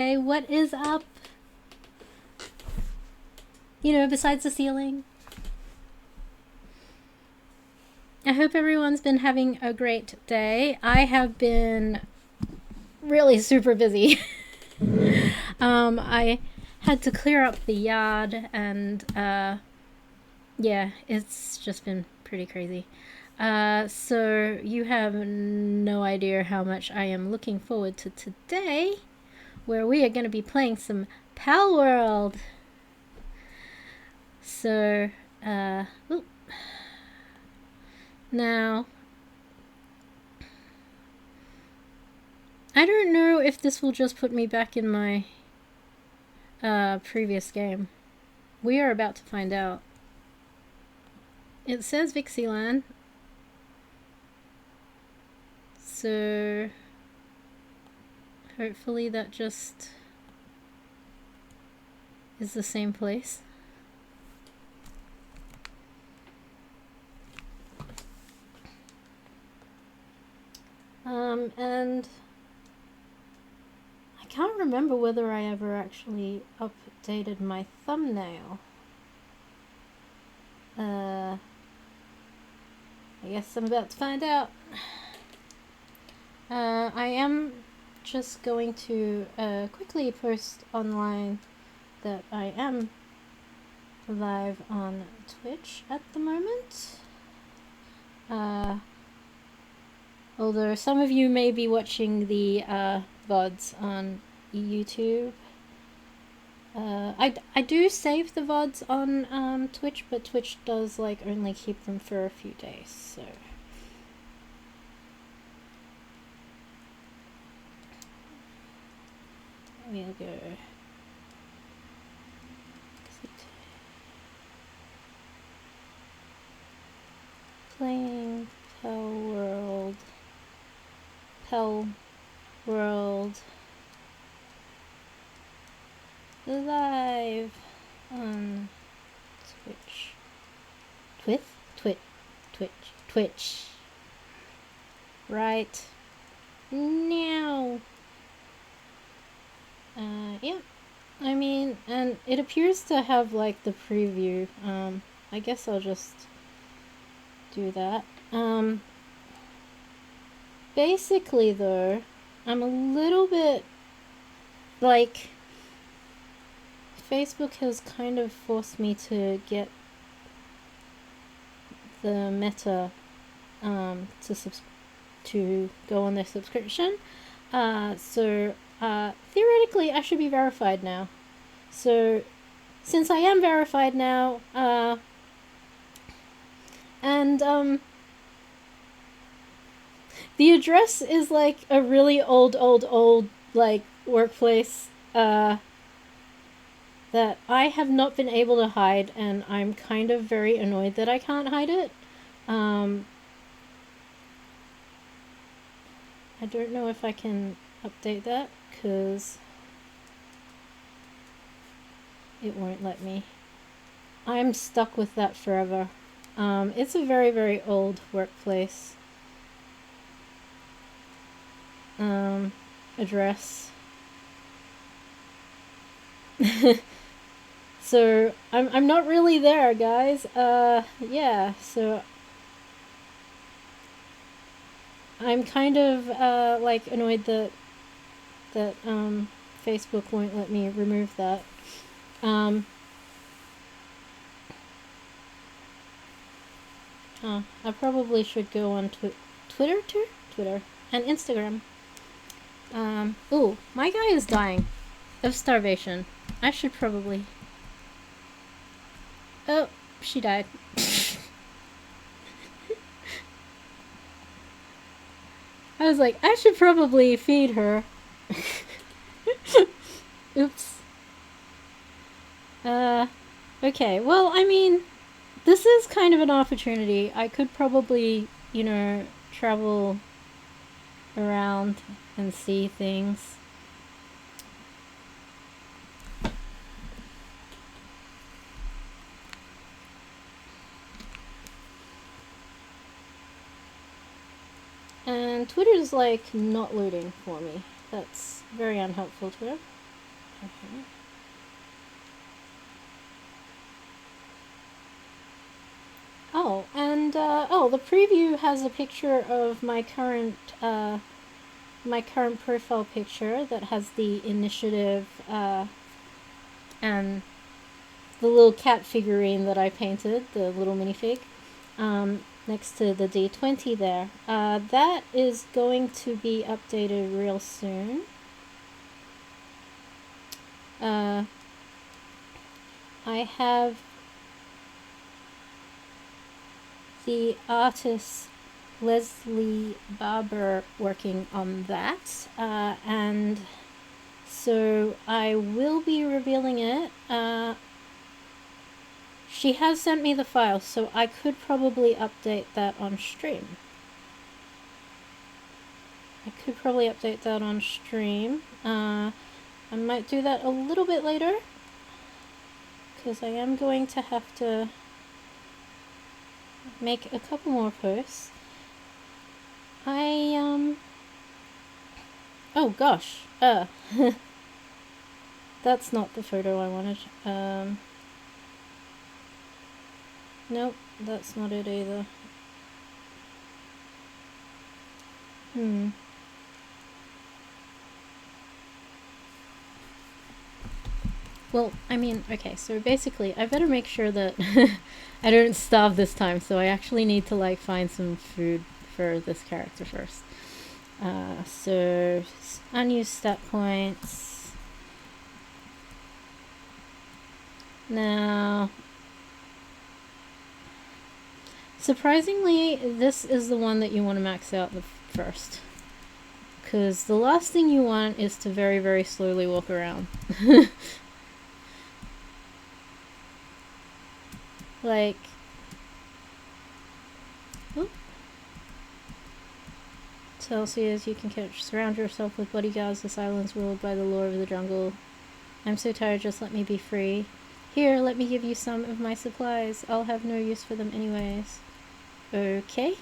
Hey, what is up? You know, besides the ceiling. I hope everyone's been having a great day. I have been really super busy. I had to clear up the yard and yeah, it's just been pretty crazy. So you have no idea how much I am looking forward to today, where we are going to be playing some Palworld. So, now, I don't know if this will just put me back in my previous game. We are about to find out. It says Vixieland. So, hopefully that just is the same place. And I can't remember whether I ever actually updated my thumbnail. I guess I'm about to find out. I am just going to quickly post online that I am live on Twitch at the moment. Although some of you may be watching the VODs on YouTube. I do save the VODs on Twitch, but Twitch does like only keep them for a few days, so. We'll go. Playing Palworld. Palworld. Live on Twitch. Twitch. Right now. Yeah. I mean, and it appears to have like the preview. I guess I'll just do that. Basically though, I'm a little bit like, Facebook has kind of forced me to get the Meta to go on their subscription. So theoretically I should be verified now. So since I am verified now, and the address is like a really old like workplace that I have not been able to hide, and I'm kind of very annoyed that I can't hide it. I don't know if I can update that because it won't let me. I'm stuck with that forever. It's a very old workplace address. So I'm not really there, guys. Yeah, so I'm kind of like annoyed that Facebook won't let me remove that. I probably should go on Twitter too? Twitter and Instagram. Ooh, my guy is dying of starvation. I should probably... Oh, she died. I was like, I should probably feed her. Oops. Okay, well, I mean, this is kind of an opportunity. I could probably, you know, travel around and see things. And Twitter's like not loading for me. That's very unhelpful, Twitter. Oh, and the preview has a picture of my current profile picture that has the initiative and the little cat figurine that I painted, the little minifig, next to the D20 there. That is going to be updated real soon. I have the artist Leslie Barber working on that, and so I will be revealing it. She has sent me the file, so I could probably update that on stream. I might do that a little bit later, because I am going to have to make a couple more posts. Oh gosh, that's not the photo I wanted. Nope, that's not it either. Well, I mean, okay, so basically, I better make sure that I don't starve this time, so I actually need to, like, find some food for this character first. So, unused stat points. Now, surprisingly, this is the one that you want to max out first. Because the last thing you want is to very, very slowly walk around. Like, Celsius, you can surround yourself with bodyguards. This island's ruled by the law of the jungle. I'm so tired, just let me be free. Here, let me give you some of my supplies. I'll have no use for them anyways. Okay.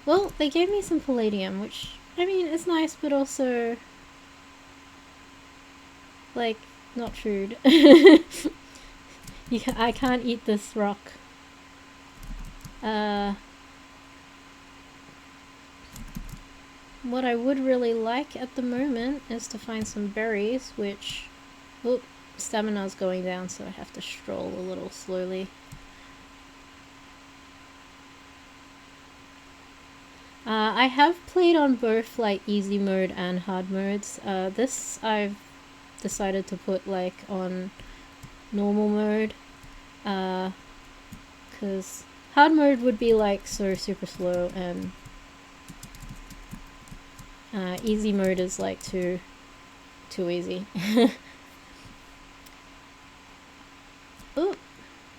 Well, they gave me some palladium, which, I mean, it's nice, but also, like, not food. I can't eat this rock. What I would really like at the moment is to find some berries, which... Oop, stamina's going down, so I have to stroll a little slowly. I have played on both, like, easy mode and hard modes. This I've decided to put, like, on normal mode. Because hard mode would be, like, so super slow, and easy mode is, like, too easy. Ooh,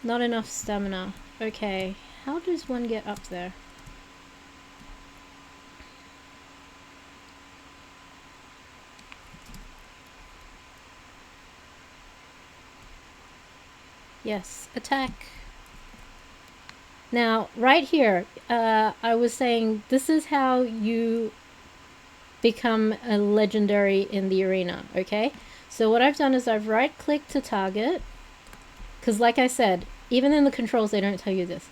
not enough stamina. Okay, how does one get up there? Yes, attack. Now, right here, I was saying this is how you become a legendary in the arena, okay? So what I've done is I've right-clicked to target, because like I said, even in the controls they don't tell you this.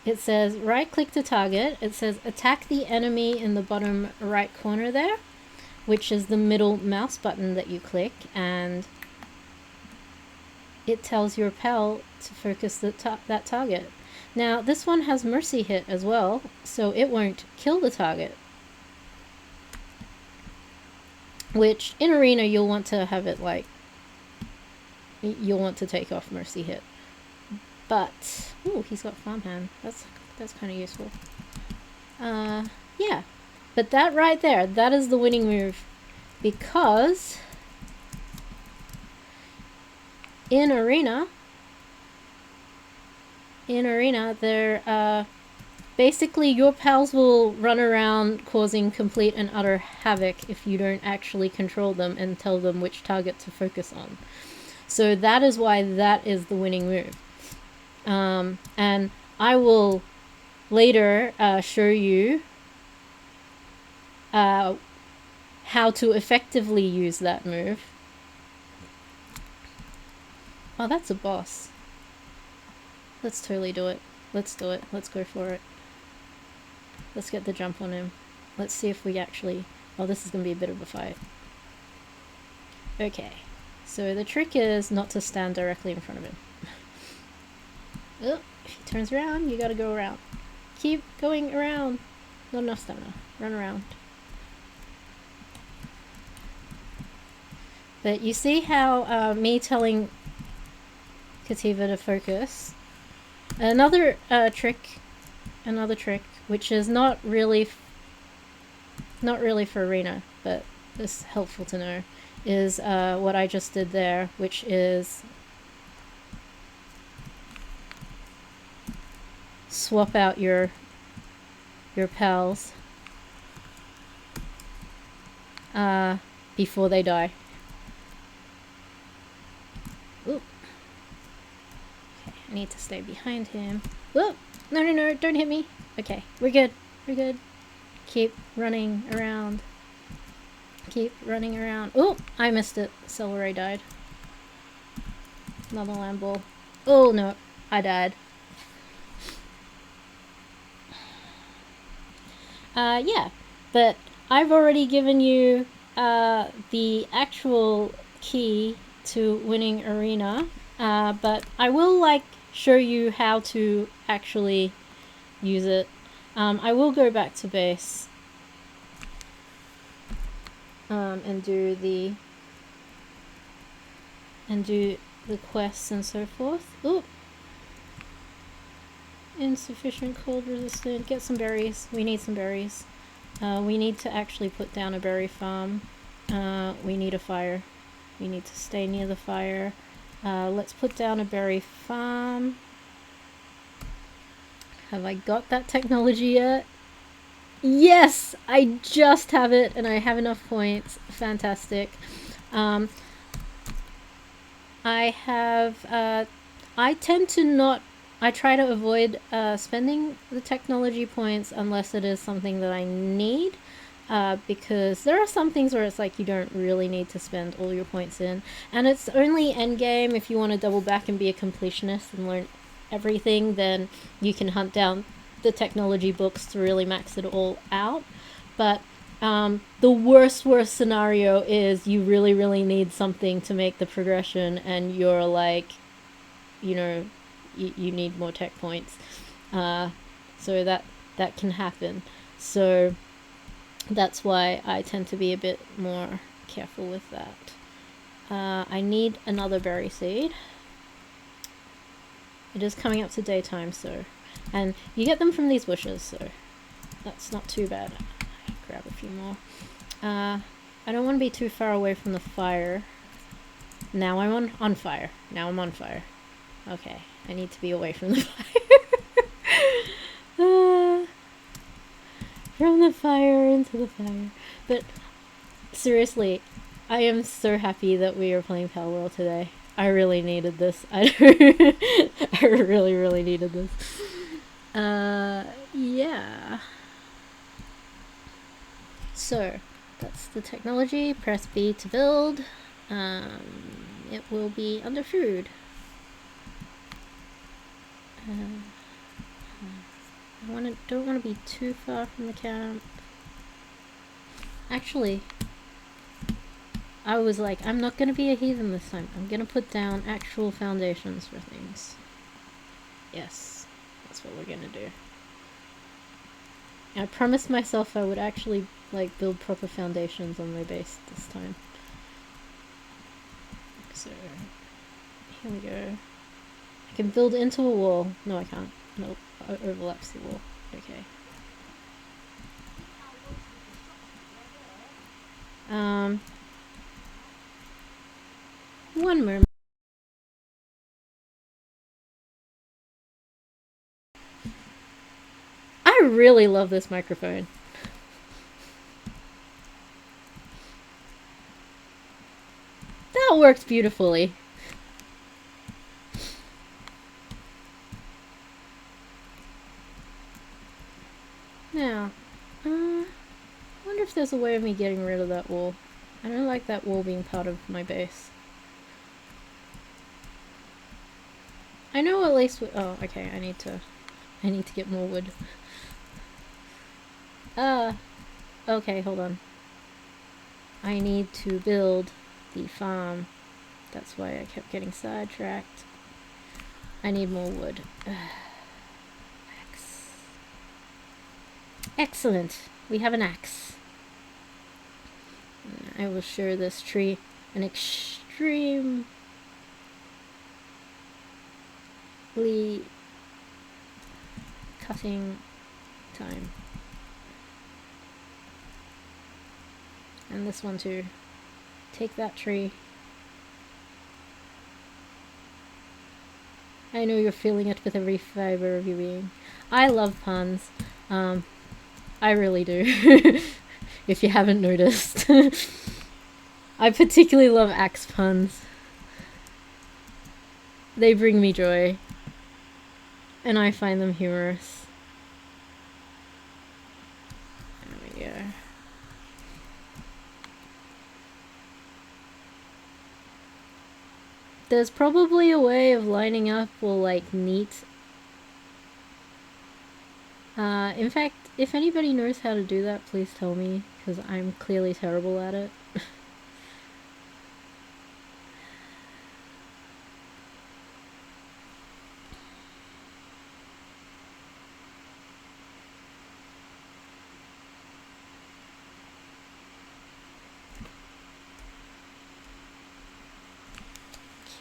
It says right-click to target, it says attack the enemy in the bottom right corner there, which is the middle mouse button that you click, and it tells your pal to focus that target. Now, this one has mercy hit as well, so it won't kill the target. Which, in arena, you'll want to have it, like, you'll want to take off mercy hit. But, ooh, he's got farmhand. That's kind of useful. Yeah. But that right there, that is the winning move. Because in arena, they're, basically your pals will run around causing complete and utter havoc if you don't actually control them and tell them which target to focus on. So that is why that is the winning move. And I will later show you how to effectively use that move. Oh, that's a boss. Let's totally do it. Let's do it. Let's go for it. Let's get the jump on him. Let's see if we actually... Oh, this is going to be a bit of a fight. Okay. So the trick is not to stand directly in front of him. Oh, if he turns around, you gotta go around. Keep going around. Not enough stamina. Run around. But you see how me telling Kativa to focus. Another trick, which is not really for arena, but is helpful to know, is what I just did there, which is swap out your pals before they die. Ooh. Okay, I need to stay behind him. Whoa! No, don't hit me. Okay, we're good. We're good. Keep running around. Keep running around. Oh, I missed it. Celery died. Another land ball. Oh no, I died. Yeah, but I've already given you the actual key to winning arena, but I will show you how to actually use it. I will go back to base and do the quests and so forth. Ooh. Insufficient cold resistant. Get some berries. We need some berries. We need to actually put down a berry farm. We need a fire. We need to stay near the fire. Let's put down a berry farm. Have I got that technology yet? Yes! I just have it and I have enough points. Fantastic. I have... I tend to not... I try to avoid spending the technology points unless it is something that I need. Because there are some things where it's like you don't really need to spend all your points in. And it's only endgame if you want to double back and be a completionist and learn everything, then you can hunt down the technology books to really max it all out. But the worst scenario is you really need something to make the progression and you're like, you know, you need more tech points. So that can happen. So that's why I tend to be a bit more careful with that. I need another berry seed. It is coming up to daytime, so... And you get them from these bushes, so that's not too bad. Grab a few more. I don't want to be too far away from the fire. Now I'm on fire. Now I'm on fire. Okay, I need to be away from the fire. From the fire into the fire. But seriously, I am so happy that we are playing Palworld today. I really needed this. I really needed this. Yeah. So, that's the technology. Press B to build. It will be under food. Don't want to be too far from the camp. Actually, I was like, I'm not going to be a heathen this time. I'm going to put down actual foundations for things. Yes, that's what we're going to do. I promised myself I would actually build proper foundations on my base this time. So, here we go. I can build into a wall. No, I can't. Nope, it overlaps the wall. Okay. One moment. I really love this microphone. That works beautifully. Now, I wonder if there's a way of me getting rid of that wall. I don't like that wall being part of my base. I know at least oh, okay, I need to get more wood. Okay, hold on. I need to build the farm. That's why I kept getting sidetracked. I need more wood. Axe. Excellent. We have an axe. I will show this tree an extremely cutting time. And this one too. Take that tree. I know you're feeling it with every fiber of your being. I love puns. I really do. If you haven't noticed. I particularly love axe puns. They bring me joy. And I find them humorous. There we go. There's probably a way of lining up all like neat. In fact, if anybody knows how to do that, please tell me, because I'm clearly terrible at it.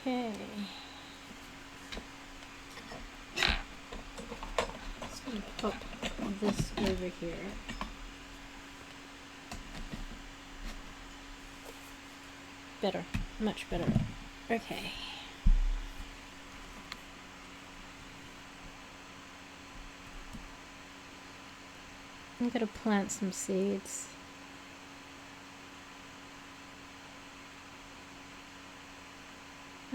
Okay. Just gonna pop this over here. Better. Much better. Okay. I'm gonna plant some seeds.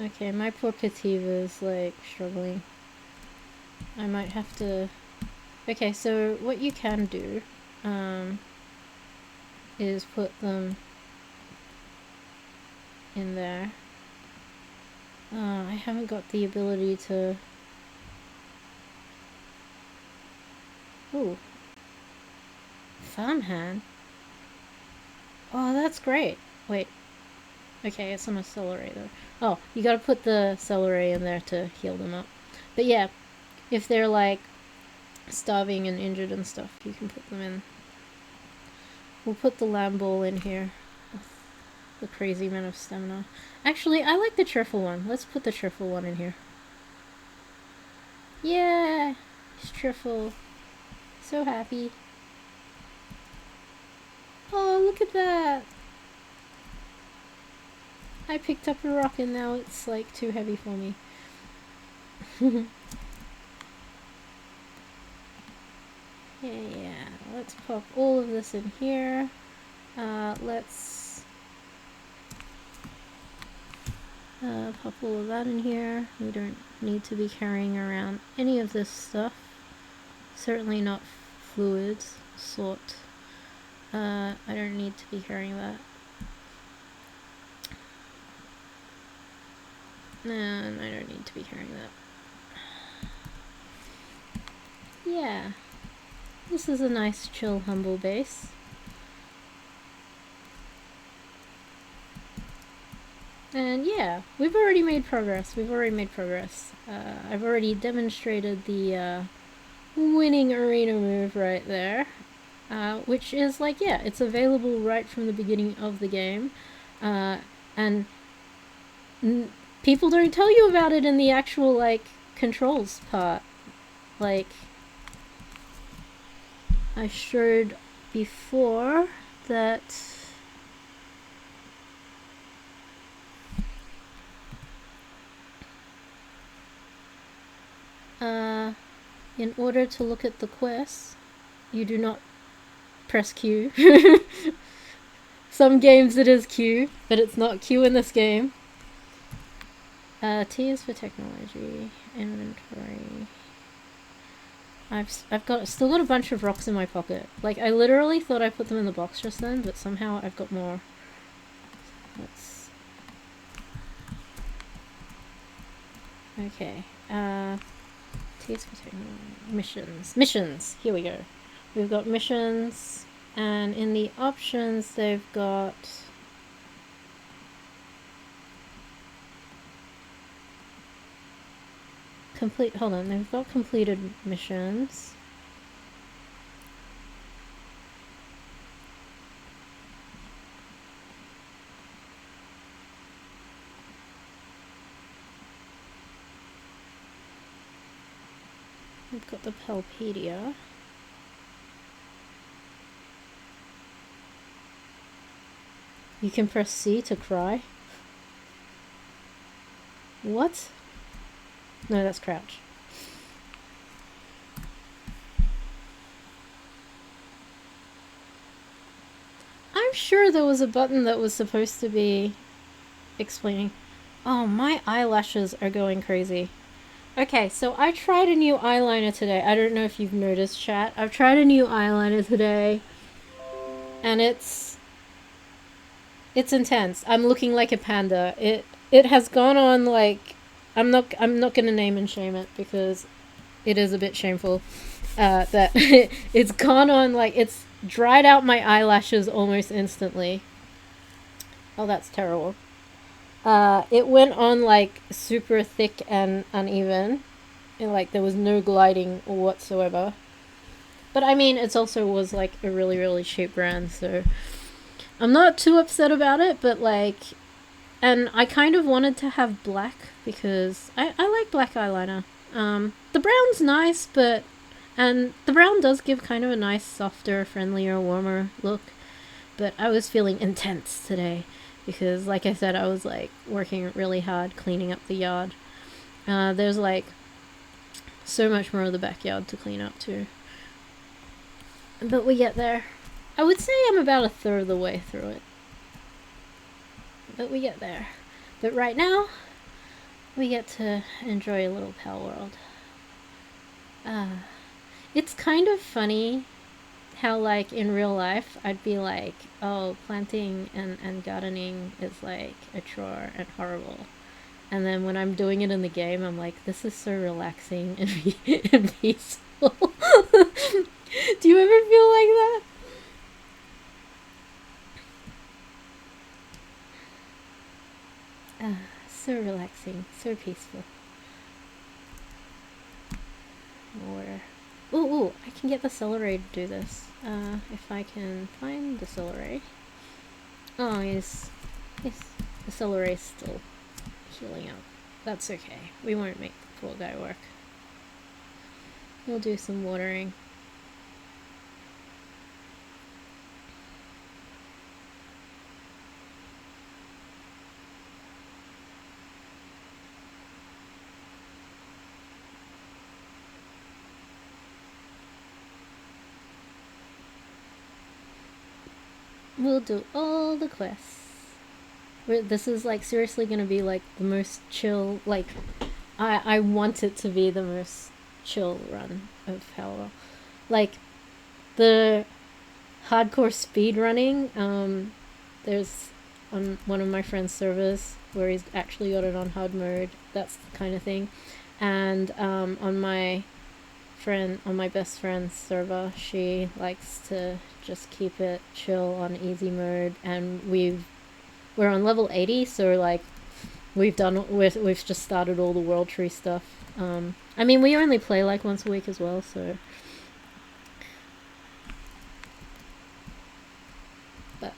Okay, my poor Kativa is like struggling. I might have to... Okay, so what you can do is put them in there. I haven't got the ability to... Ooh. Farmhand? Oh, that's great. Wait. Okay, it's on a celery though. Oh, you gotta put the celery in there to heal them up. But yeah, if they're like starving and injured and stuff, you can put them in. We'll put the lamb ball in here. The crazy amount of stamina. Actually, I like the truffle one. Let's put the truffle one in here. Yeah! It's truffle. So happy. Oh, look at that! I picked up a rock and now it's like too heavy for me. Yeah, let's pop all of this in here. Let's pop all of that in here. We don't need to be carrying around any of this stuff. Certainly not fluids, salt. I don't need to be carrying that. And I don't need to be carrying that. Yeah. This is a nice, chill, humble base. And yeah, we've already made progress. I've already demonstrated the winning arena move right there. Which is like, yeah, it's available right from the beginning of the game. And people don't tell you about it in the actual, like, controls part. Like, I showed before that in order to look at the quests, you do not press Q. Some games it is Q, but it's not Q in this game. T is for technology, inventory. I've still got a bunch of rocks in my pocket. Like, I literally thought I put them in the box just then, but somehow I've got more. Let's... Okay. Missions. Missions. Here we go. We've got missions, and in the options they've got hold on, they've got completed missions. We've got the Palpedia. You can press C to cry. What? No, that's crouch. I'm sure there was a button that was supposed to be explaining. Oh, my eyelashes are going crazy. Okay, so I tried a new eyeliner today. I don't know if you've noticed, chat. I've tried a new eyeliner today, and it's intense. I'm looking like a panda. It has gone on like I'm not gonna name and shame it because it is a bit shameful. That it's gone on like it's dried out my eyelashes almost instantly. Oh, that's terrible. It went on like super thick and uneven, and like there was no gliding whatsoever. But I mean, it also was like a really cheap brand, so I'm not too upset about it. But like, and I kind of wanted to have black because I like black eyeliner. The brown's nice, and the brown does give kind of a nice, softer, friendlier, warmer look. But I was feeling intense today because, like I said, I was like working really hard cleaning up the yard. There's like so much more of the backyard to clean up too. But we get there. I would say I'm about a third of the way through it. But we get there. But right now, we get to enjoy a little Palworld. It's kind of funny how, like, in real life, I'd be like, oh, planting and gardening is like a chore and horrible. And then when I'm doing it in the game, I'm like, this is so relaxing and peaceful. Do you ever feel like that? So relaxing, so peaceful. Water. Ooh, I can get the celery to do this. If I can find the celery. Oh, yes. The celery's still healing up. That's okay. We won't make the poor guy work. We'll do some watering. We'll do all the quests. This is like seriously gonna be like the most chill, like I want it to be the most chill run of Palworld. Like the hardcore speed running, there's on one of my friend's servers where he's actually got it on hard mode, that's the kind of thing. And on my best friend's server, she likes to just keep it chill on easy mode, and we're on level 80, so like we've just started all the world tree stuff. I mean, we only play like once a week as well, so but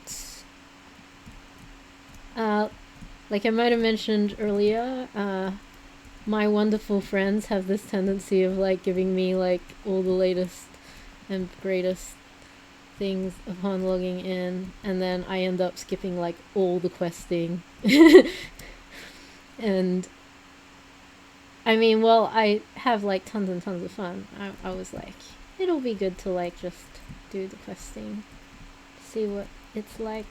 like I might have mentioned earlier, my wonderful friends have this tendency of like giving me like all the latest and greatest things upon logging in, and then I end up skipping like all the questing. And I mean, well, I have like tons and tons of fun. I was like, it'll be good to like just do the questing, see what it's like.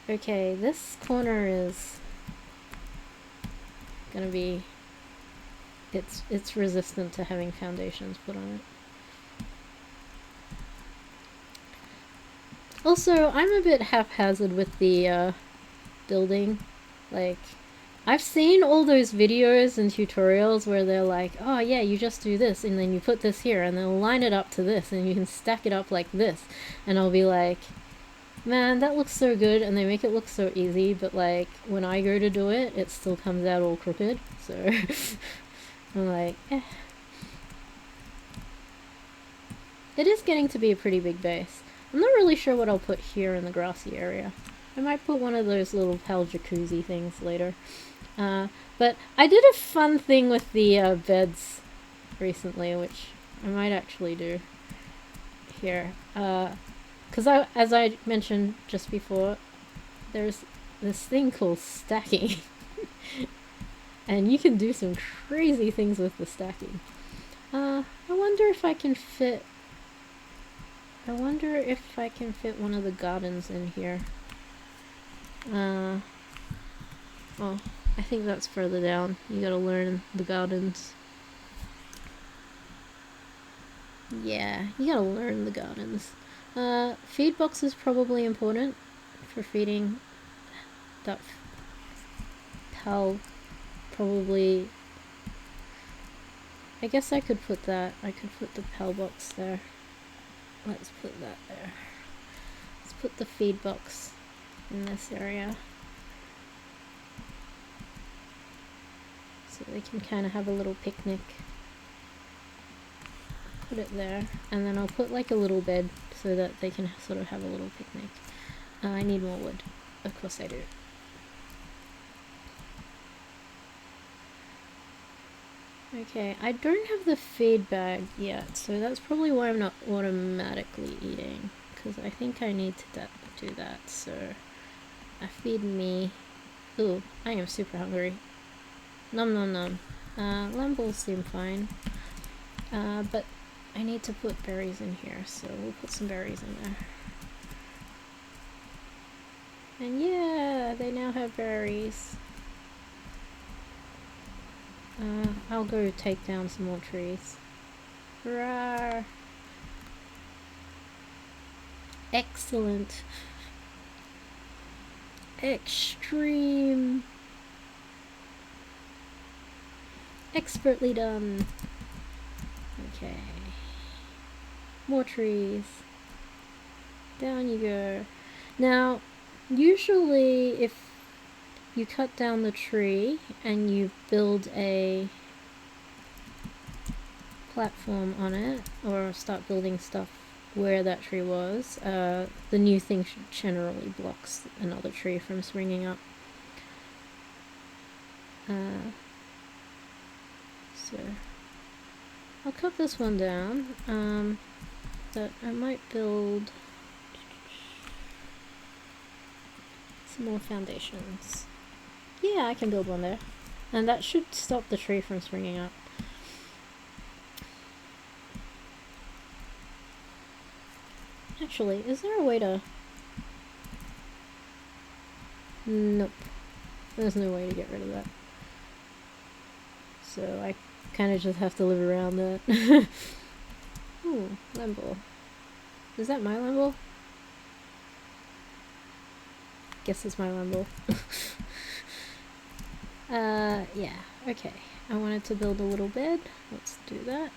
Okay, this corner is gonna be, it's resistant to having foundations put on it. Also, I'm a bit haphazard with the building. Like, I've seen all those videos and tutorials where they're like, oh yeah, you just do this and then you put this here and they'll line it up to this and you can stack it up like this. And I'll be like, man, that looks so good, and they make it look so easy, but like when I go to do it, it still comes out all crooked. So I'm like, eh. It is getting to be a pretty big base. I'm not really sure what I'll put here in the grassy area. I might put one of those little pal jacuzzi things later. But I did a fun thing with the beds recently, which I might actually do here. Because as I mentioned just before, there's this thing called stacking. And you can do some crazy things with the stacking. I wonder if I can fit... I wonder if I can fit one of the gardens in here. Oh, I think that's further down. You gotta learn the gardens. Yeah, you gotta learn the gardens. Feed box is probably important for feeding that pal. Probably. I guess I could put that. I could put the pal box there. Let's put that there. Let's put the feed box in this area. So they can kind of have a little picnic. Put it there. And then I'll put like a little bed so that they can sort of have a little picnic. I need more wood. Of course I do. Okay, I don't have the feed bag yet, so that's probably why I'm not automatically eating, because I think I need to do that, so feed me. Ooh, I am super hungry. Nom nom nom. Lamb balls seem fine, but I need to put berries in here, so we'll put some berries in there. And yeah, they now have berries. I'll go take down some more trees. Rawr. Excellent. Extreme. Expertly done. Okay. More trees. Down you go. Now, usually if you cut down the tree and you build a platform on it, or start building stuff where that tree was, the new thing generally blocks another tree from springing up. So I'll cut this one down, but I might build some more foundations. Yeah, I can build one there. And that should stop the tree from springing up. Actually, is there a way to... Nope. There's no way to get rid of that. So I kind of just have to live around that. Ooh, lamble. Is that my lamble? Guess it's my lamble. Yeah, okay. I wanted to build a little bed. Let's do that.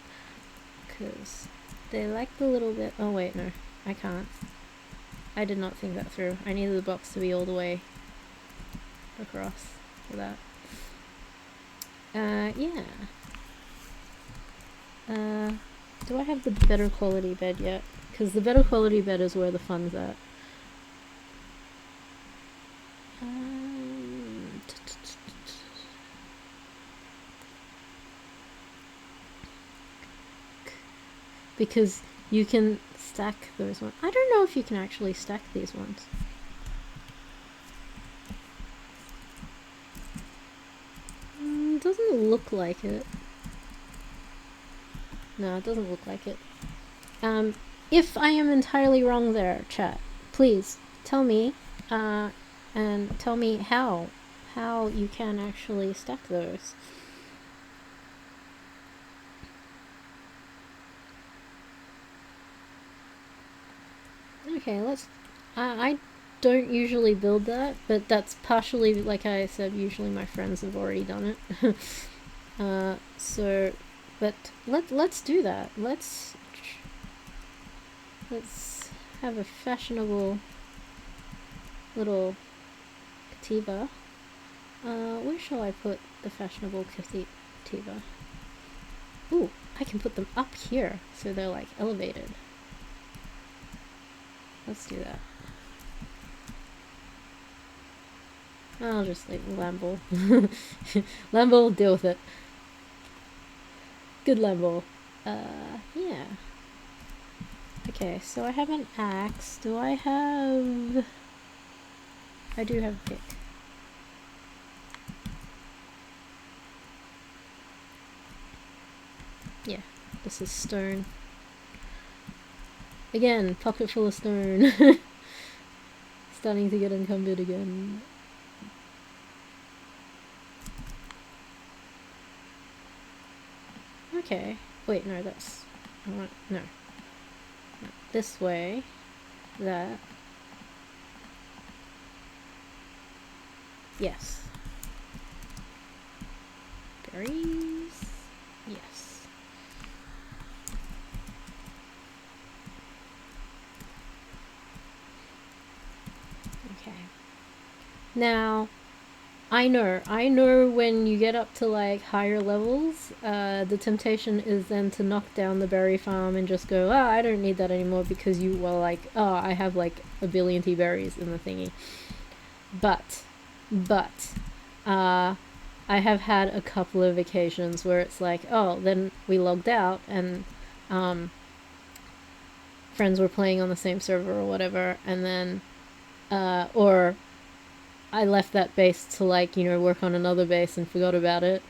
Because they like the little bit. Oh wait, no. I can't. I did not think that through. I needed the box to be all the way across for that. Yeah. Do I have the better quality bed yet? Because the better quality bed is where the fun's at. Because you can stack those ones. I don't know if you can actually stack these ones. Doesn't look like it. No, it doesn't look like it. If I am entirely wrong there, chat, please tell me, and tell me how you can actually stack those. Okay, let's... I don't usually build that, but that's partially, like I said, usually my friends have already done it. So, but let's do that. Let's have a fashionable little katiba. Where shall I put the fashionable katiba? Ooh, I can put them up here, so they're like elevated. Let's do that. I'll just leave Lambo. Lambo will deal with it. Good Lambo. Yeah. Okay, so I have an axe. Do I have... I do have a pick. Yeah, this is stone. Again, pocket full of stone. Starting to get encumbered again. Okay. Wait, no, that's... no. This way. That. Yes. Berries? Yes. Okay. Now, I know when you get up to like higher levels, the temptation is then to knock down the berry farm and just go, I don't need that anymore because you were like, I have like a billion berries in the thingy. But, I have had a couple of occasions where it's like, then we logged out and, friends were playing on the same server or whatever, and then, or I left that base to like, work on another base and forgot about it.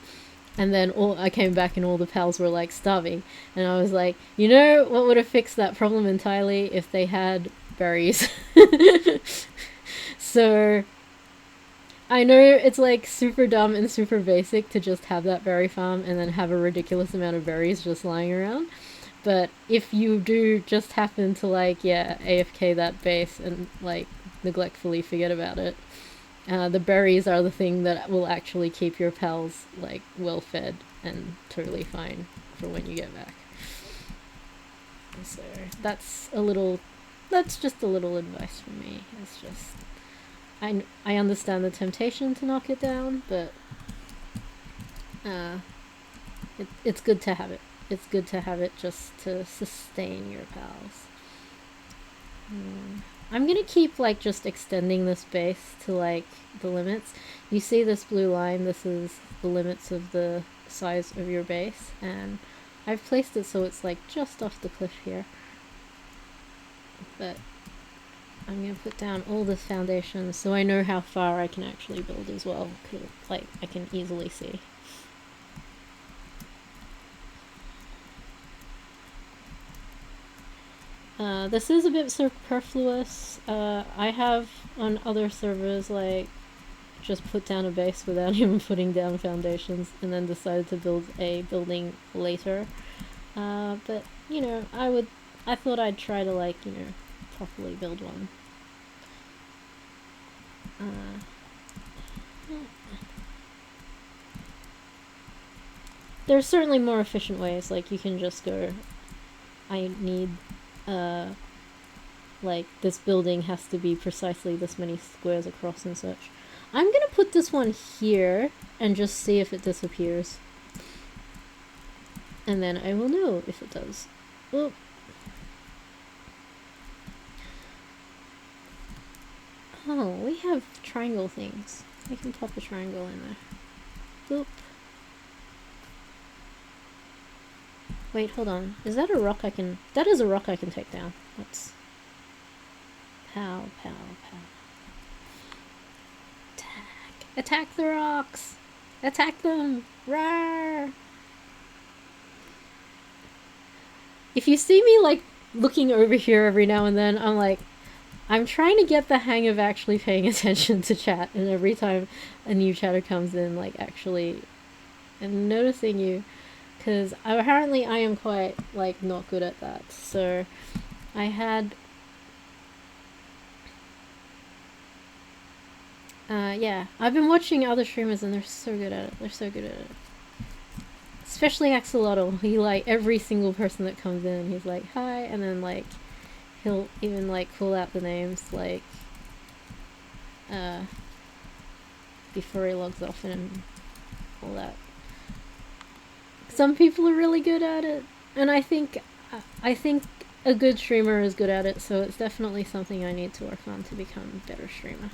And then I came back and all the pals were like starving. And I was like, what would have fixed that problem entirely if they had berries? So I know it's like super dumb and super basic to just have that berry farm and then have a ridiculous amount of berries just lying around. But if you do just happen to like, AFK that base and like neglectfully forget about it, the berries are the thing that will actually keep your pals like well fed and totally fine for when you get back. So that's just a little advice from me. It's just I understand the temptation to knock it down, but it's good to have it. It's good to have it just to sustain your pals. I'm gonna keep like just extending this base to like the limits. You see this blue line, this is the limits of the size of your base, and I've placed it so it's like just off the cliff here. But I'm gonna put down all this foundation so I know how far I can actually build as well, because like I can easily see. This is a bit superfluous. I have on other servers like just put down a base without even putting down foundations and then decided to build a building later. But I thought I'd try to like, properly build one. There's certainly more efficient ways, like you can just go, I need like this building has to be precisely this many squares across and such. I'm gonna put this one here and just see if it disappears. And then I will know if it does. Oop. Oh, we have triangle things. I can pop a triangle in there. Boop. Wait, hold on. Is that a rock I can... That is a rock I can take down. Let's... Pow, pow, pow. Attack. Attack the rocks! Attack them! Rawr! If you see me, like, looking over here every now and then, I'm like... I'm trying to get the hang of actually paying attention to chat, and every time a new chatter comes in, like, actually... and noticing you... Because apparently I am quite, like, not good at that. So, I had... Yeah, I've been watching other streamers and they're so good at it. They're so good at it. Especially Axolotl. He like every single person that comes in, he's like hi, and then like he'll even like call out the names like uh before he logs off and all that. Some people are really good at it, and I think a good streamer is good at it. So it's definitely something I need to work on to become a better streamer.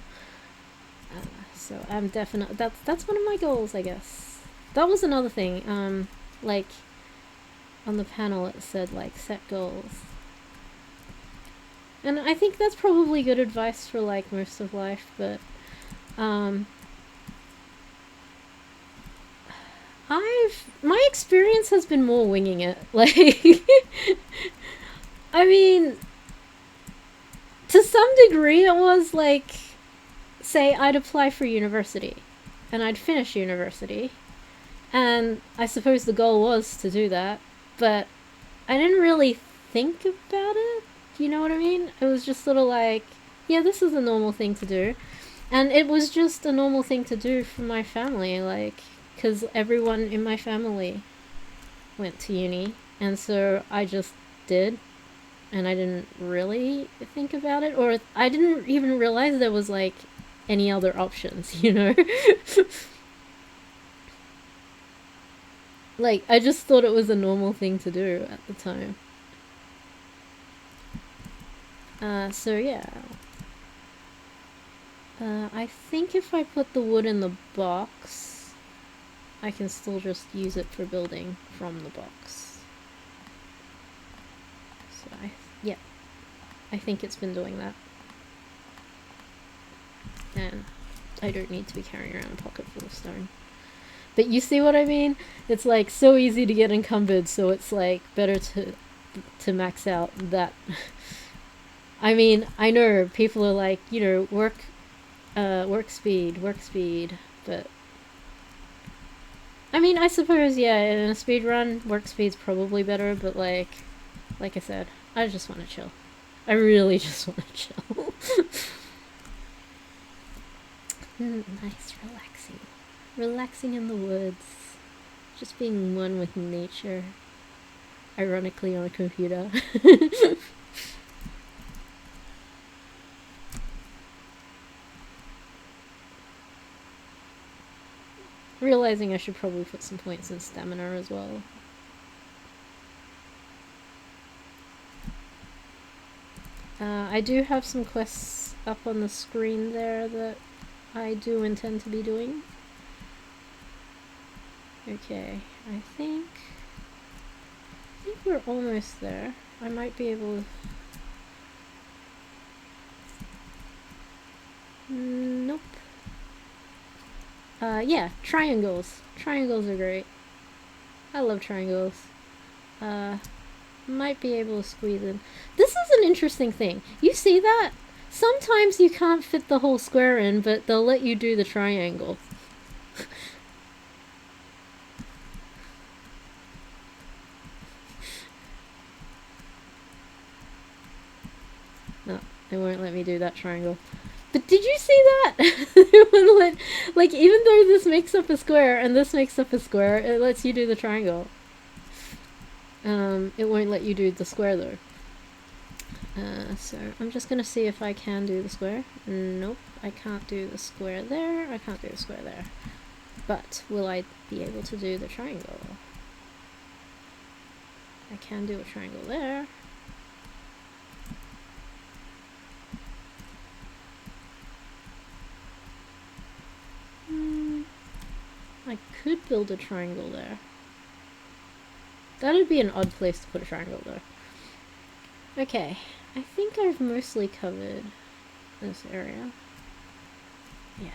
So I'm definitely that's one of my goals, I guess. That was another thing. Like on the panel, it said like set goals, and I think that's probably good advice for like most of life. But my experience has been more winging it. Like, I mean, to some degree, it was like, say, I'd apply for university, and I'd finish university, and I suppose the goal was to do that, but I didn't really think about it. You know what I mean? It was just sort of like, yeah, this is a normal thing to do. And it was just a normal thing to do for my family, like, because everyone in my family went to uni, and so I just did, and I didn't really think about it, or I didn't even realize there was, like, any other options, you know? Like, I just thought it was a normal thing to do at the time. So yeah. I think if I put the wood in the box, I can still just use it for building from the box. So yeah, I think it's been doing that. And I don't need to be carrying around a pocket full of stone. But you see what I mean? It's like so easy to get encumbered, so it's like better to max out that. I mean, I know people are like, you know, work speed, but I mean, I suppose, yeah, in a speed run, work speed's probably better, but like I said, I just want to chill. I really just want to chill. Nice, relaxing in the woods, just being one with nature, ironically on a computer. Realizing I should probably put some points in stamina as well. I do have some quests up on the screen there that I do intend to be doing. Okay, I think we're almost there. I might be able to... Nope. Yeah, triangles. Triangles are great. I love triangles. Might be able to squeeze in. This is an interesting thing. You see that? Sometimes you can't fit the whole square in, but they'll let you do the triangle. No, they won't let me do that triangle. But did you see that? Like, even though this makes up a square and this makes up a square, it lets you do the triangle. It won't let you do the square though. So I'm just gonna see if I can do the square. Nope, I can't do the square there. I can't do the square there. But will I be able to do the triangle? I can do a triangle there. I could build a triangle there. That'd be an odd place to put a triangle though. Okay, I think I've mostly covered this area. Yeah.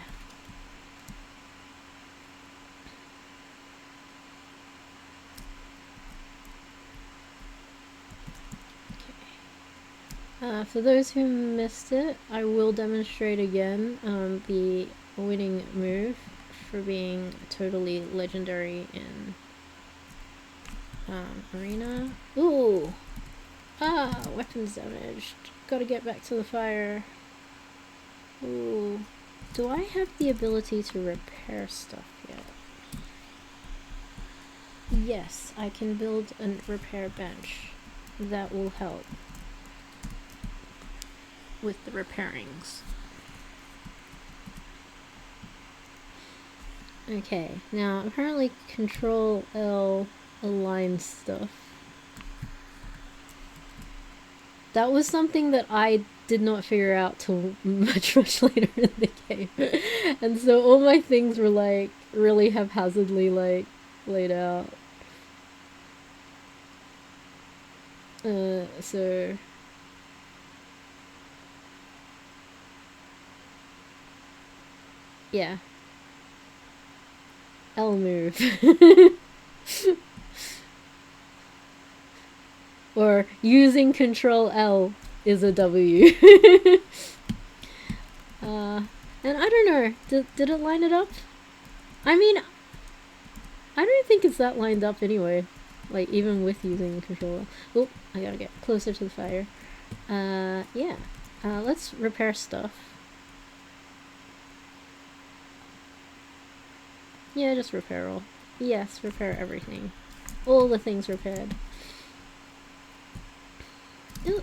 Okay. For those who missed it, I will demonstrate again the winning move for being totally legendary in arena. Ooh! Ah, weapons damaged. Gotta get back to the fire. Ooh. Do I have the ability to repair stuff yet? Yes, I can build a repair bench. That will help with the repairings. Okay, now apparently Control L aligns stuff. That was something that I did not figure out till much later in the game. And so all my things were like really haphazardly like laid out. So yeah. L move. Or using Control L is a W. And I don't know, did it line it up? I mean, I don't think it's that lined up anyway. Like, even with using Control L. Oh, I gotta get closer to the fire. Yeah. Let's repair stuff. Yeah, just repair all. Yes, repair everything. All the things repaired. Ooh.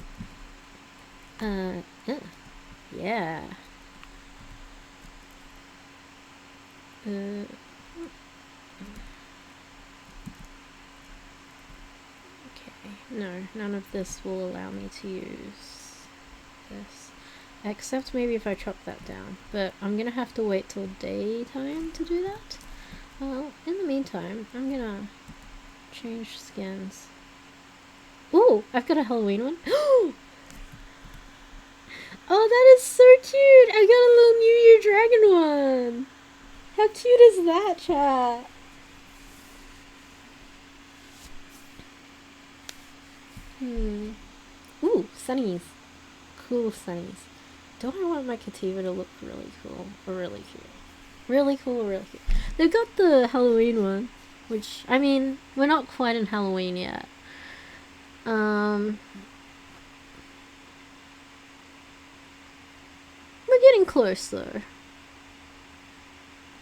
Yeah. Okay, no, none of this will allow me to use this. Except maybe if I chop that down. But I'm gonna have to wait till daytime to do that. Well, in the meantime, I'm gonna change skins. Ooh, I've got a Halloween one. Oh, that is so cute! I got a little New Year dragon one! How cute is that, chat? Ooh, sunnies. Cool sunnies. Don't I want my Kativa to look really cool or really cute? Really cool or really cute. They've got the Halloween one, which, I mean, we're not quite in Halloween yet. We're getting close though.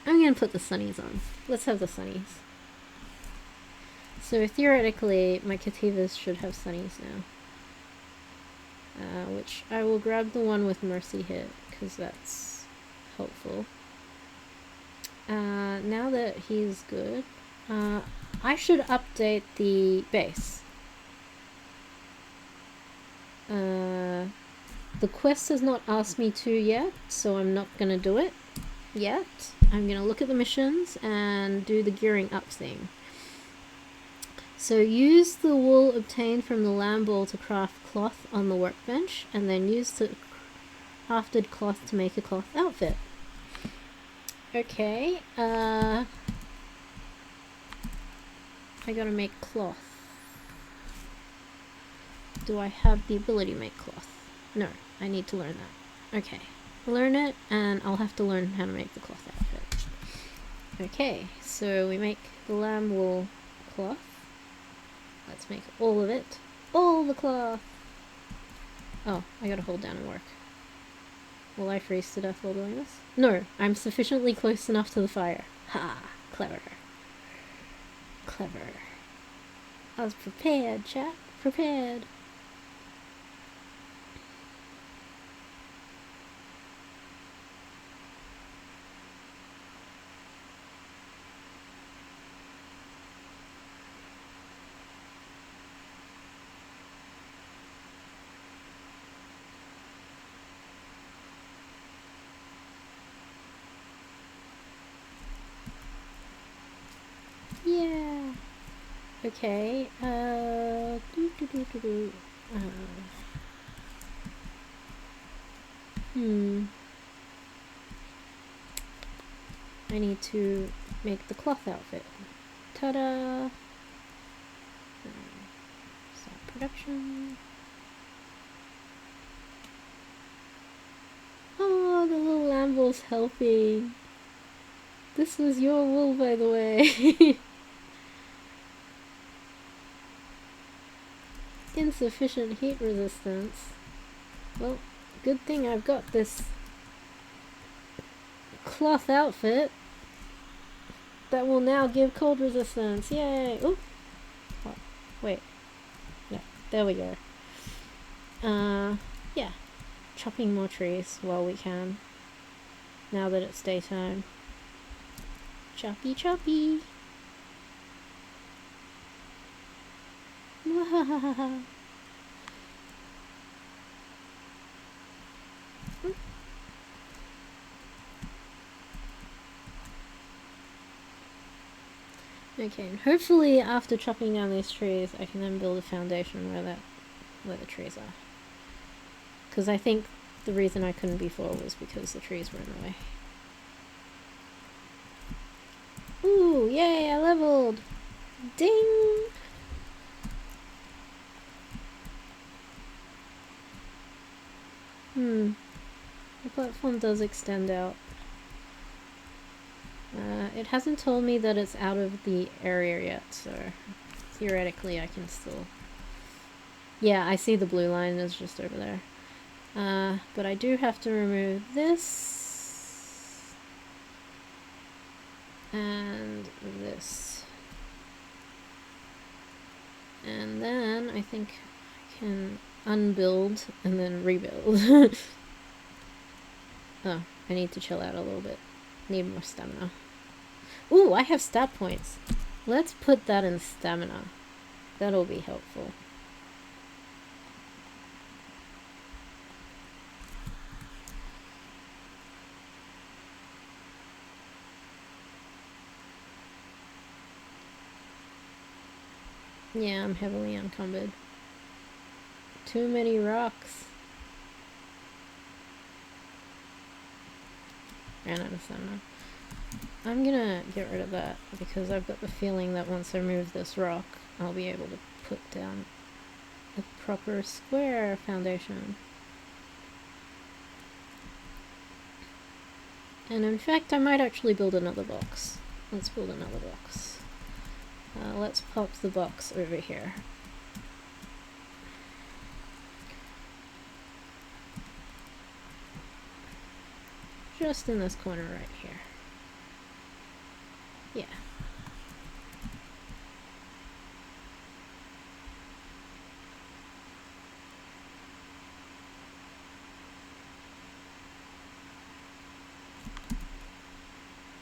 I'm gonna put the sunnies on. Let's have the sunnies. So theoretically, my Kativas should have sunnies now. Which I will grab the one with Mercy Hit, because that's helpful. Now that he's good, I should update the base. The quest has not asked me to yet, so I'm not gonna do it yet. I'm gonna look at the missions and do the gearing up thing. So use the wool obtained from the lamb ball to craft cloth on the workbench, and then use the crafted cloth to make a cloth outfit. Okay, I gotta make cloth. Do I have the ability to make cloth? No, I need to learn that. Okay, learn it, and I'll have to learn how to make the cloth outfit. Okay, so we make the lamb wool cloth. Let's make all of it. All the cloth! Oh, I gotta hold down and work. Will I freeze to death while doing this? No, I'm sufficiently close enough to the fire. Ha! Clever. Clever. I was prepared, chat. Prepared. Yeah. Okay. I need to make the cloth outfit. Ta-da! Start production. Oh, the little lamb bull's helping. This was your wool, by the way. Insufficient heat resistance. Well, good thing I've got this cloth outfit that will now give cold resistance. Yay! Ooh! What? Wait. No, there we go. Yeah. Chopping more trees while we can. Now that it's daytime. Choppy choppy! Mwahahaha! Okay, and hopefully after chopping down these trees, I can then build a foundation where the trees are. Because I think the reason I couldn't before was because the trees were in the way. Ooh, yay, I leveled! Ding! The platform does extend out. It hasn't told me that it's out of the area yet, so theoretically I can still... Yeah, I see the blue line is just over there. But I do have to remove this. And this. And then I think I can unbuild and then rebuild. Oh, I need to chill out a little bit. Need more stamina. Ooh, I have stat points. Let's put that in stamina. That'll be helpful. Yeah, I'm heavily encumbered. Too many rocks. Ran out of stamina. I'm gonna get rid of that because I've got the feeling that once I move this rock, I'll be able to put down a proper square foundation. And in fact, I might actually build another box. Let's build another box. Let's pop the box over here. Just in this corner right here. Yeah.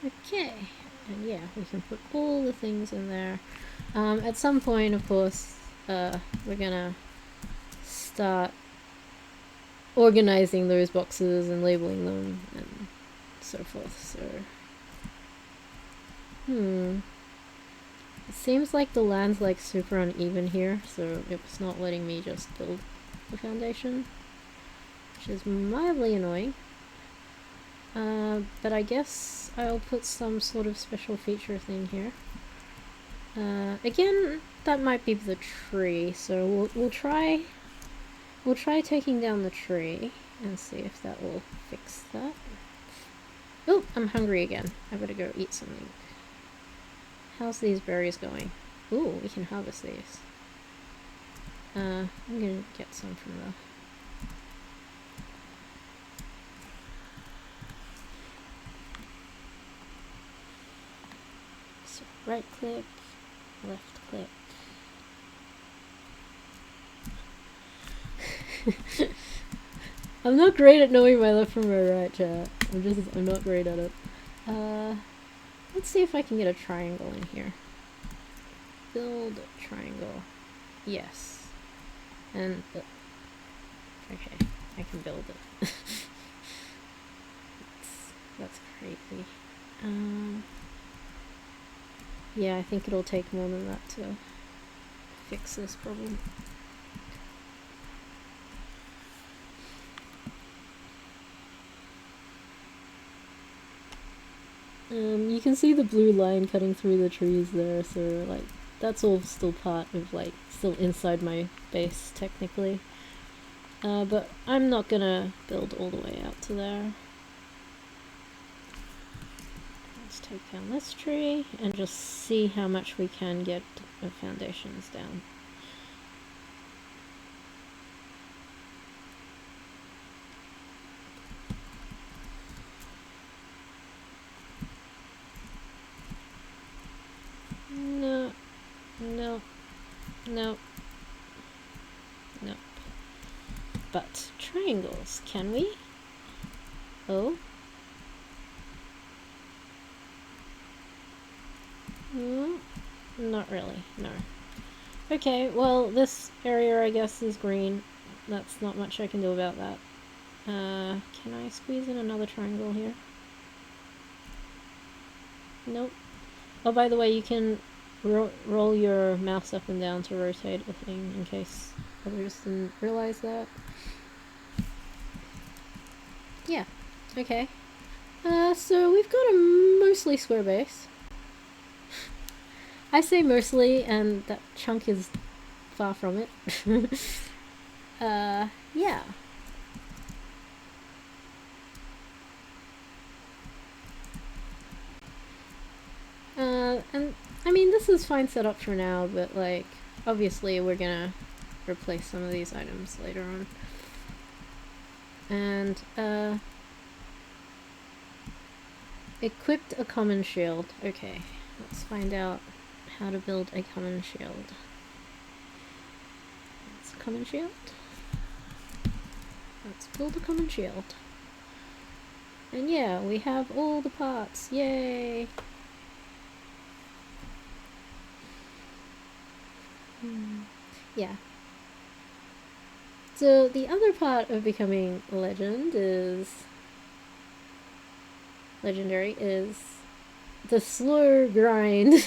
Okay. And yeah, we can put all the things in there. At some point, of course, we're gonna start organizing those boxes and labeling them and so forth, so... It seems like the land's like super uneven here, so it's not letting me just build the foundation, which is mildly annoying. But I guess I'll put some sort of special feature thing here. Again, that might be the tree, so we'll try taking down the tree and see if that will fix that. Oh, I'm hungry again. I better go eat something. How's these berries going? Ooh, we can harvest these. I'm gonna get some from the... So right click, left click. I'm not great at knowing my left from my right, chat. I'm not great at it. Let's see if I can get a triangle in here. Build a triangle. Yes. And, okay, I can build it. That's crazy. Yeah, I think it'll take more than that to fix this problem. You can see the blue line cutting through the trees there, so like that's all still part of like still inside my base technically. But I'm not gonna build all the way out to there. Let's take down this tree and just see how much we can get of foundations down. No. No. No. But triangles, can we? Oh? Not really, no. Okay, well, this area I guess is green. That's not much I can do about that. Can I squeeze in another triangle here? Nope. Oh, by the way, you can roll your mouse up and down to rotate a thing in case others didn't realize that. Yeah, okay. So we've got a mostly square base. I say mostly, and that chunk is far from it. Yeah. And I mean, this is fine set up for now, but like, obviously we're gonna replace some of these items later on. And, equipped a common shield. Okay, let's find out how to build a common shield. It's a common shield. Let's build a common shield. And yeah, we have all the parts. Yay! Yeah. So the other part of becoming legendary is the slow grind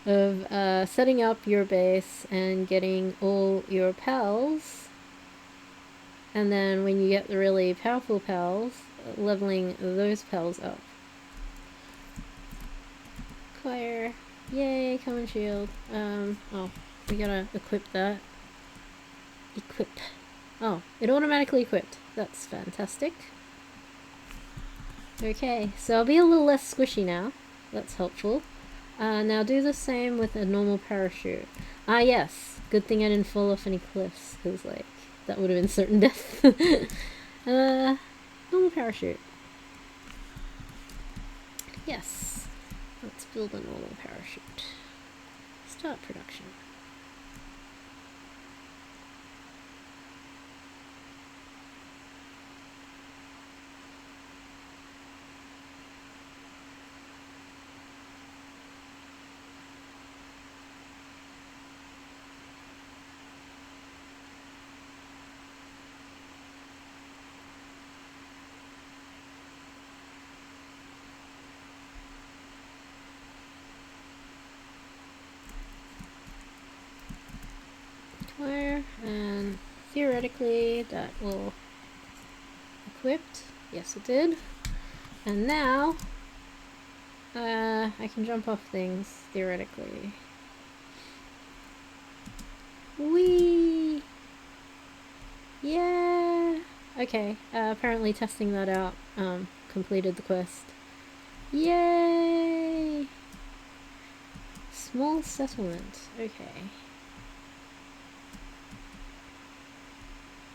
of setting up your base and getting all your pals, and then when you get the really powerful pals, leveling those pals up. Acquire. Yay, common shield. Oh, we gotta equip that. Equip. Oh, it automatically equipped. That's fantastic. Okay, so I'll be a little less squishy now. That's helpful. Now do the same with a normal parachute. Ah, yes. Good thing I didn't fall off any cliffs, because, like, that would have been certain death. Normal parachute. Yes. Let's build a normal parachute. Start production. And theoretically that will equipped. Yes, it did. And now I can jump off things theoretically. Whee! Yeah! Okay, apparently testing that out completed the quest. Yay! Small settlement. Okay.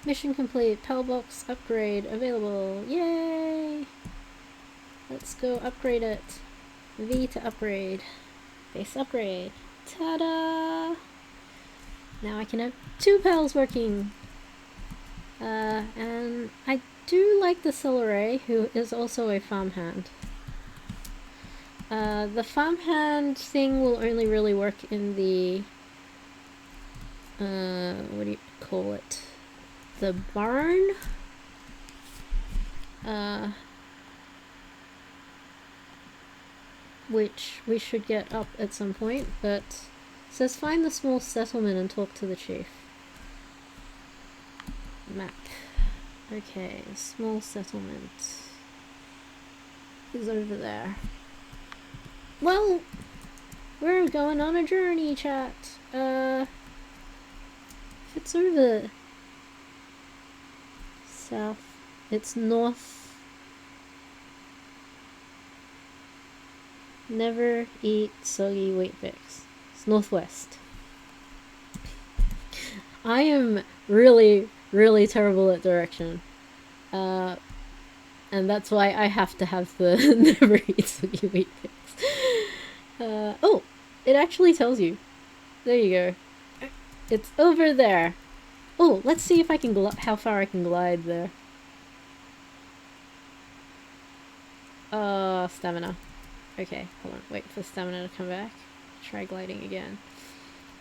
Mission complete. Palbox upgrade available. Yay! Let's go upgrade it. V to upgrade. Base upgrade. Ta-da! Now I can have 2 pals working. And I do like the Celeray, who is also a farmhand. The farmhand thing will only really work in the what do you call it? The barn? Which we should get up at some point, but it says find the small settlement and talk to the chief. Map. Okay, small settlement is over there. Well, we're going on a journey, chat. It's over south. It's north. Never eat soggy wheat bix. It's northwest. I am really, really terrible at direction. And that's why I have to have the never eat soggy wheat bix. Oh, it actually tells you. There you go. It's over there. Oh, let's see if I can how far I can glide there. Stamina. Okay, hold on. Wait for stamina to come back. Try gliding again.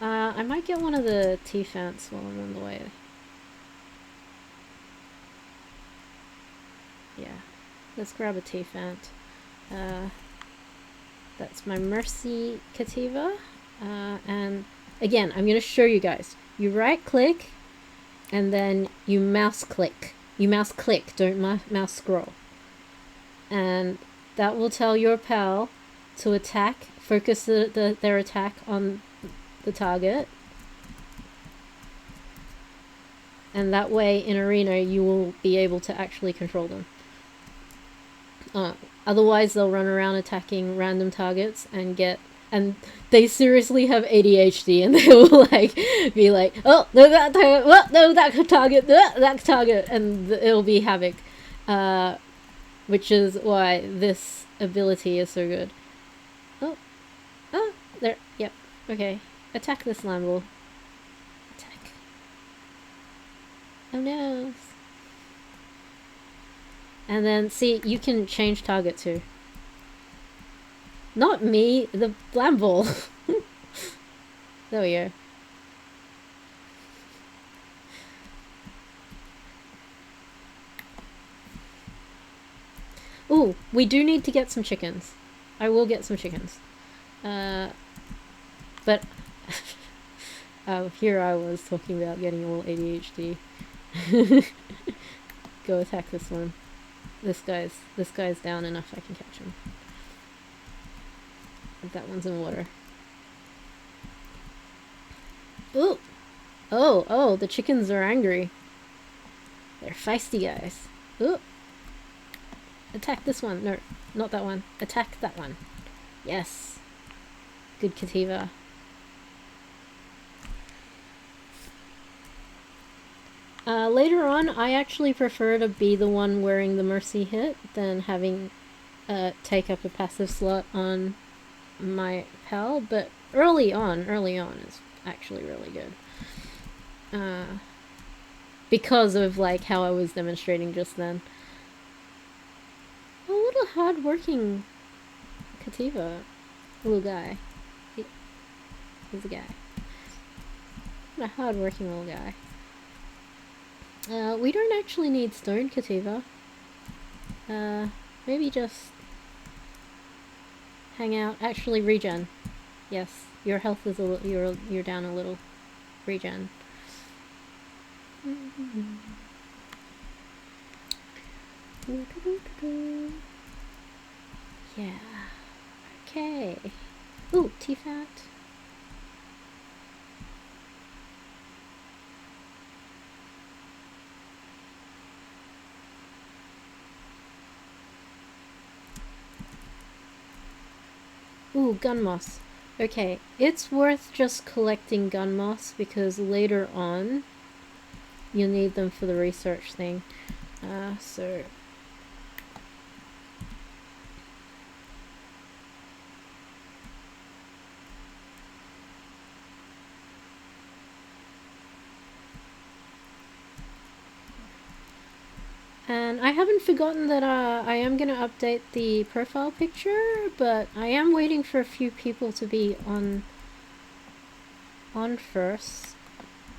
I might get one of the T-Fants while I'm on the way. Yeah. Let's grab a T-Fant. That's my Mercy Cativa. And again, I'm going to show you guys. You right click and then you mouse click. You mouse click, don't mouse scroll. And that will tell your pal to attack, focus their attack on the target. And that way in arena you will be able to actually control them. Otherwise they'll run around attacking random targets and they seriously have ADHD and they will like be like, oh no that target, what no that target, that target, and it'll be havoc. Which is why this ability is so good. Oh, there, yep, okay. Attack this Lambo. Attack. Oh no. And then, see, you can change target too. Not me, the Blamble. There we go. Ooh, we do need to get some chickens. I will get some chickens. But here I was talking about getting all ADHD. Go attack this one. This guy's down enough I can catch him. That one's in water. Ooh! Oh, the chickens are angry. They're feisty guys. Ooh! Attack this one. No, not that one. Attack that one. Yes. Good Cativa. Later on, I actually prefer to be the one wearing the Mercy hit than having take up a passive slot on my pal, but early on is actually really good. Because of like how I was demonstrating just then. A little hard-working Cativa. Little guy. He's a guy. What a hard-working little guy. We don't actually need stone Cativa. Maybe just hang out. Actually, regen. Yes, your health is you're down a little. Regen. Yeah. Okay. Ooh, T-Fat. Ooh, gun moss. Okay, it's worth just collecting gun moss because later on you'll need them for the research thing. So and I haven't forgotten that I am going to update the profile picture, but I am waiting for a few people to be on first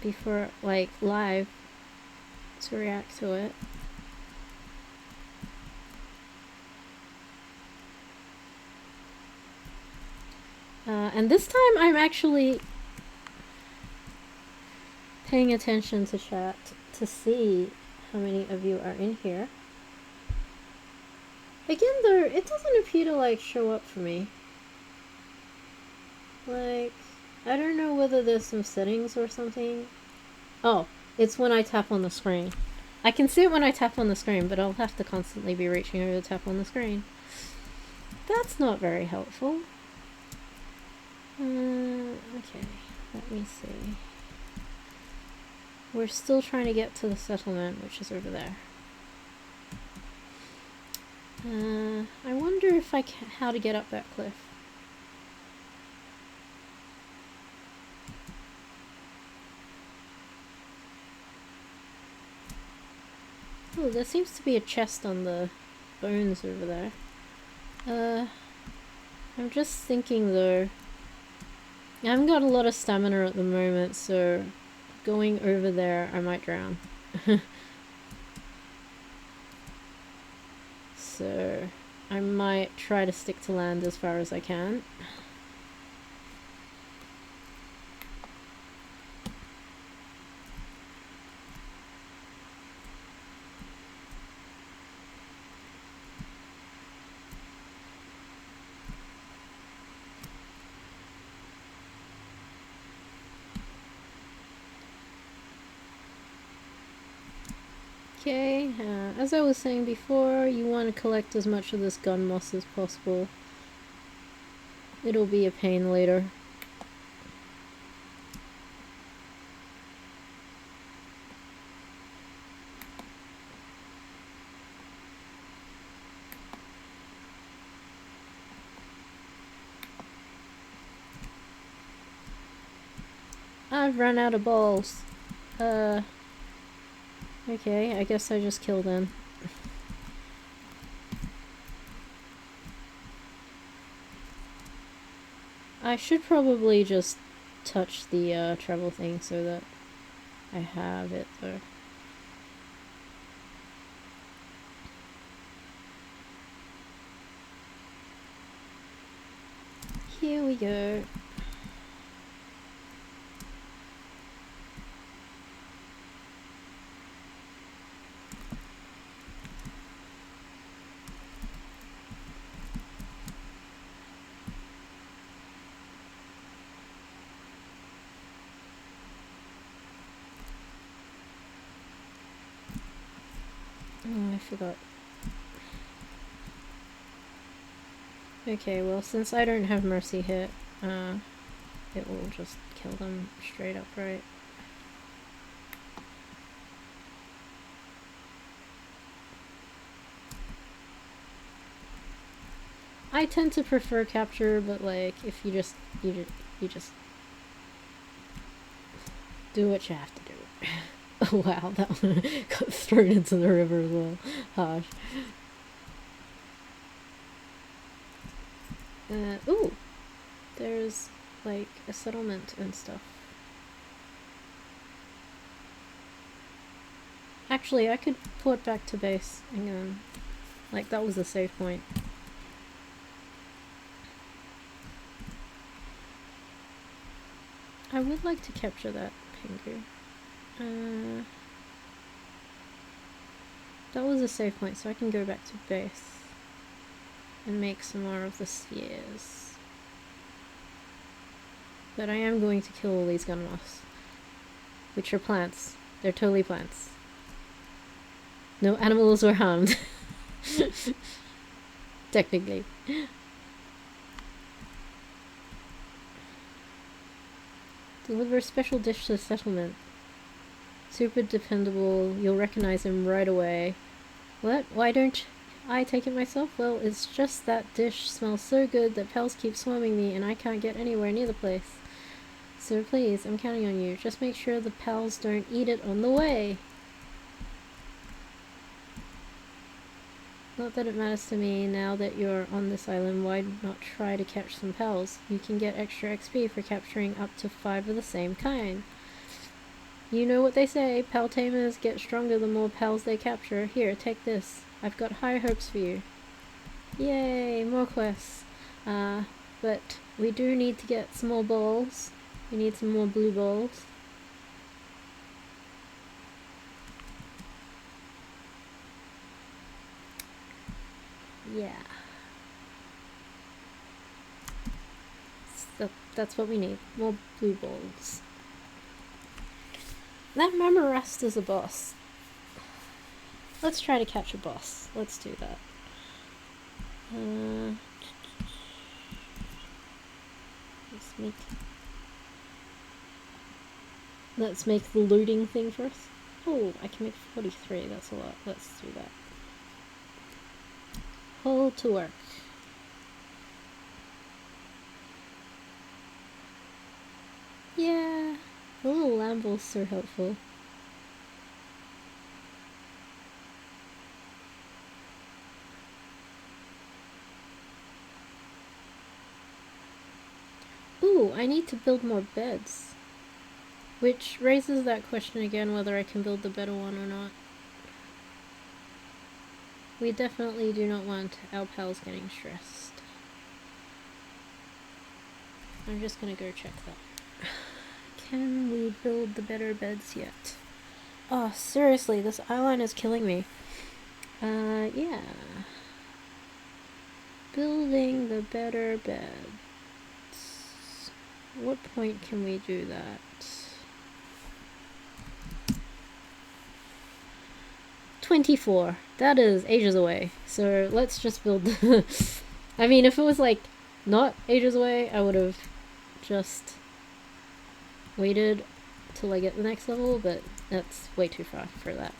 before, like, live to react to it. And this time I'm actually paying attention to chat to see how many of you are in here. Again though, it doesn't appear to like show up for me. Like, I don't know whether there's some settings or something. Oh, it's when I tap on the screen. I can see it when I tap on the screen, but I'll have to constantly be reaching over to tap on the screen. That's not very helpful. Okay, let me see. We're still trying to get to the settlement, which is over there. I wonder if how to get up that cliff. Oh, there seems to be a chest on the bones over there. I'm just thinking though, I haven't got a lot of stamina at the moment, so going over there I might drown. So I might try to stick to land as far as I can. Okay, as I was saying before, you want to collect as much of this gun moss as possible. It'll be a pain later. I've run out of balls. Okay, I guess I just killed them. I should probably just touch the travel thing so that I have it though. Here we go. Oh, I forgot. Okay, well, since I don't have mercy hit, it will just kill them straight up, right? I tend to prefer capture, but like, if you just do what you have to do. Oh wow, that one got thrown into the river as well. Harsh. Ooh! There's, like, a settlement and stuff. Actually, I could port back to base again. Like, that was a save point. I would like to capture that pingu. That was a save point, so I can go back to base and make some more of the spheres. But I am going to kill all these gun moths, which are plants. They're totally plants. No animals were harmed. Technically. Deliver a special dish to the settlement. Super dependable, you'll recognize him right away. What? Why don't I take it myself? Well, it's just that dish smells so good that pals keep swarming me and I can't get anywhere near the place. So please, I'm counting on you. Just make sure the pals don't eat it on the way. Not that it matters to me now that you're on this island, why not try to catch some pals? You can get extra XP for capturing up to 5 of the same kind. You know what they say, pal tamers get stronger the more pals they capture. Here, take this. I've got high hopes for you. Yay, more quests. But we do need to get some more balls. We need some more blue balls. Yeah. So that's what we need. More blue balls. That Mamarest is a boss. Let's try to catch a boss. Let's do that. Let's make the looting thing first. Oh, I can make 43. That's a lot. Let's do that. Hold to work. Yeah. The little lamb ball's so helpful. Ooh, I need to build more beds. Which raises that question again, whether I can build the better one or not. We definitely do not want our pals getting stressed. I'm just gonna go check that. Can we build the better beds yet? Oh, seriously, this eyeline is killing me. Yeah. Building the better beds. What point can we do that? 24. That is ages away. So let's just build the... I mean, if it was like not ages away, I would have just waited till I get the next level, but that's way too far for that.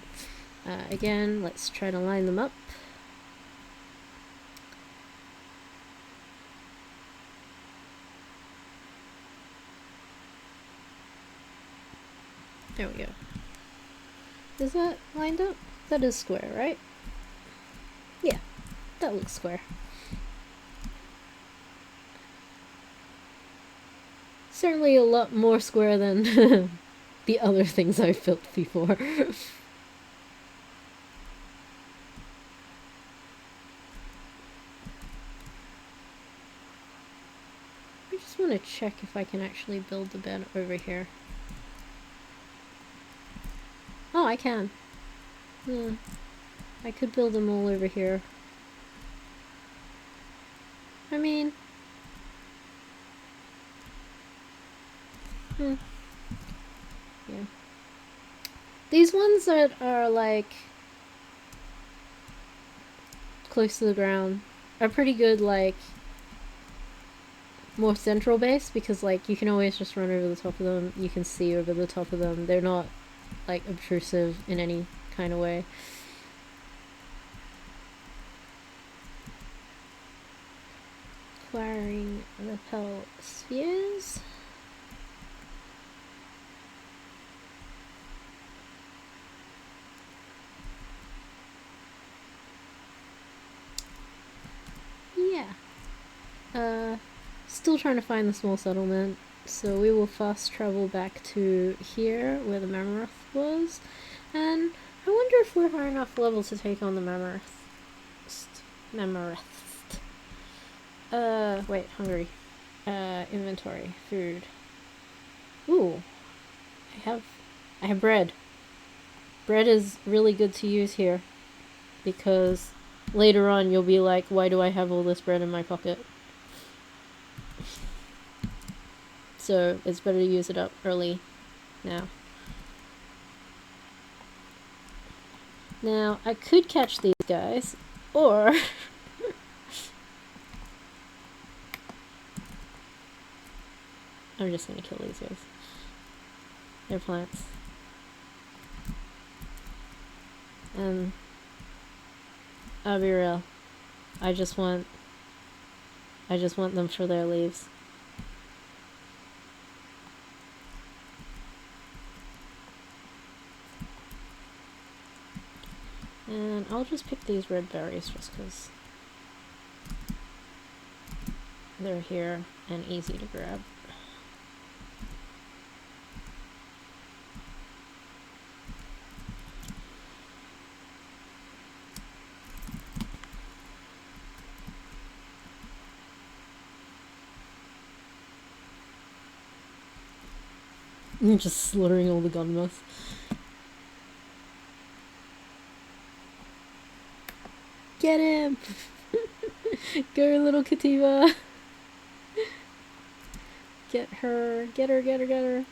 Again, let's try to line them up. There we go. Is that lined up? That is square, right? Yeah, that looks square. Certainly a lot more square than the other things I've built before. I just want to check if I can actually build the bed over here. Oh, I can. I could build them all over here. I mean... Yeah. These ones that are, like, close to the ground are pretty good, like, more central base, because, like, you can always just run over the top of them. You can see over the top of them. They're not, like, obtrusive in any kind of way. Acquiring repel spheres. Yeah. Still trying to find the small settlement, so we will fast travel back to here where the Mammoth was, and I wonder if we're high enough level to take on the Mammoth. Wait, hungry. Inventory, food. Ooh, I have bread. Bread is really good to use here, because later on you'll be like, why do I have all this bread in my pocket? So it's better to use it up early now. Now, I could catch these guys, or... I'm just gonna kill these guys. They're plants. And I'll be real. I just want them for their leaves. And I'll just pick these red berries just because they're here and easy to grab. I'm just slaughtering all the gunmoths. Get him! Go, little Kativa! Get her, get her, get her, get her.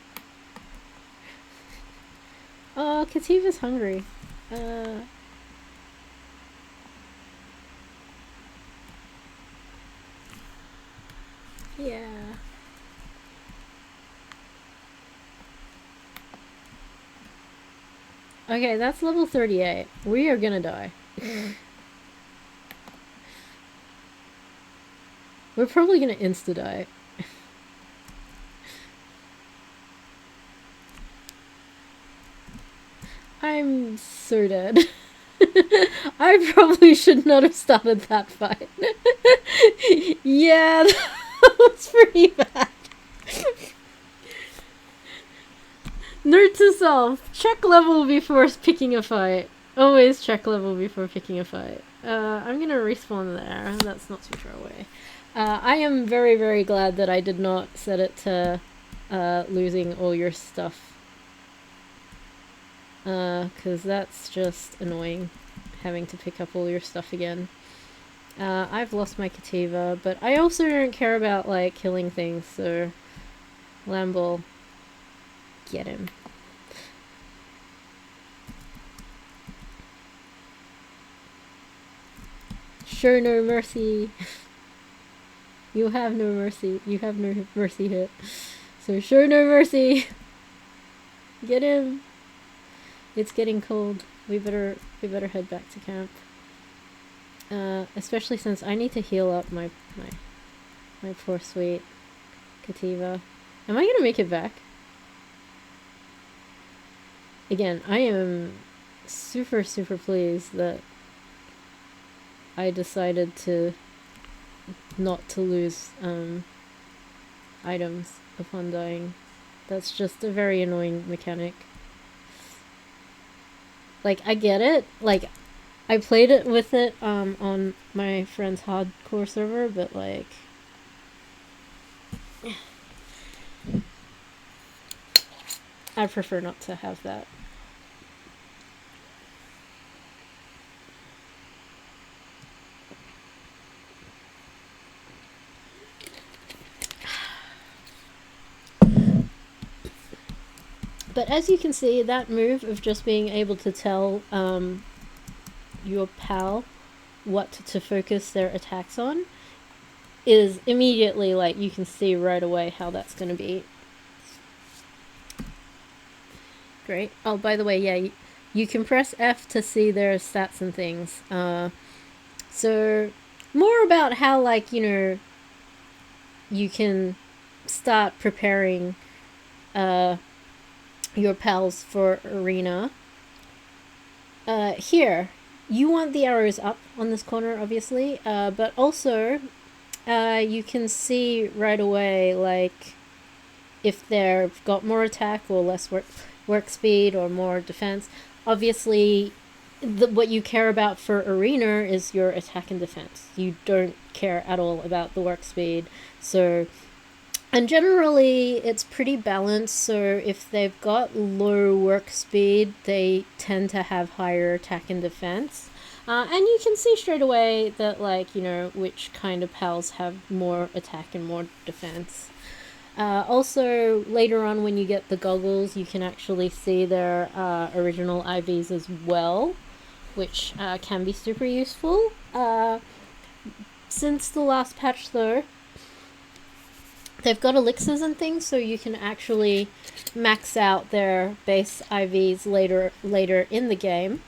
Oh, Kativa's hungry. Yeah. Okay, that's level 38. We are gonna die. We're probably gonna insta-die. I'm so dead. I probably should not have started that fight. Yeah, that was pretty bad. Note to self: check level before picking a fight. Always check level before picking a fight. I'm gonna respawn there. That's not too far away. I am very, very glad that I did not set it to losing all your stuff. Because that's just annoying, having to pick up all your stuff again. I've lost my Kativa, but I also don't care about, like, killing things, so... Lamble, get him. Show no mercy. You have no mercy. You have no mercy hit. So show no mercy. Get him. It's getting cold. We better head back to camp. Especially since I need to heal up my poor sweet Kativa. Am I gonna make it back? Again, I am super, super pleased that I decided to not to lose items upon dying. That's just a very annoying mechanic. Like, I get it. Like, I played it with it on my friend's hardcore server, but like... I prefer not to have that. But as you can see, that move of just being able to tell your pal what to focus their attacks on is immediately, like, you can see right away how that's going to be. Great. Oh, by the way, yeah, you can press F to see their stats and things. So, more about how, like, you know, you can start preparing your pals for arena. Here, you want the arrows up on this corner, obviously, but also you can see right away, like, if they've got more attack or less work speed or more defense. Obviously, what you care about for arena is your attack and defense. You don't care at all about the work speed. So, and generally it's pretty balanced, so if they've got low work speed, they tend to have higher attack and defense. And you can see straight away that, like, you know, which kind of pals have more attack and more defense. Also, later on when you get the goggles, you can actually see their original IVs as well, which can be super useful. Since the last patch, though, they've got elixirs and things, so you can actually max out their base IVs later in the game.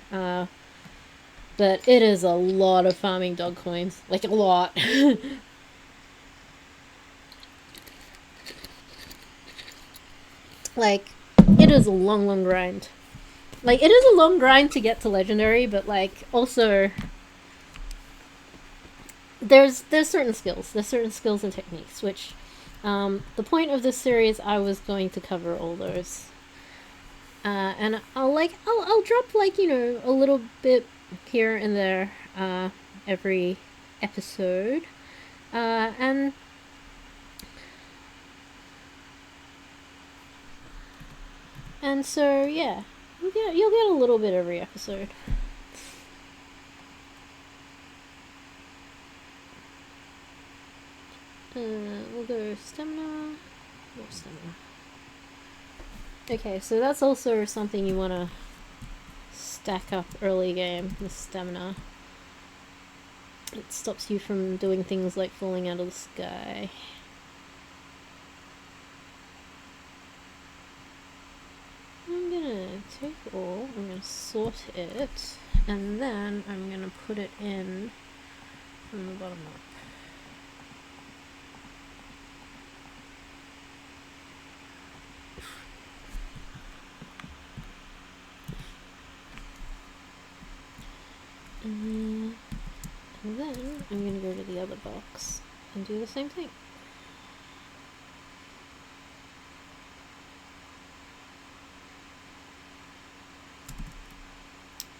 But it is a lot of farming dog coins. Like, a lot. Like, it is a long grind. Like, it is a long grind to get to legendary, but, like, also... There's certain skills. There's certain skills and techniques, which... the point of this series, I was going to cover all those. And I'll drop, like, you know, a little bit here and there, every episode. And so, yeah, you'll get a little bit every episode. We'll go stamina. More stamina. Okay, so that's also something you want to stack up early game, the stamina. It stops you from doing things like falling out of the sky. I'm gonna take all, I'm gonna sort it, and then I'm gonna put it in from the bottom up. And then I'm going to go to the other box and do the same thing.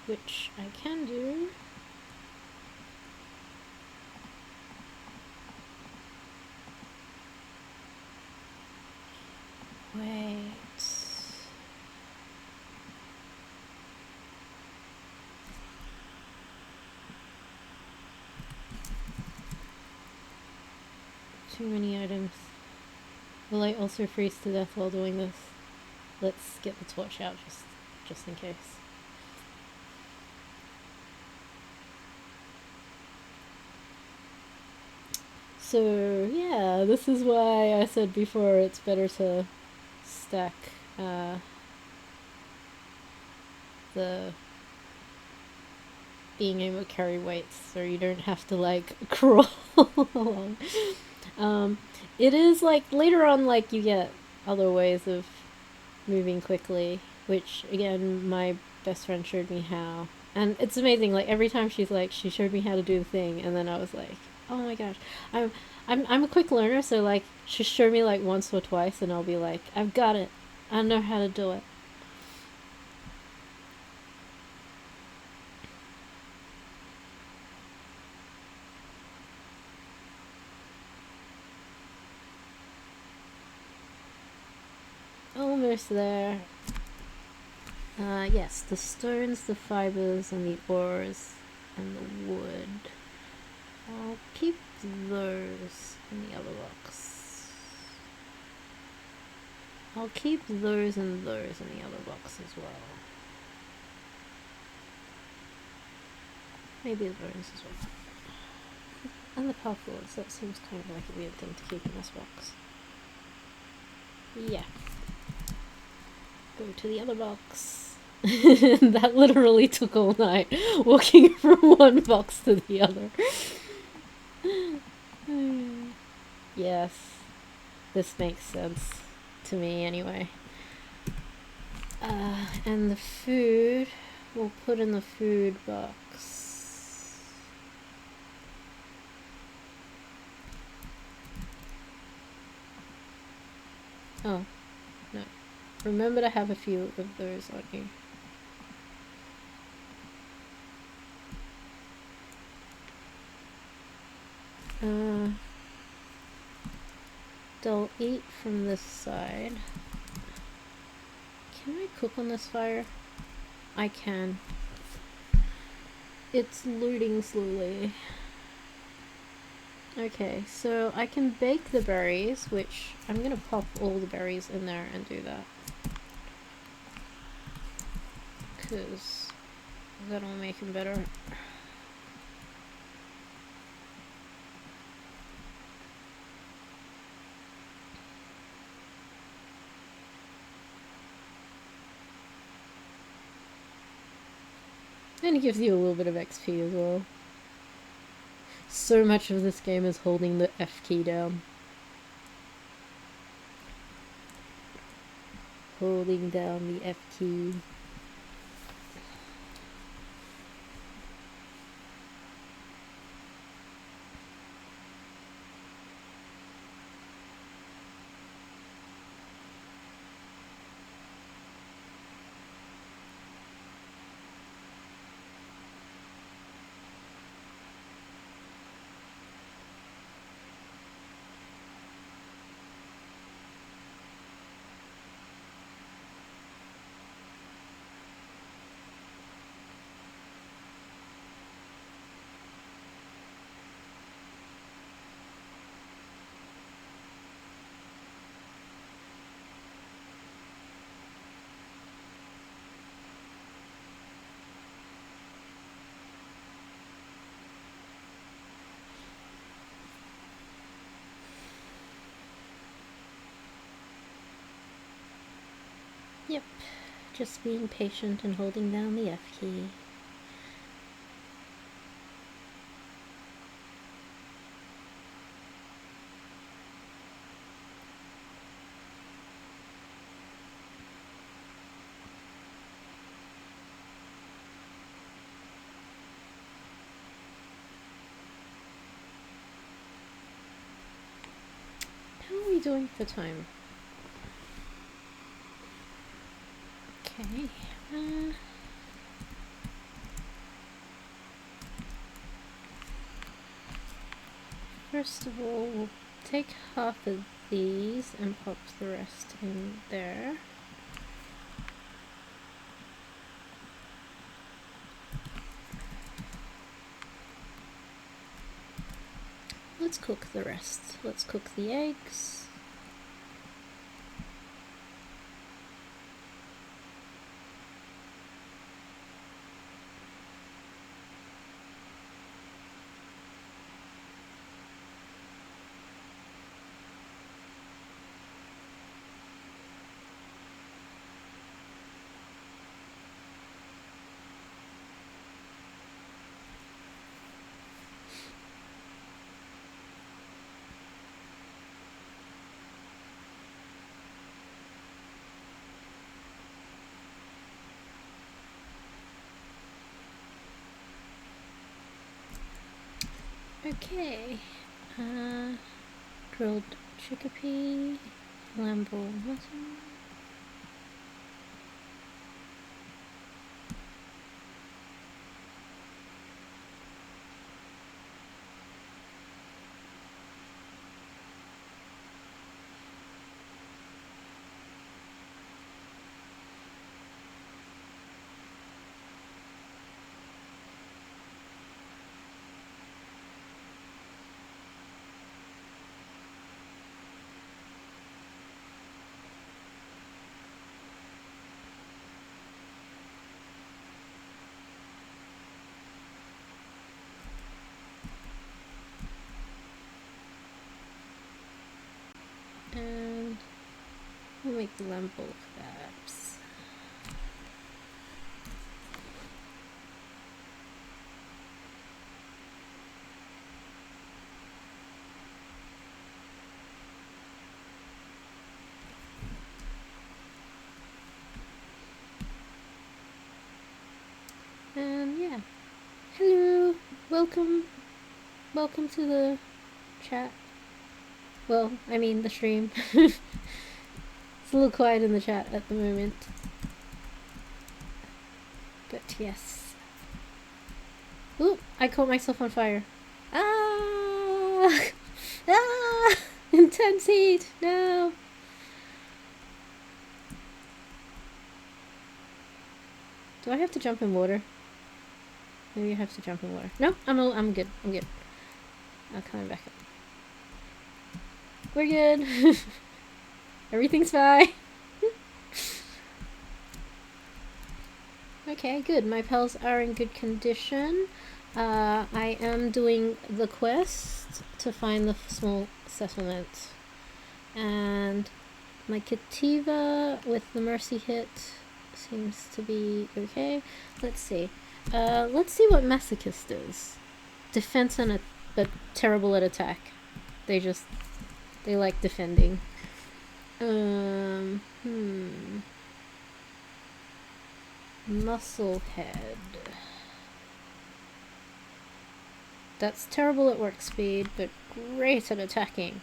which I can do. Wait. Too many items. Will I also freeze to death while doing this? Let's get the torch out just in case. So yeah, this is why I said before it's better to stack the being able to carry weights so you don't have to like crawl along. It is like later on, like you get other ways of moving quickly, which again my best friend showed me how, and it's amazing. Like every time she showed me how to do the thing, and then I was like, oh my gosh, I'm a quick learner, so like she showed me like once or twice, and I'll be like, I've got it, I know how to do it. Almost there. Yes, the stones, the fibers, and the ores, and the wood. I'll keep those in the other box. I'll keep those and those in the other box as well. Maybe the bones as well. And the Palworlds, that seems kind of like a weird thing to keep in this box. Yeah. Go to the other box. That literally took all night, walking from one box to the other. Yes, this makes sense to me anyway. And the food, we'll put in the food box. Oh, no. Remember to have a few of those on you. They'll eat from this side. Can I cook on this fire? I can. It's looting slowly. Okay, so I can bake the berries, which I'm gonna pop all the berries in there and do that. Because that'll make them better. And it gives you a little bit of XP as well. So much of this game is holding the F key down. Holding down the F key. Yep, just being patient and holding down the F key. How are we doing for time? Okay. first of all, we'll take half of these and pop the rest in there. Let's cook the rest. Let's cook the eggs. Okay, grilled chickpea, lambo mutton. And we'll make the lamb bowl kebabs. And yeah, hello, welcome to the chat. Well, I mean the stream. It's a little quiet in the chat at the moment. But yes. Ooh, I caught myself on fire. Ah! Ah! Intense heat! No! Do I have to jump in water? Maybe I have to jump in water. No, I'm good. I'm good. I'll come back up. We're good. Everything's fine. Okay, good. My pals are in good condition. I am doing the quest to find the small settlement. And my Kativa with the mercy hit seems to be okay. Let's see. Let's see what Masochist is. Defense and but terrible at attack. They like defending. Musclehead. That's terrible at work speed, but great at attacking.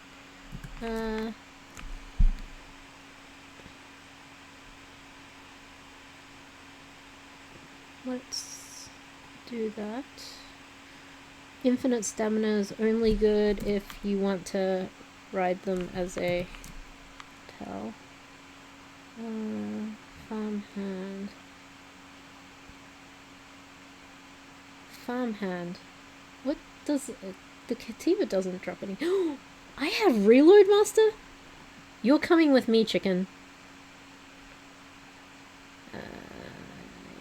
Let's do that. Infinite stamina is only good if you want to ride them as a towel. Farmhand. Farmhand. What does the Kativa doesn't drop any? I have Reload Master? You're coming with me, chicken.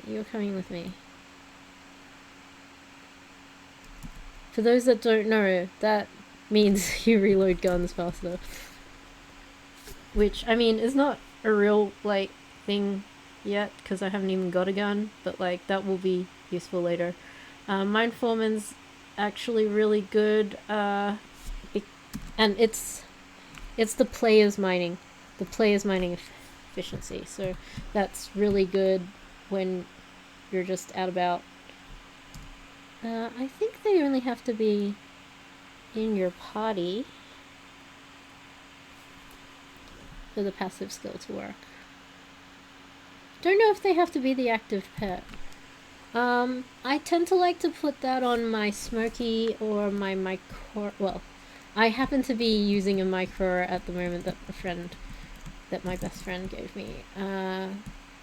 You're coming with me. For those that don't know, that means you reload guns faster. Which, I mean, is not a real, like, thing yet, because I haven't even got a gun, but, like, that will be useful later. Mine Foreman's actually really good, and it's the player's mining. The player's mining efficiency, so that's really good when you're just out about. I think they only have to be in your party for the passive skill to work. Don't know if they have to be the active pet. I tend to like to put that on my Smoky or my well, I happen to be using a micro at the moment that my best friend gave me,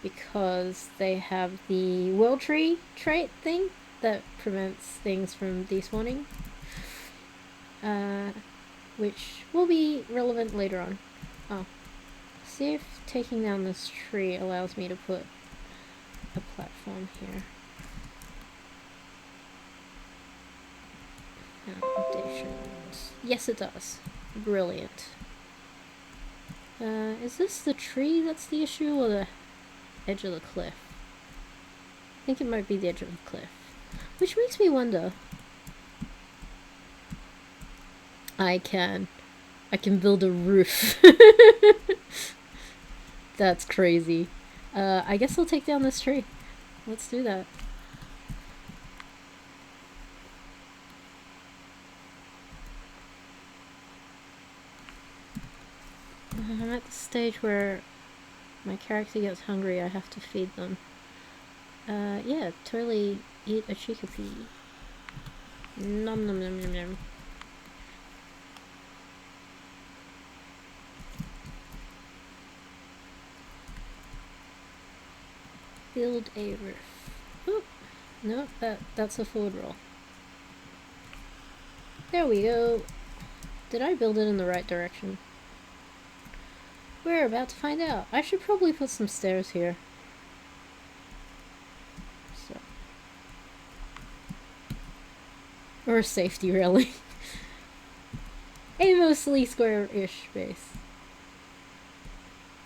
because they have the world tree trait thing that prevents things from despawning, which will be relevant later on. Oh, see if taking down this tree allows me to put a platform here. Foundations. Yes, it does. Brilliant. Is this the tree that's the issue, or the edge of the cliff? I think it might be the edge of the cliff. Which makes me wonder. I can build a roof. That's crazy. I guess I'll take down this tree. Let's do that. I'm at the stage where my character gets hungry, I have to feed them. Yeah, totally eat a chickpea. Nom nom nom nom nom. Build a roof. Oh, no, that's a forward roll. There we go. Did I build it in the right direction? We're about to find out. I should probably put some stairs here. So. Or a safety railing. A mostly square-ish base.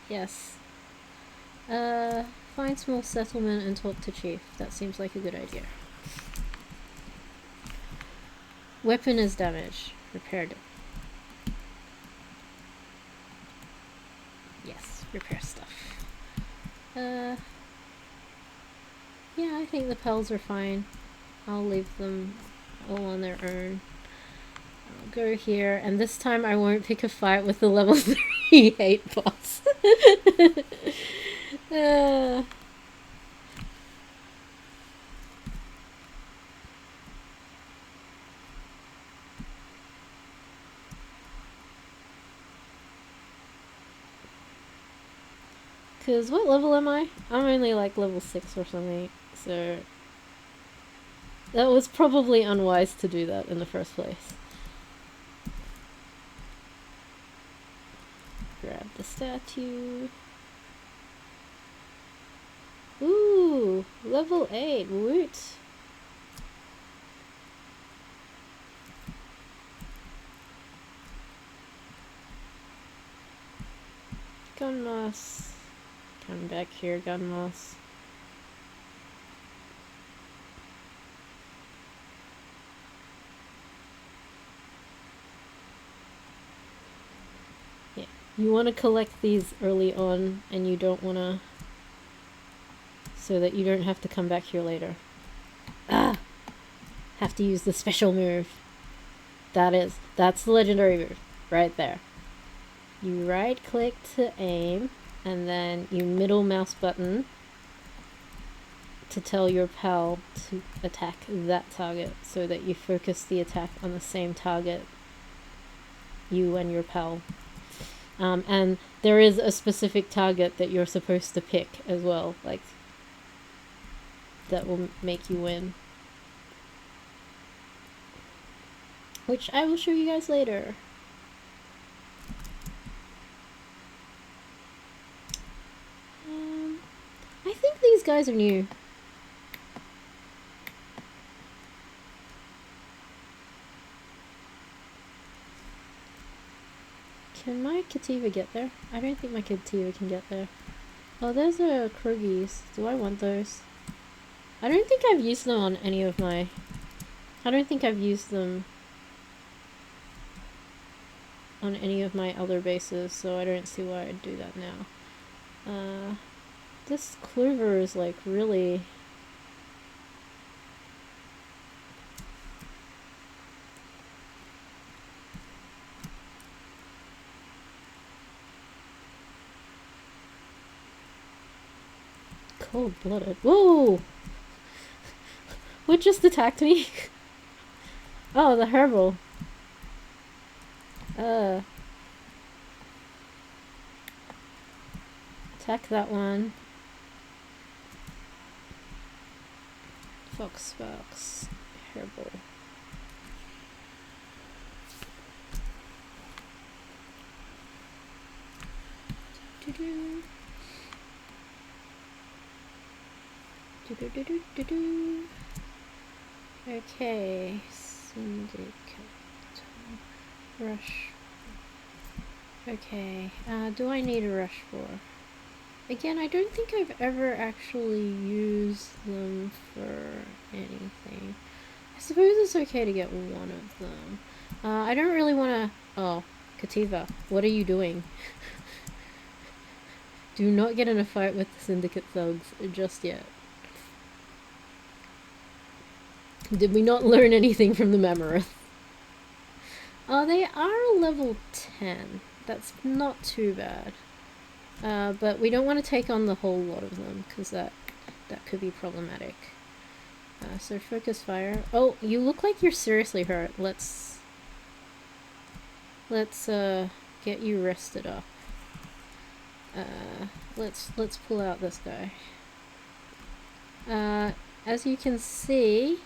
Yes. Find small settlement and talk to chief. That seems like a good idea. Weapon is damaged. Repaired it. Yes, repair stuff. Yeah, I think the pals are fine. I'll leave them all on their own. I'll go here, and this time I won't pick a fight with the level 3 hate boss. Cause what level am I? I'm only like level 6 or something, so that was probably unwise to do that in the first place. Grab the statue. Ooh, level 8, woot! Gun moss. Come back here, gun moss. Yeah, you want to collect these early on, and you don't want to, so that you don't have to come back here later. Ah! Have to use the special move. That's the legendary move, right there. You right click to aim, and then you middle mouse button to tell your pal to attack that target, so that you focus the attack on the same target, you and your pal. And there is a specific target that you're supposed to pick as well, like, that will make you win. Which I will show you guys later. I think these guys are new. Can my Kativa get there? I don't think my Kativa can get there. Oh, those are Kruggies. Do I want those? I don't think I've used them on any of my... I don't think I've used them on any of my other bases, so I don't see why I'd do that now. This clover is like really... cold-blooded. Whoa! What just attacked me? Oh, the herbal. Attack that one. Fox Sparks. Hairball. Okay, Syndicate. Rush. Okay, do I need a rush for? Again, I don't think I've ever actually used them for anything. I suppose it's okay to get one of them. I don't really want to... Oh, Kativa, what are you doing? Do not get in a fight with the Syndicate thugs just yet. Did we not learn anything from the Mammoth? Oh, they are level 10. That's not too bad. But we don't want to take on the whole lot of them, because that could be problematic. So focus fire. Oh, you look like you're seriously hurt. Let's get you rested up. Let's pull out this guy. As you can see,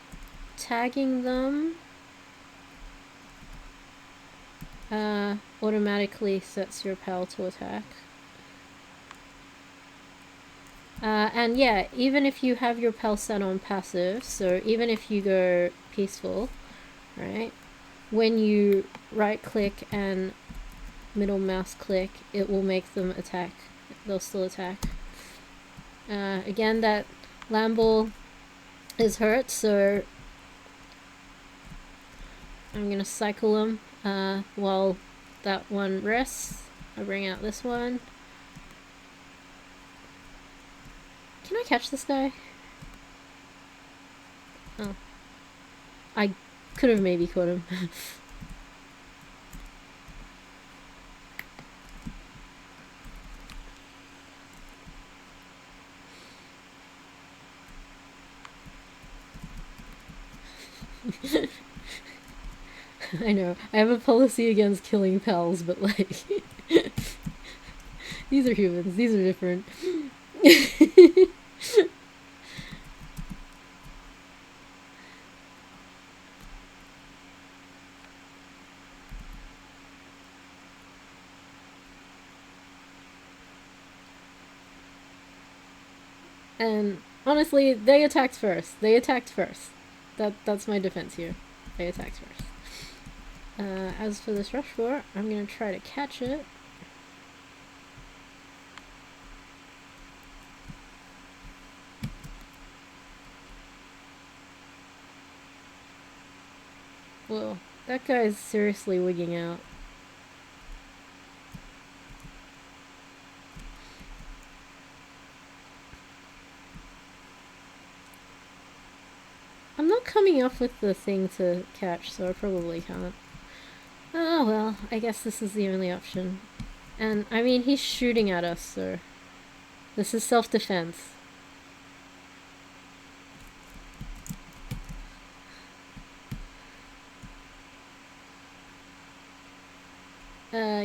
tagging them automatically sets your pal to attack. And yeah, even if you have your pal set on passive, so even if you go peaceful, right, when you right click and middle mouse click, it will make them attack. They'll still attack. Again, that Lamball is hurt, so I'm gonna cycle him while that one rests. I'll bring out this one. Can I catch this guy? Oh. I could have maybe caught him. I know. I have a policy against killing pals, but like... These are humans. These are different. And honestly, they attacked first. That's my defense here. They attacked first. As for this rush for, I'm gonna try to catch it. Whoa, that guy's seriously wigging out. I'm not coming up with the thing to catch, so I probably can't. Oh well, I guess this is the only option. And, I mean, he's shooting at us, so... This is self-defense.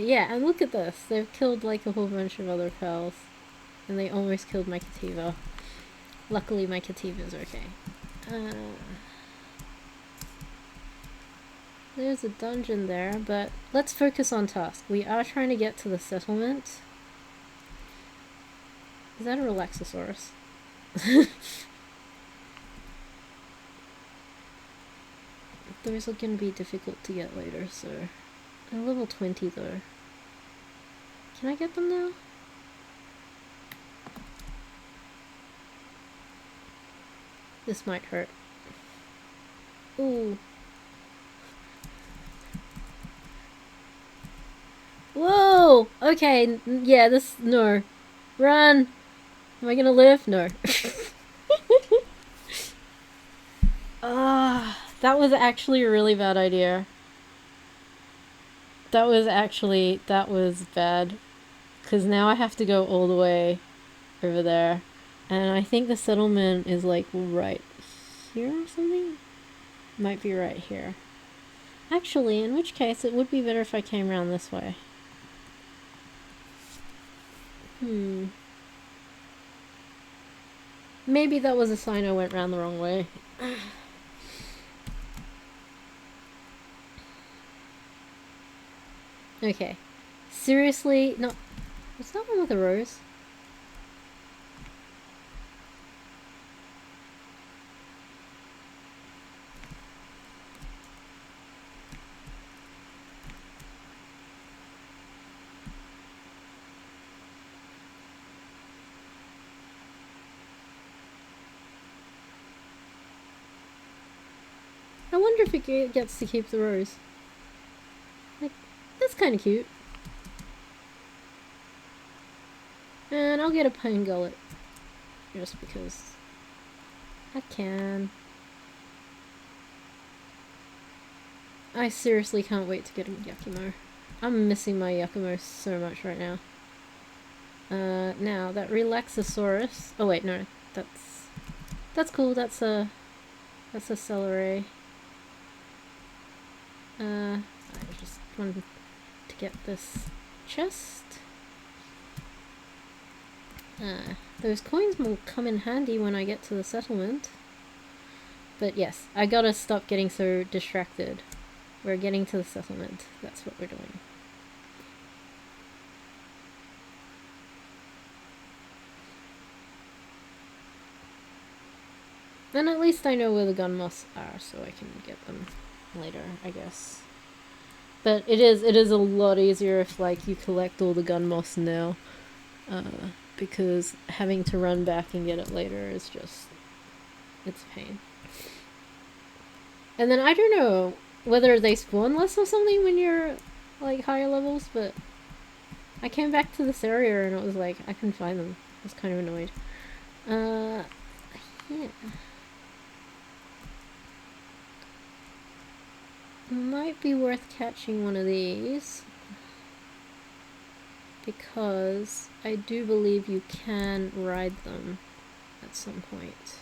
Yeah, and look at this. They've killed, like, a whole bunch of other pals. And they almost killed my Kativa. Luckily, my Kativa's okay. There's a dungeon there, but let's focus on task. We are trying to get to the settlement. Is that a Relaxosaurus? Those are going to be difficult to get later, so... I'm level 20 though. Can I get them now? This might hurt. Ooh. Whoa! Okay, yeah, this... No. Run! Am I gonna live? No. That was actually a really bad idea. That was bad. Because now I have to go all the way over there. And I think the settlement is like right here or something? Might be right here. Actually, in which case, it would be better if I came around this way. Maybe that was a sign I went round the wrong way. Okay. Seriously? No. Was that one with a rose? I wonder if it gets to keep the rose. Like, that's kind of cute. And I'll get a pine gullet. Just because I can. I seriously can't wait to get a Yakimo. I'm missing my Yakimo so much right now. Now, that Relaxosaurus... Oh wait, no. That's cool, that's a celery. I just wanted to get this chest. Those coins will come in handy when I get to the settlement. But yes, I gotta stop getting so distracted. We're getting to the settlement. That's what we're doing. And at least I know where the gun moths are, so I can get them later, I guess. But it is a lot easier if, like, you collect all the gun moths now. Because having to run back and get it later is just... it's a pain. And then I don't know whether they spawn less or something when you're, like, higher levels, but... I came back to this area and it was like, I couldn't find them. I was kind of annoyed. Yeah. Might be worth catching one of these. Because I do believe you can ride them at some point.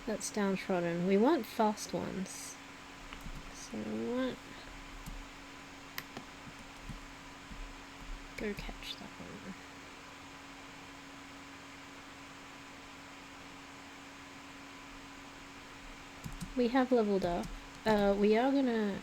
That's downtrodden. We want fast ones. So we want... go catch that one. We have leveled up. We are gonna...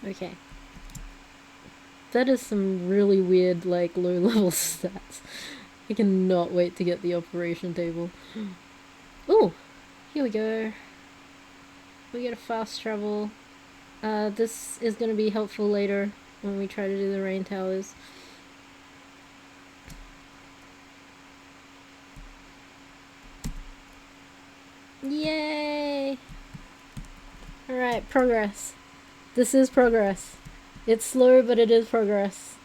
Okay. That is some really weird, like, low-level stats. I cannot wait to get the operation table. Ooh! Here we go. We get a fast travel. This is going to be helpful later when we try to do the rain towers. Yay! Alright, progress. This is progress. It's slow, but it is progress.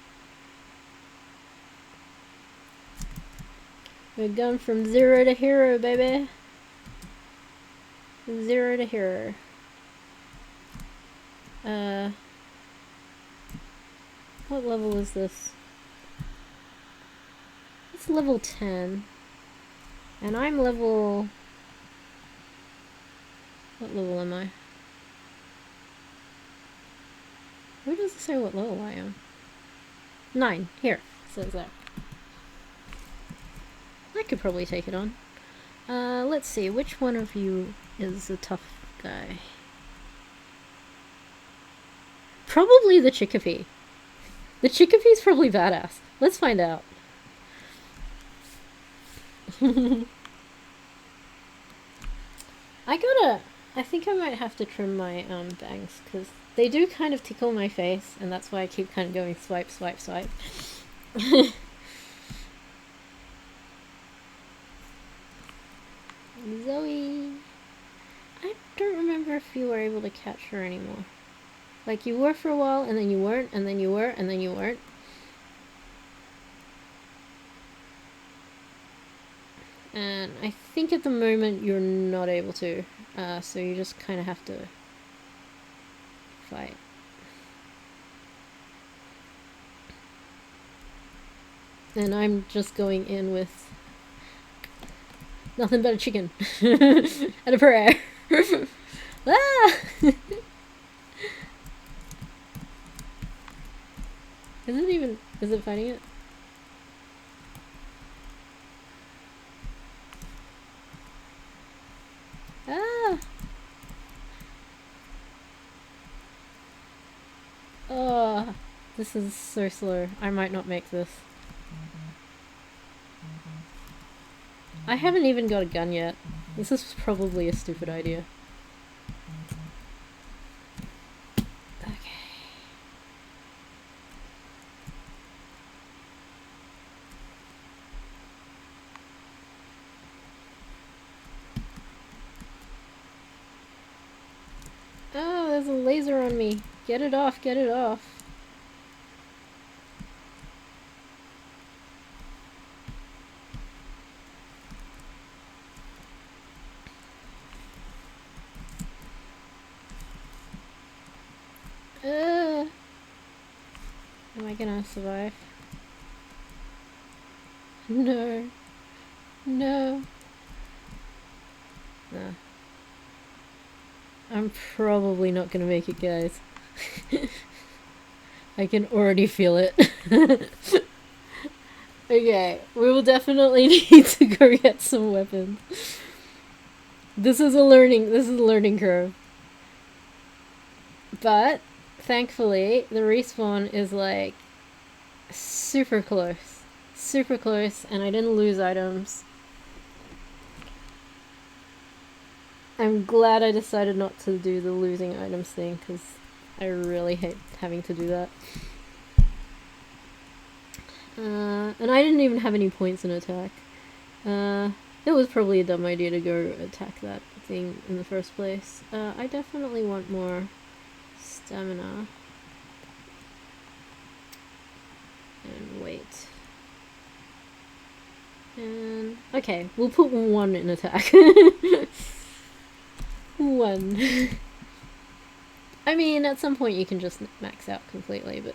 We've gone from 0 to hero, baby. 0 to hero. What level is this? It's level 10. And I'm level... what level am I? Where does it say what level I am? 9. Here. It says that. I could probably take it on. Let's see. Which one of you is a tough guy? Probably the Chickapee. The Chickapee's probably badass. Let's find out. I think I might have to trim my bangs, because they do kind of tickle my face, and that's why I keep kind of going swipe, swipe, swipe. Zoe. I don't remember if you were able to catch her anymore. Like you were for a while, and then you weren't, and then you were, and then you weren't. And I think at the moment you're not able to. So you just kind of have to fight. And I'm just going in with nothing but a chicken and a prayer. Ah! Is it fighting it? Ah! Oh, this is so slow. I might not make this. I haven't even got a gun yet. This is probably a stupid idea. Okay. Oh, there's a laser on me. Get it off, get it off. Am I gonna survive? No. No. No. I'm probably not gonna make it, guys. I can already feel it. Okay, we will definitely need to go get some weapons. This is a learning curve. But thankfully, the respawn is like super close. Super close, and I didn't lose items. I'm glad I decided not to do the losing items thing, because I really hate having to do that. And I didn't even have any points in attack. It was probably a dumb idea to go attack that thing in the first place. I definitely want more stamina. And weight. And okay, we'll put 1 in attack. 1. I mean, at some point you can just max out completely, but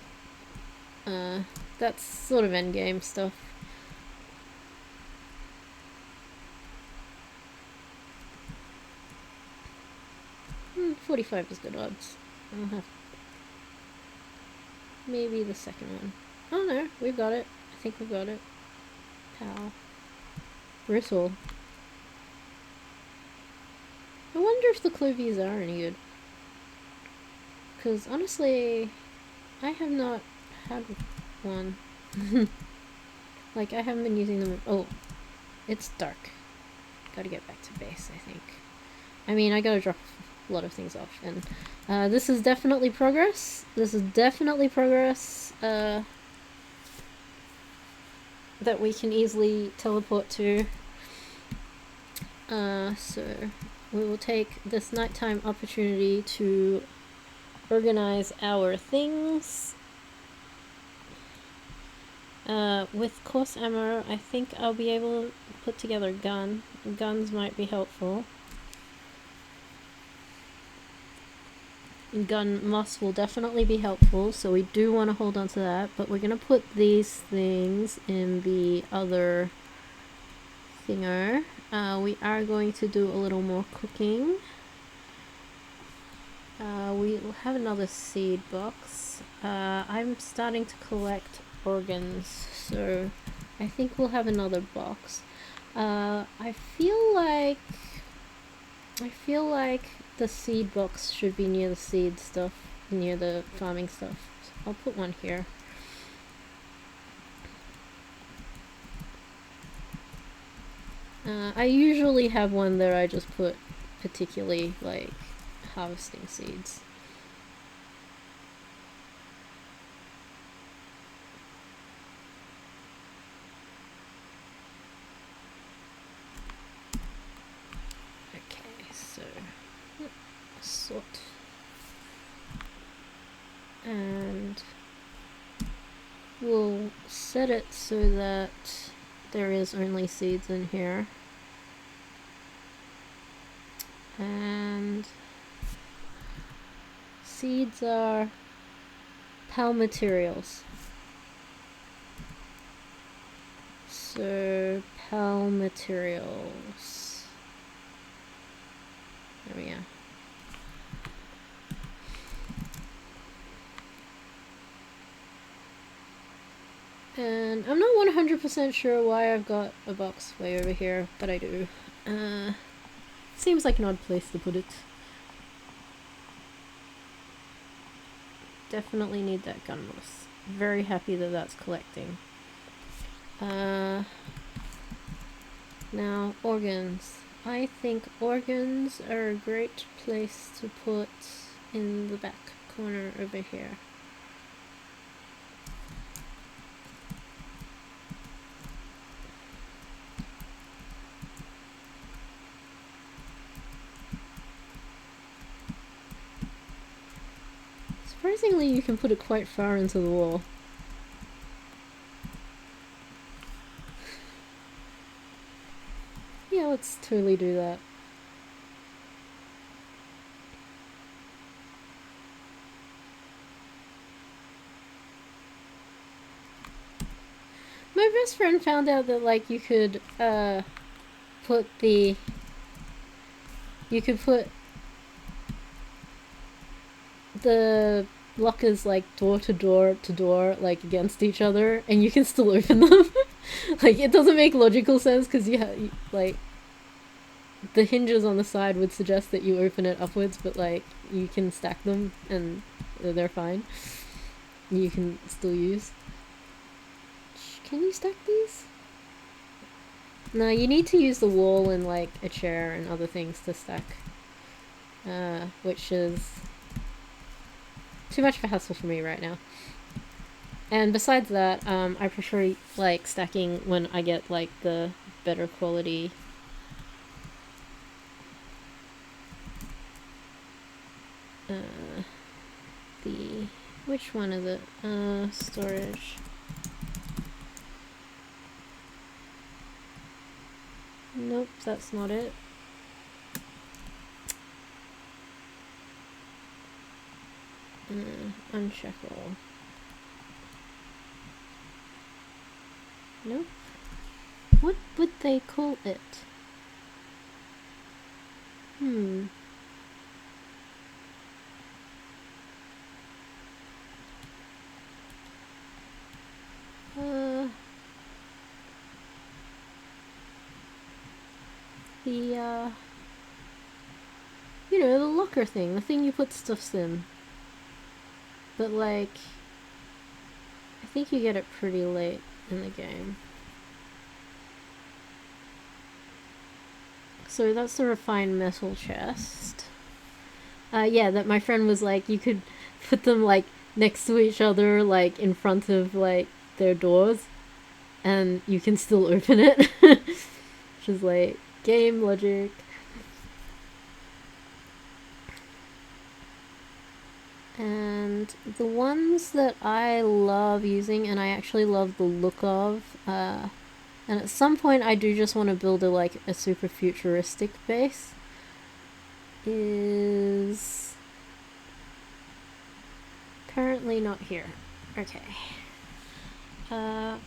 that's sort of endgame stuff. Hmm, 45 is good odds. I'll have maybe the second one. Oh no, we've got it. I think we've got it. Pow. Bristle. I wonder if the clovies are any good. Because honestly, I have not had one. Like, I haven't been using them. Oh, it's dark. Gotta get back to base, I think. I mean, I gotta drop a lot of things off. And this is definitely progress. This is definitely progress that we can easily teleport to. So we will take this nighttime opportunity to organize our things. With course ammo, I think I'll be able to put together a gun. Guns might be helpful. Gun moss will definitely be helpful, so we do want to hold on to that, but we're going to put these things in the other thinger. We are going to do a little more cooking. We will have another seed box. I'm starting to collect organs, so I think we'll have another box. I feel like the seed box should be near the seed stuff, near the farming stuff. So I'll put one here. I usually have one there I just put particularly like harvesting seeds. Okay, so sort. I'll set it so that there is only seeds in here. And seeds are PAL materials. So PAL materials. There we go. And I'm not 100% sure why I've got a box way over here, but I do. Seems like an odd place to put it. Definitely need that gun moss. Very happy that that's collecting. Now, organs. I think organs are a great place to put in the back corner over here. Surprisingly, you can put it quite far into the wall. Yeah, let's totally do that. My best friend found out that, like, you could put the lockers like door to door like against each other, and you can still open them. Like, it doesn't make logical sense because like the hinges on the side would suggest that you open it upwards, but like you can stack them and they're fine. You can still use. Can you stack these? No, you need to use the wall and like a chair and other things to stack, which is too much of a hassle for me right now. And besides that, I prefer like stacking when I get like the better quality. Which one is it? Storage. Nope, that's not it. Uncheck all. Nope. What would they call it? You know, the locker thing, the thing you put stuffs in. But like, I think you get it pretty late in the game. So that's the refined metal chest. Yeah, that my friend was like, you could put them like next to each other, like in front of like their doors, and you can still open it. Which is like game logic. And the ones that I love using, and I actually love the look of, and at some point I do just want to build a super futuristic base, is apparently not here. Okay. I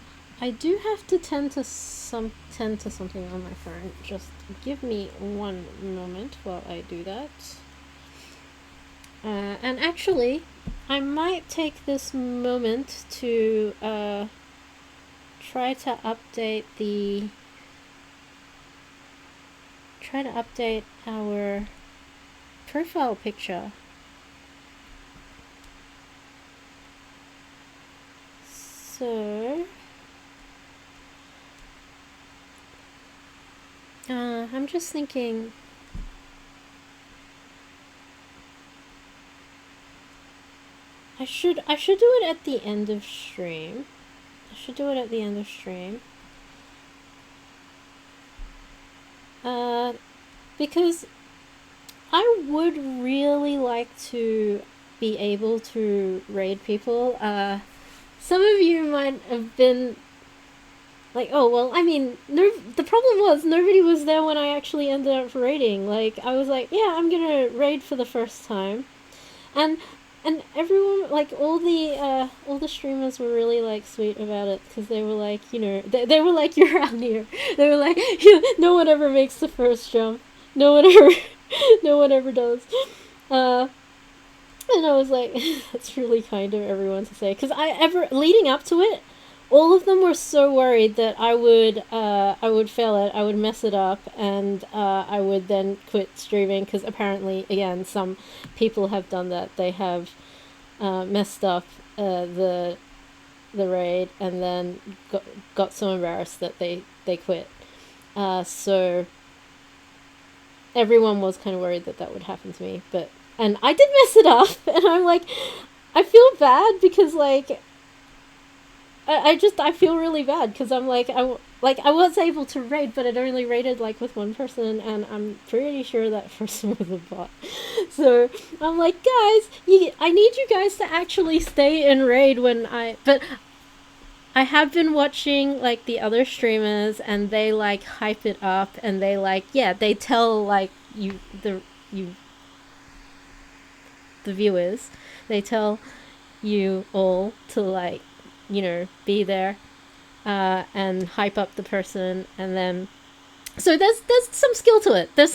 do have to tend to something on my phone. Just give me one moment while I do that. And actually, I might take this moment to try to update our profile picture. So I'm just thinking, I should do it at the end of stream. Because I would really like to be able to raid people. some of you might have been like, oh, well, I mean, the problem was nobody was there when I actually ended up raiding. Like, I was like, yeah, I'm gonna raid for the first time. And everyone, like, all the streamers were really, like, sweet about it, because they were like, you know, they were like, you're around here. They were like, no one ever makes the first jump. No one ever, no one ever does. Uh, and I was like, that's really kind of everyone to say. Because leading up to it, all of them were so worried that I would fail it, I would mess it up, and I would then quit streaming. Because apparently, again, some people have done that. They have messed up the raid and then got so embarrassed that they quit. So everyone was kind of worried that that would happen to me, and I did mess it up, and I'm like, I feel bad because like I feel really bad because I'm like I was able to raid, but it only raided like with one person, and I'm pretty sure that person was a bot. So I'm like, guys, I need you guys to actually stay in raid but I have been watching like the other streamers, and they like hype it up, and they like, yeah, they tell like the viewers, they tell you all to like, you know, be there and hype up the person, and then so there's some skill to it. There's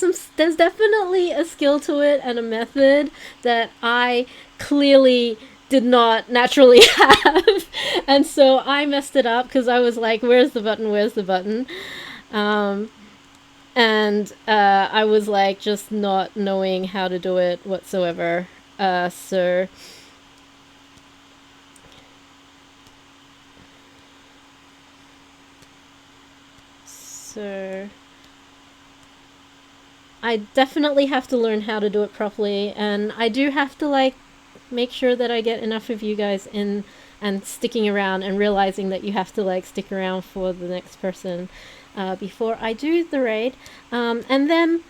definitely a skill to it and a method that I clearly did not naturally have, and so I messed it up because I was like, where's the button, where's the button? And I was like just not knowing how to do it whatsoever. So I definitely have to learn how to do it properly, and I do have to like make sure that I get enough of you guys in and sticking around and realizing that you have to like stick around for the next person before I do the raid. And then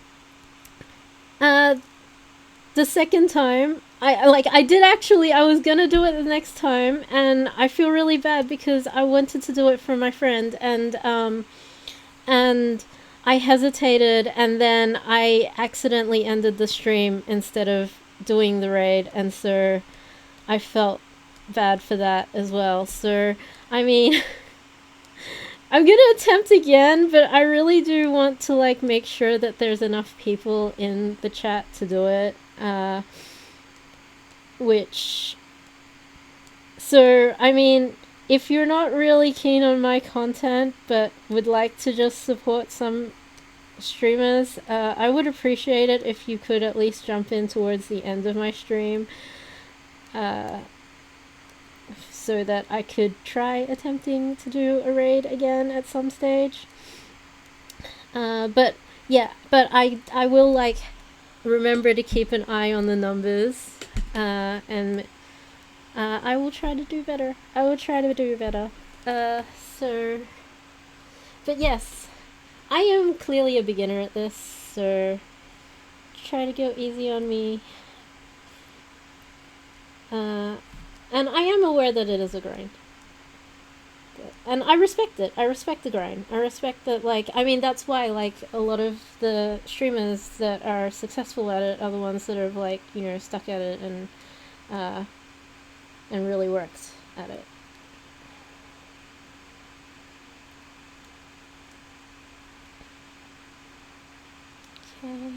the second time I was gonna do it the next time, and I feel really bad because I wanted to do it for my friend, and I hesitated, and then I accidentally ended the stream instead of doing the raid, and so I felt bad for that as well. So, I mean, I'm gonna attempt again, but I really do want to like make sure that there's enough people in the chat to do it. So, I mean, if you're not really keen on my content but would like to just support some streamers, I would appreciate it if you could at least jump in towards the end of my stream so that I could try attempting to do a raid again at some stage. But I will like remember to keep an eye on the numbers, and I will try to do better. But yes, I am clearly a beginner at this, so try to go easy on me. And I am aware that it is a grind. And I respect it. I respect the grind. I respect that, like, I mean, that's why, like, a lot of the streamers that are successful at it are the ones that have, like, you know, stuck at it and really worked at it. Okay.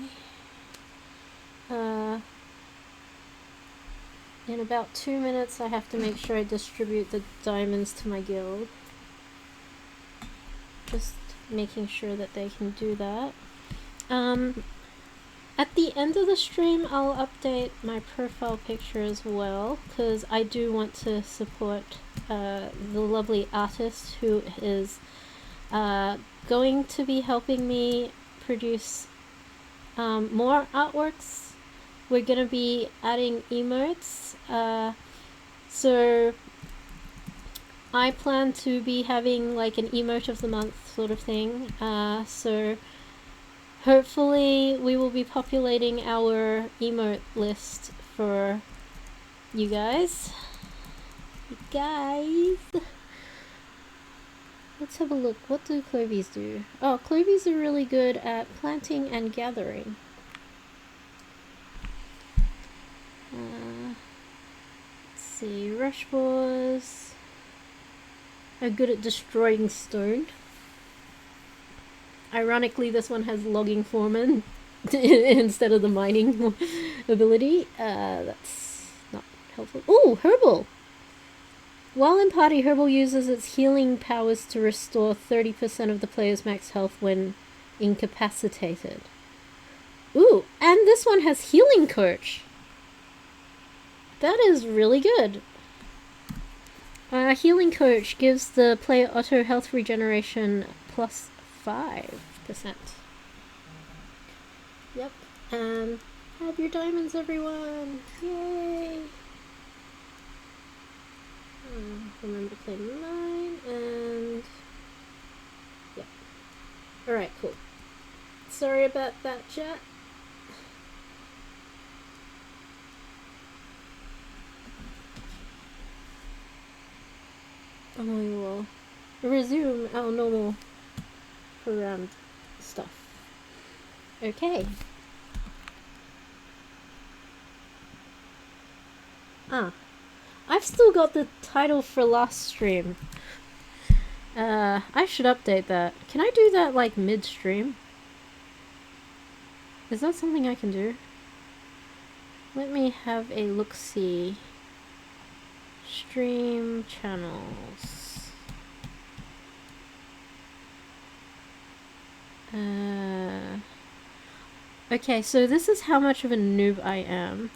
In about 2 minutes, I have to make sure I distribute the diamonds to my guild. Just making sure that they can do that. At the end of the stream, I'll update my profile picture as well, because I do want to support the lovely artist who is going to be helping me produce more artworks. We're going to be adding emotes, so I plan to be having like an emote of the month sort of thing, so hopefully we will be populating our emote list for you guys. guys. Let's have a look. What do clovies do? Oh, clovies are really good at planting and gathering. Let's see. Rush boars are good at destroying stone. Ironically, this one has logging foreman instead of the mining ability. That's not helpful. Ooh, herbal! While in party, herbal uses its healing powers to restore 30% of the player's max health when incapacitated. Ooh, and this one has healing coach. That is really good. Healing coach gives the player auto health regeneration plus 5%. Yep. Have your diamonds, everyone. Yay. Remember to play mine, and yeah. Alright, cool. Sorry about that, chat. We will resume our normal programmed stuff. Okay. I've still got the title for last stream. I should update that. Can I do that like mid-stream? Is that something I can do? Let me have a look-see. Stream channels. Okay, so this is how much of a noob I am.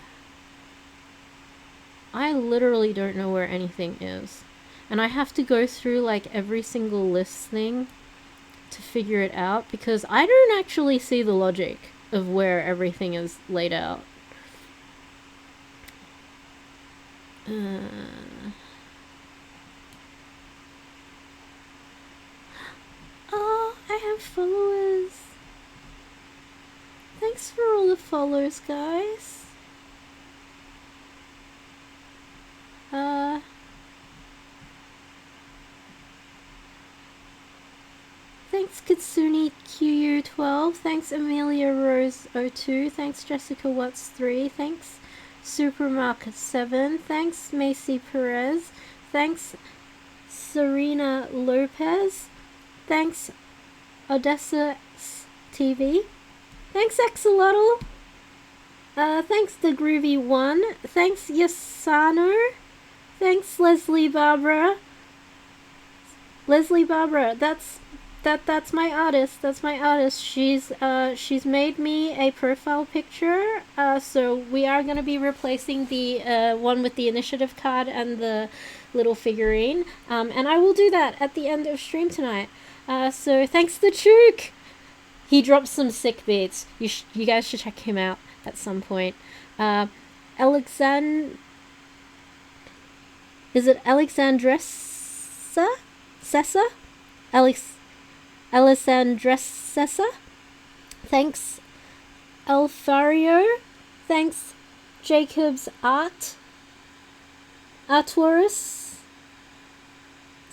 I literally don't know where anything is. And I have to go through like every single list thing to figure it out because I don't actually see the logic of where everything is laid out. Oh, I have followers. Thanks for all the follows, guys. Thanks Katsuni QU12, thanks Amelia Rose 02, thanks Jessica Watts 3, thanks Supermark 7, thanks Macy Perez, thanks Serena Lopez, thanks Odessa TV, thanks Axolotl, thanks The Groovy One, thanks Yasano, thanks Leslie Barbara, that's my artist. That's my artist. She's made me a profile picture. So we are gonna be replacing the one with the initiative card and the little figurine. And I will do that at the end of stream tonight. So thanks to Chook. He dropped some sick beats. You guys should check him out at some point. Is it Alexandressa? Sessa? Alessandressa? Thanks Alfario. Thanks Jacob's Artworus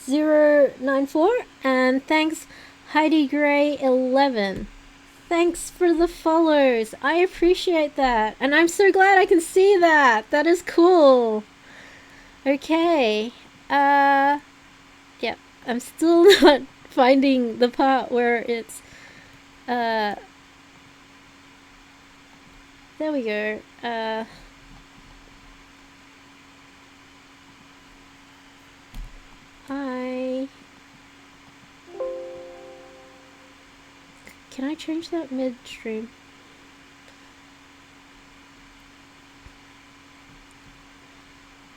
094, and thanks Heidi Gray 11. Thanks for the follows. I appreciate that, and I'm so glad I can see that. That is cool. Okay. Yep. I'm still not finding the part where it's there we go. Hi. Can I change that midstream?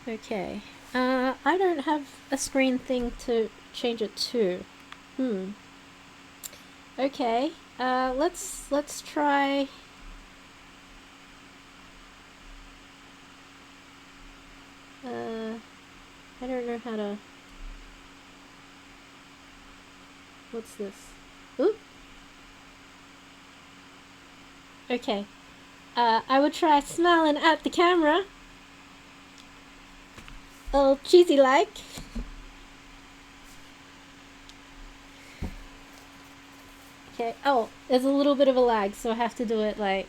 Okay. I don't have a screen thing to change it to. Okay. Let's try. I don't know how to. What's this? Oop. Okay. I would try smiling at the camera. Oh, cheesy like. Okay. Oh, there's a little bit of a lag, so I have to do it like.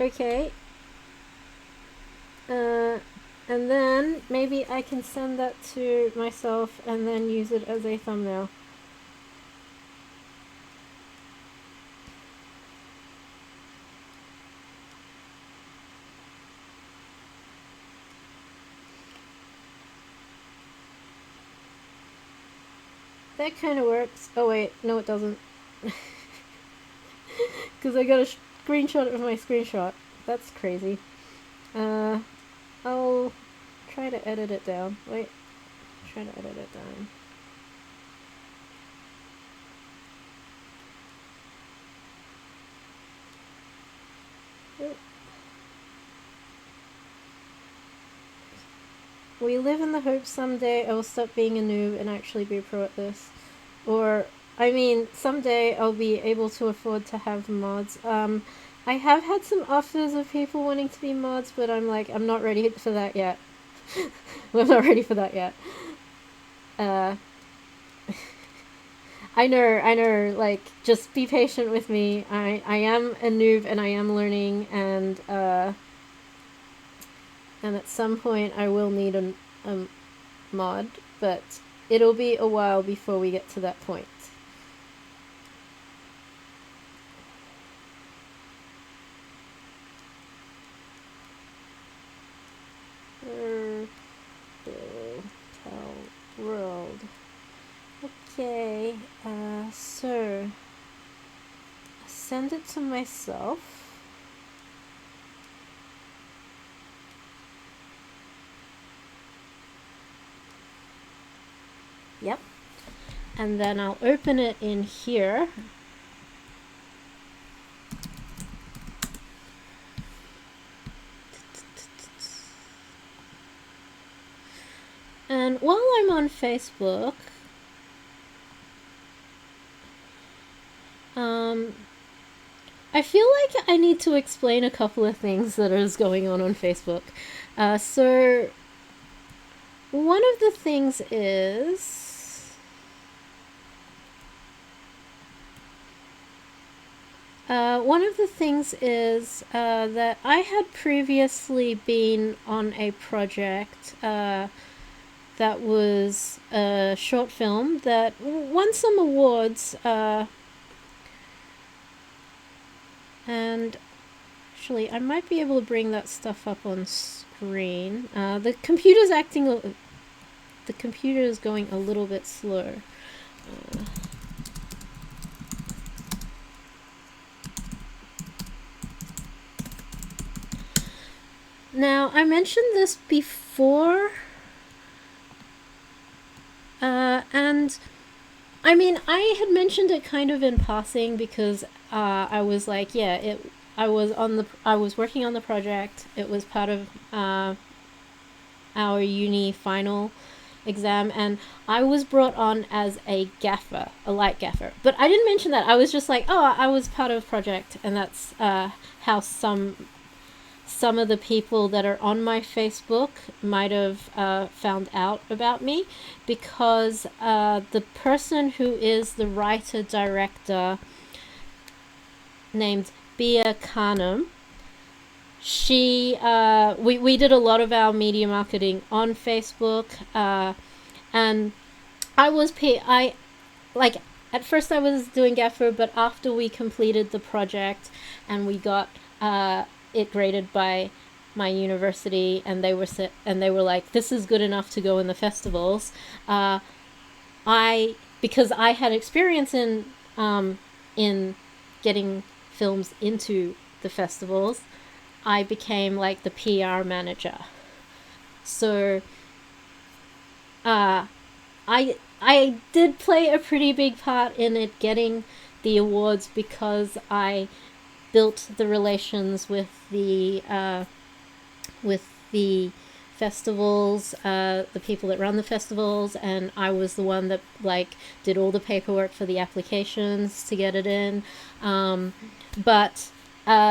Okay. And then maybe I can send that to myself and then use it as a thumbnail. That kind of works. Oh wait, no it doesn't. Because I got a screenshot of my screenshot. That's crazy. I'll try to edit it down. Wait, try to edit it down. We live in the hope someday I will stop being a noob and actually be a pro at this. Or, I mean, someday I'll be able to afford to have mods. I have had some offers of people wanting to be mods, but I'm like, I'm not ready for that yet. I'm not ready for that yet. I know, like, just be patient with me. I am a noob and I am learning, and at some point I will need a mod, but it'll be a while before we get to that point. Palworld. Okay, so send it to myself. Yep. And then I'll open it in here. And while I'm on Facebook, I feel like I need to explain a couple of things that is going on Facebook. So one of the things is that I had previously been on a project that was a short film that won some awards, and actually I might be able to bring that stuff up on screen. The computer is going a little bit slow. Now, I mentioned this before, and I mean, I had mentioned it kind of in passing because I was like, yeah, I was working on the project. It was part of our uni final exam, and I was brought on as a gaffer, a light gaffer. But I didn't mention that. I was just like, oh, I was part of a project, and that's how some of the people that are on my Facebook might have found out about me, because the person who is the writer-director, named Bia Khanum, we did a lot of our media marketing on Facebook, and at first I was doing gaffer, but after we completed the project and we got it graded by my university, and they were like, this is good enough to go in the festivals. Because I had experience in getting films into the festivals, I became like the PR manager. So I did play a pretty big part in it getting the awards, because I built the relations with the festivals, the people that run the festivals, and I was the one that like did all the paperwork for the applications to get it in. But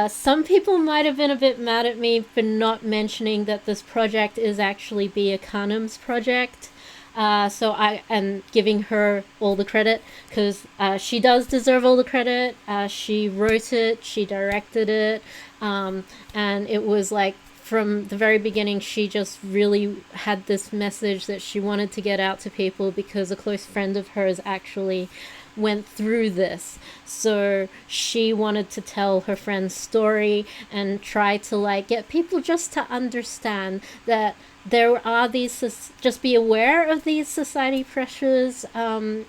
some people might have been a bit mad at me for not mentioning that this project is actually Bia Khanum's project. So I and giving her all the credit, because she does deserve all the credit. She wrote it, she directed it, and it was like from the very beginning she just really had this message that she wanted to get out to people, because a close friend of hers actually went through this. So she wanted to tell her friend's story and try to like get people just to understand that there are these, just be aware of these society pressures, of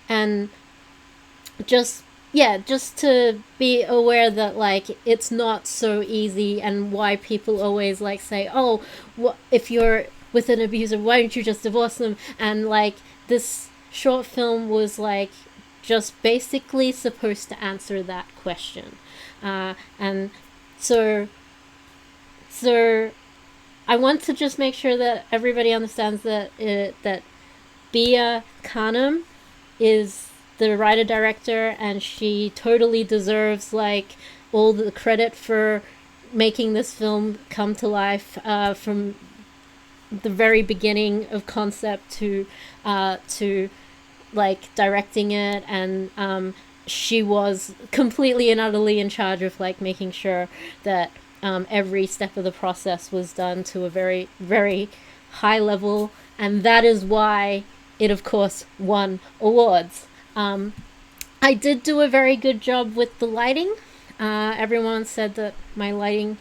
and just just to be aware that like it's not so easy, and why people always like say, oh, if you're with an abuser, why don't you just divorce them? And like this short film was like just basically supposed to answer that question, and so I want to just make sure that everybody understands that that Bia Khanum is the writer director, and she totally deserves like all the credit for making this film come to life, from the very beginning of concept to like directing it, and she was completely and utterly in charge of like making sure that every step of the process was done to a very, very high level, and that is why it of course won awards. I did do a very good job with the lighting. Everyone said that my lighting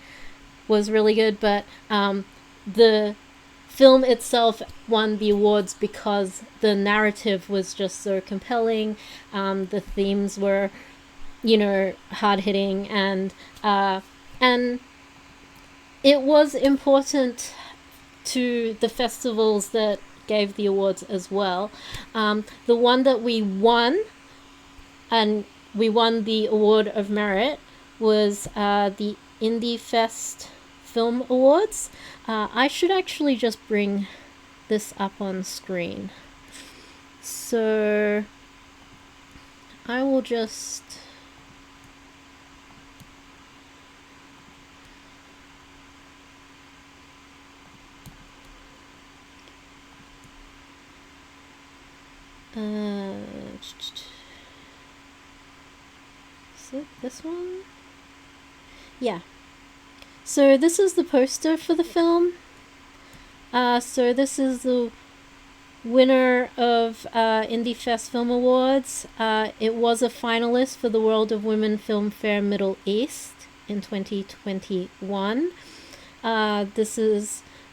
was really good, but the film itself won the awards because the narrative was just so compelling. The themes were, hard hitting, and it was important to the festivals that gave the awards as well. The one that we won, and we won the Award of Merit, was the Indie Fest Film Awards. I should actually just bring this up on screen. So I will just... is it this one? Yeah. So this is the poster for the film. So this is the winner of Indie Fest Film Awards. It was a finalist for the World of Women Film Fair Middle East in 2021.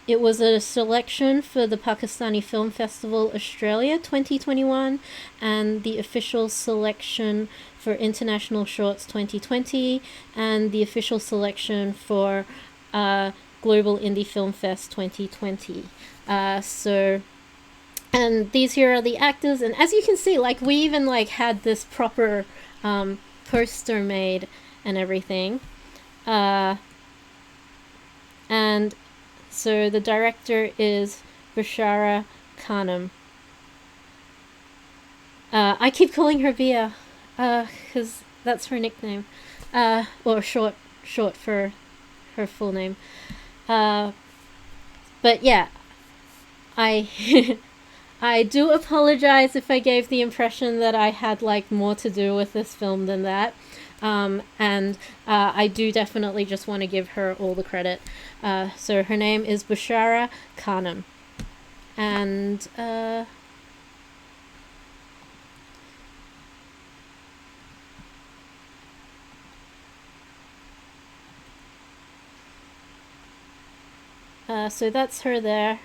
It was a selection for the Pakistani Film Festival Australia 2021, and the official selection for International Shorts 2020, and the official selection for Global Indie Film Fest 2020. And these here are the actors, and as you can see, like we even like had this proper poster made and everything. And so the director is Bashara Khanum. I keep calling her Bia, because that's her nickname, or short for her full name. But yeah, I I do apologize if I gave the impression that I had like more to do with this film than that. And I do definitely just want to give her all the credit. So her name is Bashara Khanum. And so that's her there.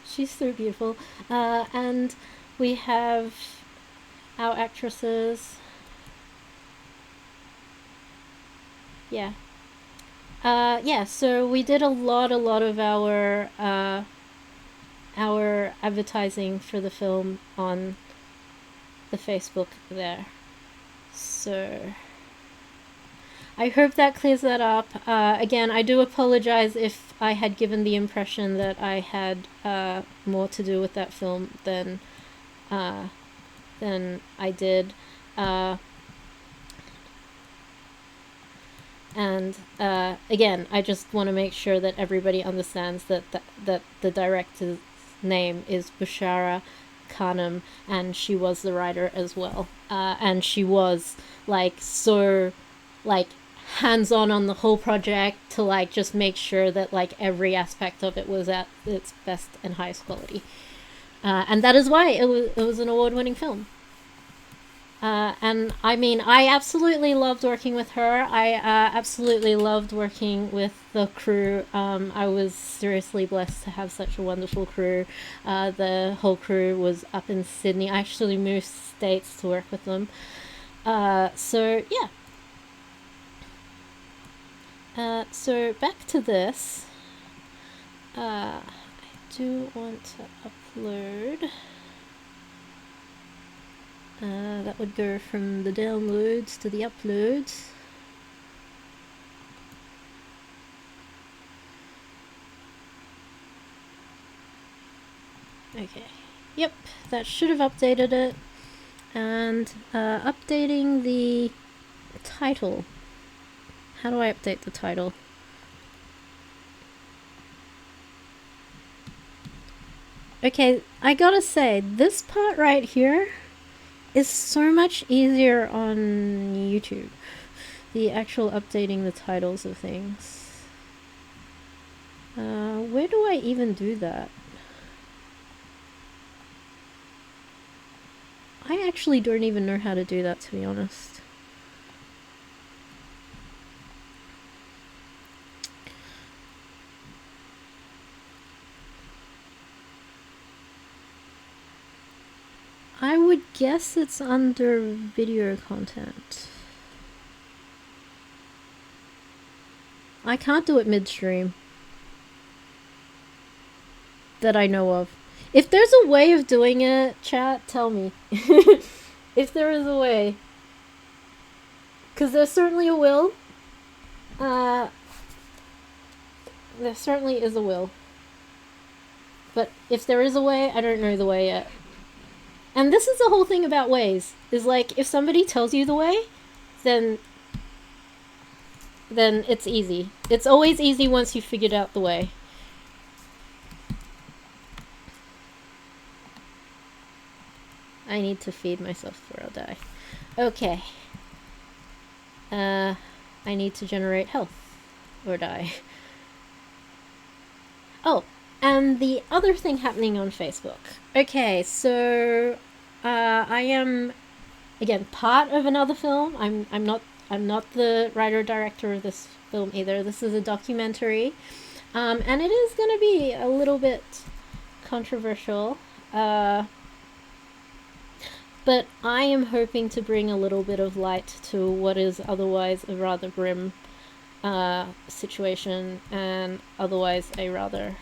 She's so beautiful. And we have our actresses. Yeah. So we did a lot of our advertising for the film on the Facebook there. So I hope that clears that up. Again, I do apologize if I had given the impression that I had more to do with that film than I did. And again, I just want to make sure that everybody understands that the director's name is Bushara Khanum, and she was the writer as well. And she was so hands-on on the whole project to just make sure that every aspect of it was at its best and highest quality. And that is why it was an award-winning film. And I mean, I absolutely loved working with her. I absolutely loved working with the crew. I was seriously blessed to have such a wonderful crew. The whole crew was up in Sydney. I actually moved states to work with them. So yeah. So back to this. I do want to upload. That would go from the downloads to the uploads. Okay. Yep, that should have updated it. And updating the title. How do I update the title? Okay, I gotta say, this part right here is so much easier on YouTube. The actual updating the titles of things. Where do I even do that? I actually don't even know how to do that, to be honest. I would guess it's under video content. I can't do it midstream. That I know of. If there's a way of doing it, chat, tell me. If there is a way. Because there's certainly a will. There certainly is a will. But if there is a way, I don't know the way yet. And this is the whole thing about ways. Is if somebody tells you the way, then it's easy. It's always easy once you've figured out the way. I need to feed myself or I'll die. Okay. I need to generate health or die. Oh, and the other thing happening on Facebook. Okay, so I am again part of another film. I'm not the writer director of this film either. This is a documentary, and it is going to be a little bit controversial. But I am hoping to bring a little bit of light to what is otherwise a rather grim situation and otherwise a rather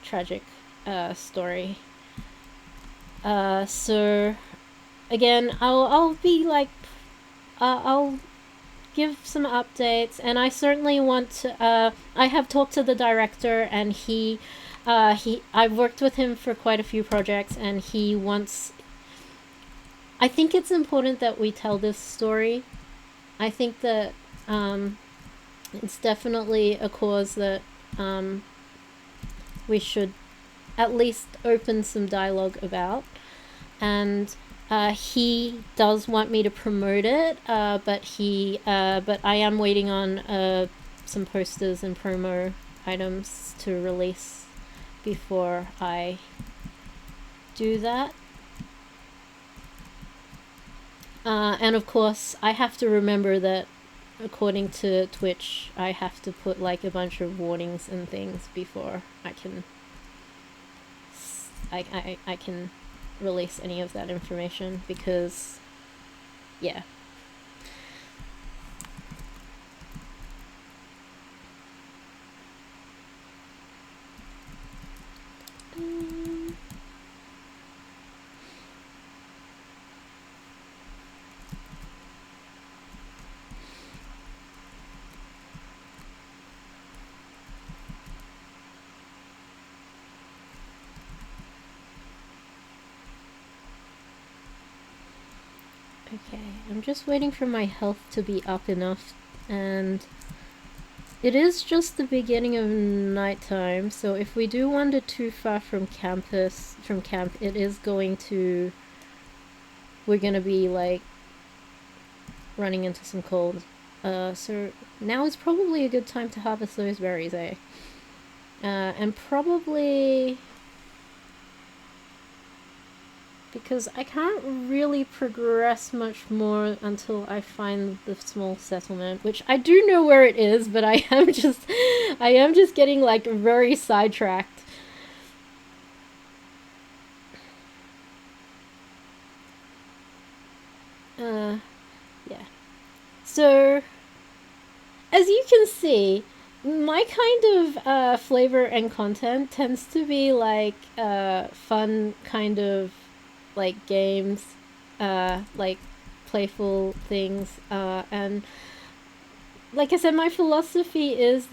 tragic story. So again, I'll be I'll give some updates, and I certainly want to. I have talked to the director, and I've worked with him for quite a few projects, and he wants. I think it's important that we tell this story. I think that it's definitely a cause that we should at least open some dialogue about. And he does want me to promote it, but I am waiting on some posters and promo items to release before I do that. And of course, I have to remember that according to Twitch, I have to put a bunch of warnings and things before I can I can release any of that information, because yeah. Okay, I'm just waiting for my health to be up enough, and it is just the beginning of nighttime, so if we do wander too far from camp, it is going to... we're gonna be, like, running into some cold. So now is probably a good time to harvest those berries, eh? And probably... because I can't really progress much more until I find the small settlement, which I do know where it is, but I am just getting, like, very sidetracked. Yeah. So, as you can see, my kind of flavor and content tends to be like fun kind of like games, like playful things, and like I said, my philosophy is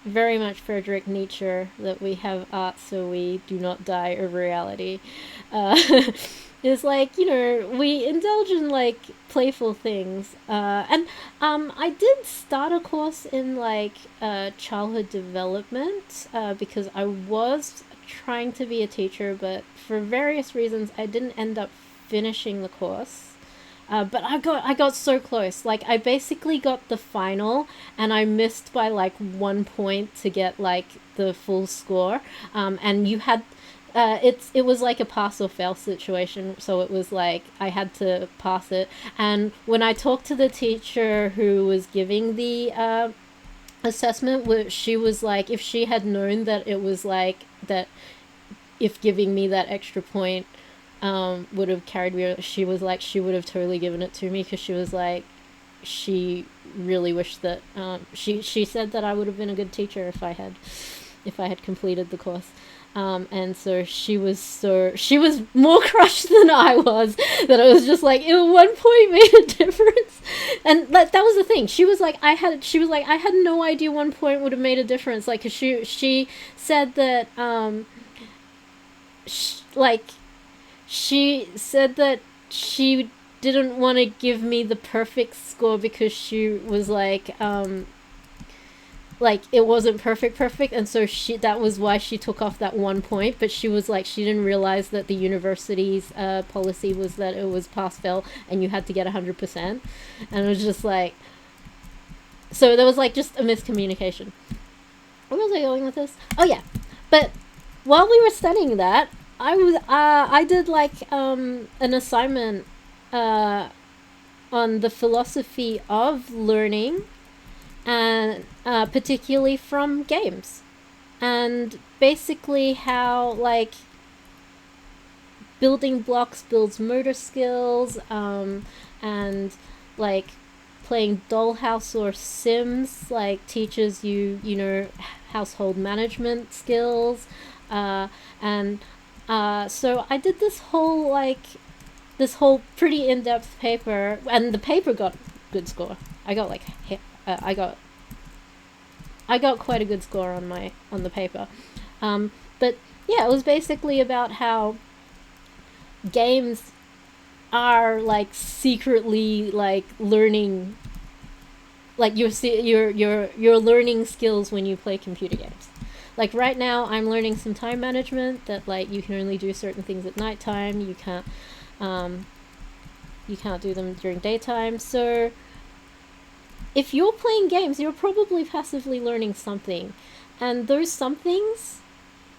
very much Friedrich Nietzsche, that we have art so we do not die over reality. Uh, is like, we indulge in like playful things, and I did start a course in like childhood development, because I was trying to be a teacher, but for various reasons I didn't end up finishing the course. But I got so close. Like, I basically got the final, and I missed by like 1 point to get like the full score. And you had, it was like a pass or fail situation. So it was like I had to pass it. And when I talked to the teacher who was giving the assessment, she was like, if she had known that it was like that, if giving me that extra point would have carried me, she was like, she would have totally given it to me, because she was like, she really wished that she said that I would have been a good teacher if I had completed the course. And so she was more crushed than I was, that it was just like, 1 point made a difference. And that was the thing. She was like, I had no idea 1 point would have made a difference. Like, 'cause she said that she said that she didn't want to give me the perfect score, because she was like it wasn't perfect, and so that was why she took off that 1 point. But she was like, she didn't realize that the university's policy was that it was pass fail and you had to get 100%. And it was just like, so there was like just a miscommunication. Where was I going with this? Oh yeah, but while we were studying that, I did like an assignment on the philosophy of learning, and particularly from games, and basically how like building blocks builds motor skills, and like playing Dollhouse or Sims like teaches you, household management skills, and so I did this whole pretty in-depth paper, and the paper got good score. I got like I got quite a good score on the paper. But yeah, it was basically about how games are like secretly like learning, like you're learning skills when you play computer games. Like right now, I'm learning some time management, that like you can only do certain things at nighttime. You can't do them during daytime. So if you're playing games, you're probably passively learning something, and those somethings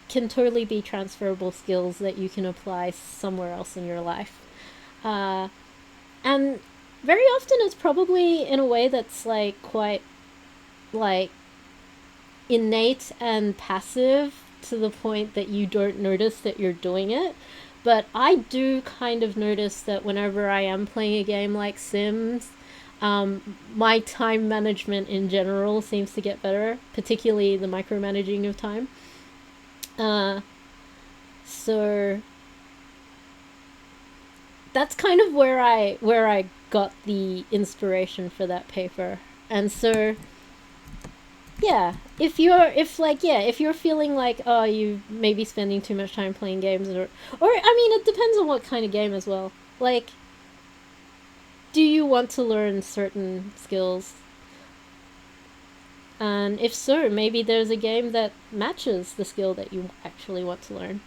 can totally be transferable skills that you can apply somewhere else in your life. And very often it's probably in a way that's like quite like innate and passive, to the point that you don't notice that you're doing it. But I do kind of notice that whenever I am playing a game like Sims, my time management in general seems to get better, particularly the micromanaging of time. So that's kind of where I got the inspiration for that paper. And so yeah, if you're feeling like, oh, you may be spending too much time playing games, or I mean, it depends on what kind of game as well. Like do you want to learn certain skills? And if so, maybe there's a game that matches the skill that you actually want to learn.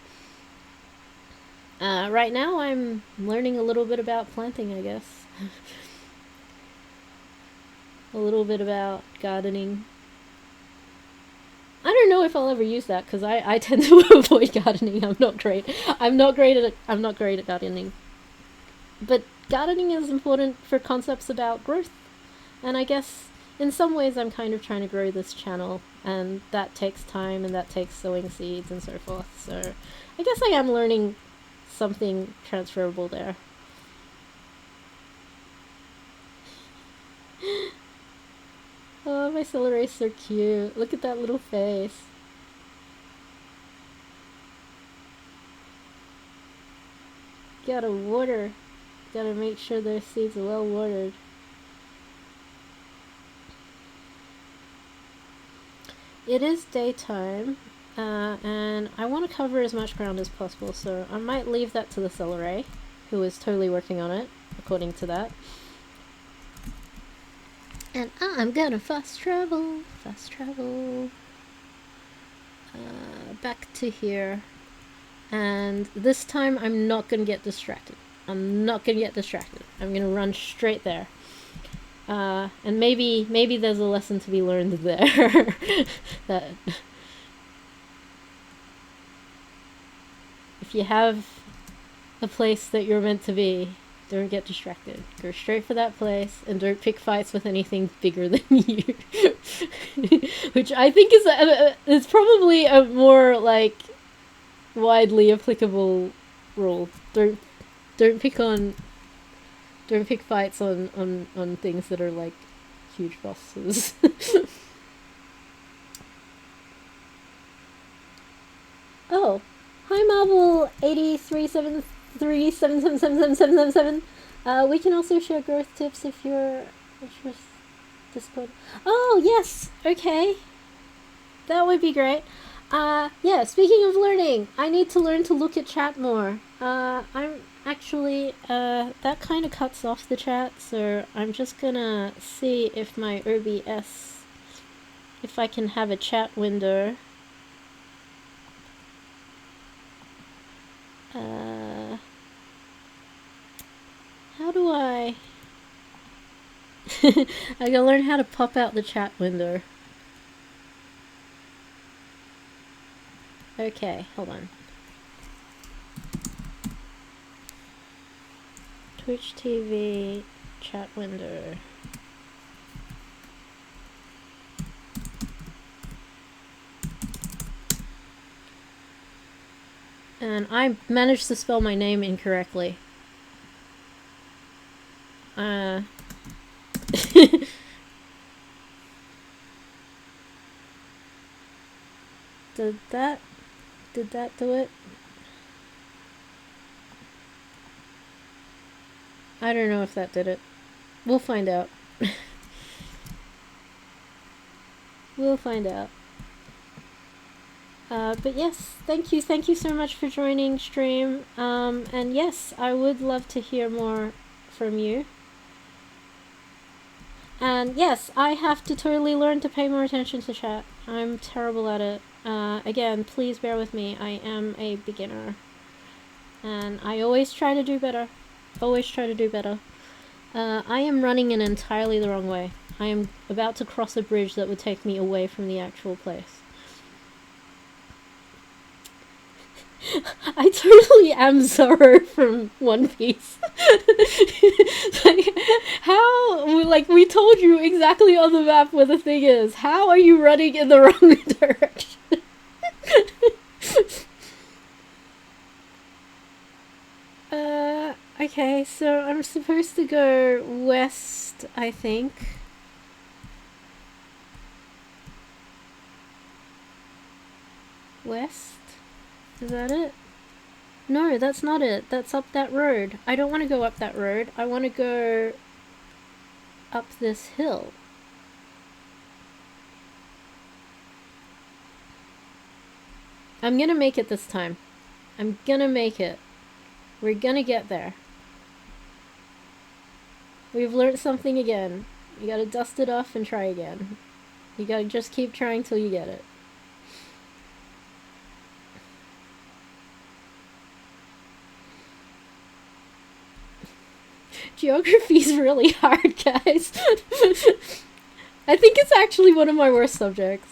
Right now, I'm learning a little bit about planting, I guess. A little bit about gardening. I don't know if I'll ever use that because I tend to avoid gardening. I'm not great. I'm not great at gardening. But gardening is important for concepts about growth, and I guess in some ways I'm kind of trying to grow this channel, and that takes time and that takes sowing seeds and so forth. So I guess I am learning something transferable there. Oh, my celery's so cute. Look at that little face. Gotta water. Gotta make sure their seeds are well watered. It is daytime, and I want to cover as much ground as possible, so I might leave that to the celery, who is totally working on it, according to that. And I'm gonna fast travel. Back to here. And this time I'm not gonna get distracted. I'm gonna run straight there. And maybe there's a lesson to be learned there. That if you have a place that you're meant to be, don't get distracted. Go straight for that place and don't pick fights with anything bigger than you. Which I think is probably a more like widely applicable rule. Don't pick fights on things that are like huge bosses. Oh, hi Marvel 8373777777. We can also share growth tips if you're Discord. Oh yes, okay, that would be great. Yeah. Speaking of learning, I need to learn to look at chat more. I'm actually that kind of cuts off the chat, so I'm just gonna see if my OBS, if I can have a chat window. How do I? I gotta learn how to pop out the chat window. Okay, hold on. Twitch TV chat window. And I managed to spell my name incorrectly. Did that do it? I don't know if that did it. We'll find out. We'll find out. But yes, thank you so much for joining stream. And yes, I would love to hear more from you. And yes, I have to totally learn to pay more attention to chat. I'm terrible at it. Again, please bear with me. I am a beginner. And I always try to do better. I am running in entirely the wrong way. I am about to cross a bridge that would take me away from the actual place. I totally am Zoro from One Piece. Like, how? Like, we told you exactly on the map where the thing is. How are you running in the wrong direction? Okay, so I'm supposed to go west, I think. West? Is that it? No, that's not it. That's up that road. I don't want to go up that road. I want to go up this hill. I'm gonna make it this time. I'm gonna make it. We're gonna get there. We've learnt something again. You gotta dust it off and try again. You gotta just keep trying till you get it. Geography's really hard, guys. I think it's actually one of my worst subjects.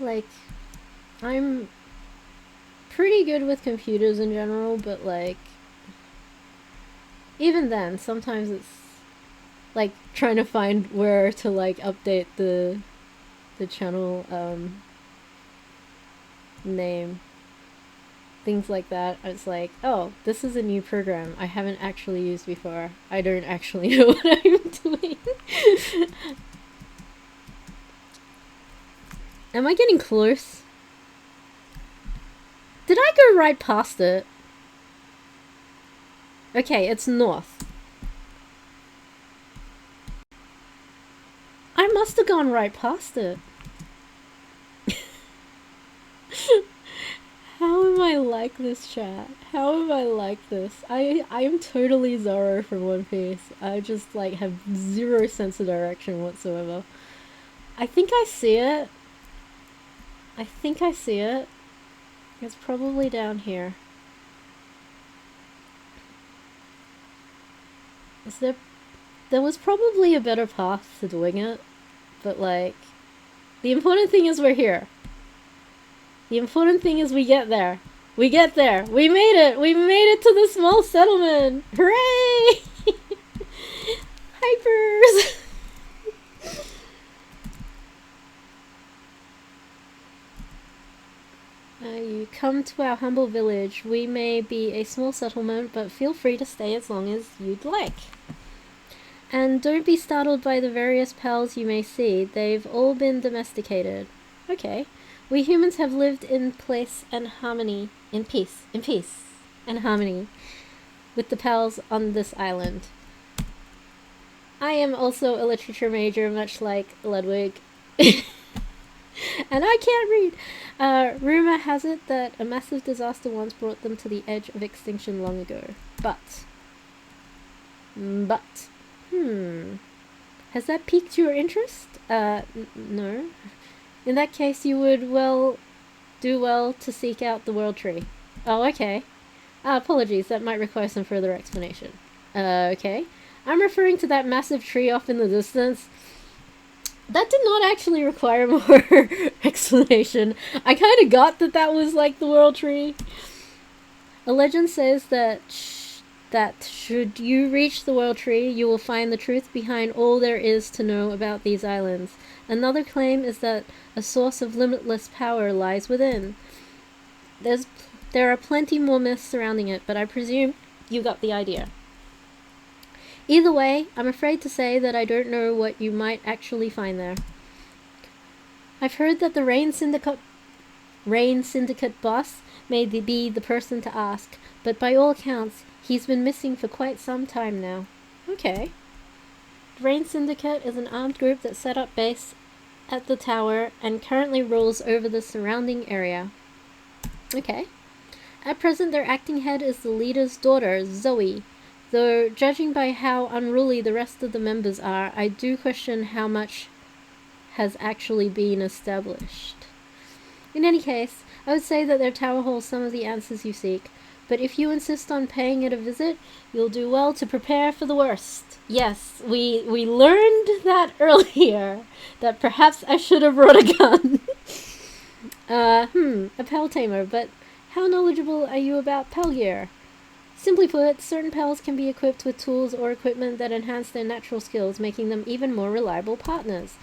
Like, I'm pretty good with computers in general, but like, even then, sometimes it's like trying to find where to like update the channel name, things like that. It's like, oh, this is a new program I haven't actually used before. I don't actually know what I'm doing. Am I getting close? Did I go right past it? Okay, it's north. I must have gone right past it. How am I like this, chat? How am I like this? I am totally Zoro from One Piece. I just like have zero sense of direction whatsoever. I think I see it. I think I see it. It's probably down here. Is there... There was probably a better path to doing it, but like... The important thing is we're here. The important thing is we get there. We get there. We made it. We made it to the small settlement. Hooray! Hypers! You come to our humble village. We may be a small settlement, but feel free to stay as long as you'd like. And don't be startled by the various pals you may see. They've all been domesticated. Okay. We humans have lived in peace and harmony with the pals on this island. I am also a literature major, much like Ludwig. And I can't read. Rumor has it that a massive disaster once brought them to the edge of extinction long ago. But, has that piqued your interest? No. In that case, you would do well to seek out the World Tree. Oh, okay. Apologies, that might require some further explanation. Okay. I'm referring to that massive tree off in the distance. That did not actually require more explanation. I kind of got that was like the World Tree. A legend says that should you reach the World Tree, you will find the truth behind all there is to know about these islands. Another claim is that a source of limitless power lies within. There are plenty more myths surrounding it, but I presume you got the idea. Either way, I'm afraid to say that I don't know what you might actually find there. I've heard that the Rain Syndicate boss may be the person to ask, but by all accounts, he's been missing for quite some time now. Okay. The Rain Syndicate is an armed group that set up base at the tower and currently rules over the surrounding area. Okay. At present, their acting head is the leader's daughter, Zoe. Though, judging by how unruly the rest of the members are, I do question how much has actually been established. In any case, I would say that their tower holds some of the answers you seek, but if you insist on paying it a visit, you'll do well to prepare for the worst. Yes, we learned that earlier, that perhaps I should have brought a gun. A Pal Tamer, but how knowledgeable are you about Pal gear? Simply put, certain pals can be equipped with tools or equipment that enhance their natural skills, making them even more reliable partners.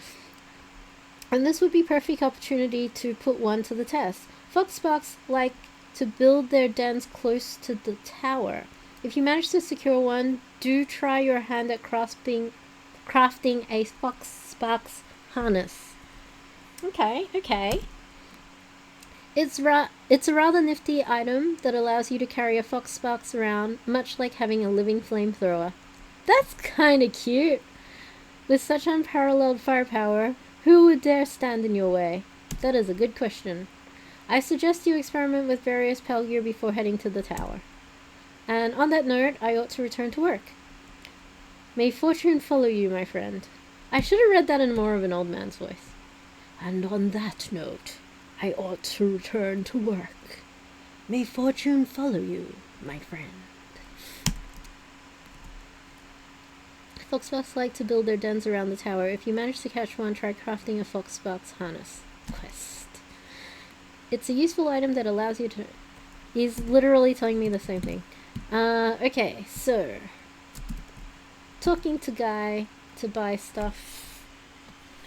And this would be perfect opportunity to put one to the test. Foxsparks like to build their dens close to the tower. If you manage to secure one, do try your hand at crafting a Foxsparks harness. Okay. It's a rather nifty item that allows you to carry a Foxsparks around, much like having a living flamethrower. That's kinda cute. With such unparalleled firepower, who would dare stand in your way? That is a good question. I suggest you experiment with various Pal gear before heading to the tower. And on that note, I ought to return to work. May fortune follow you, my friend. I should have read that in more of an old man's voice. And on that note, I ought to return to work. May fortune follow you, my friend. Foxsparks like to build their dens around the tower. If you manage to catch one, try crafting a Foxsparks harness quest. It's a useful item that allows you to... He's literally telling me the same thing. Okay, so... Talking to Guy to buy stuff.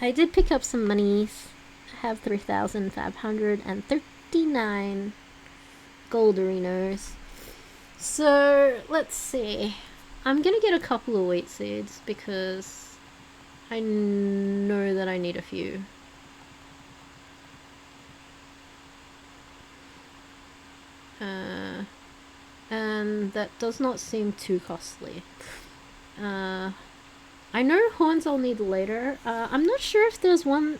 I did pick up some monies. I have 3,539 golderinos. So, let's see. I'm gonna get a couple of wheat seeds because I know that I need a few. And that does not seem too costly. I know horns I'll need later. I'm not sure if there's a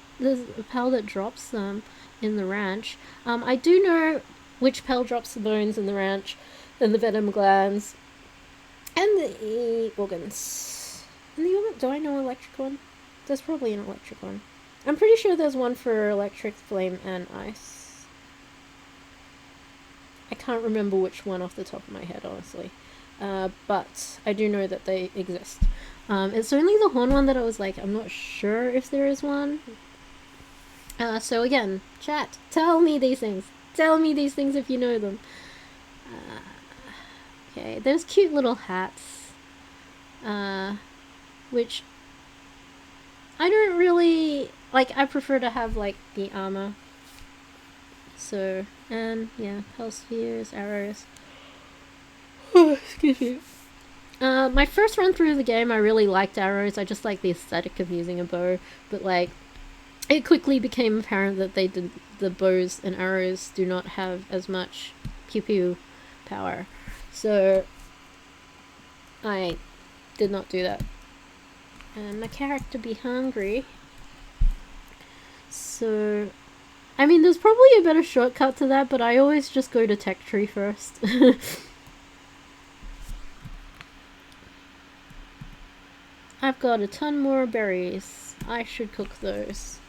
pal that drops them in the ranch. I do know which pal drops the bones in the ranch, and the venom glands, and the organs. And the organ, do I know electric one? There's probably an electric one. I'm pretty sure there's one for electric, flame, and ice. I can't remember which one off the top of my head, honestly. But I do know that they exist. It's only the horn one that I was like, I'm not sure if there is one. So again, chat, tell me these things. Tell me these things if you know them. Okay, there's cute little hats. Which I don't really... Like, I prefer to have, like, the armor. So, and, yeah, pulse spheres, arrows. Oh, excuse me. My first run through the game, I really liked arrows. I just like the aesthetic of using a bow. But, like, it quickly became apparent that the bows and arrows do not have as much pew-pew power. So, I did not do that. And my character be hungry. So, I mean, there's probably a better shortcut to that, but I always just go to tech tree first. I've got a ton more berries. I should cook those.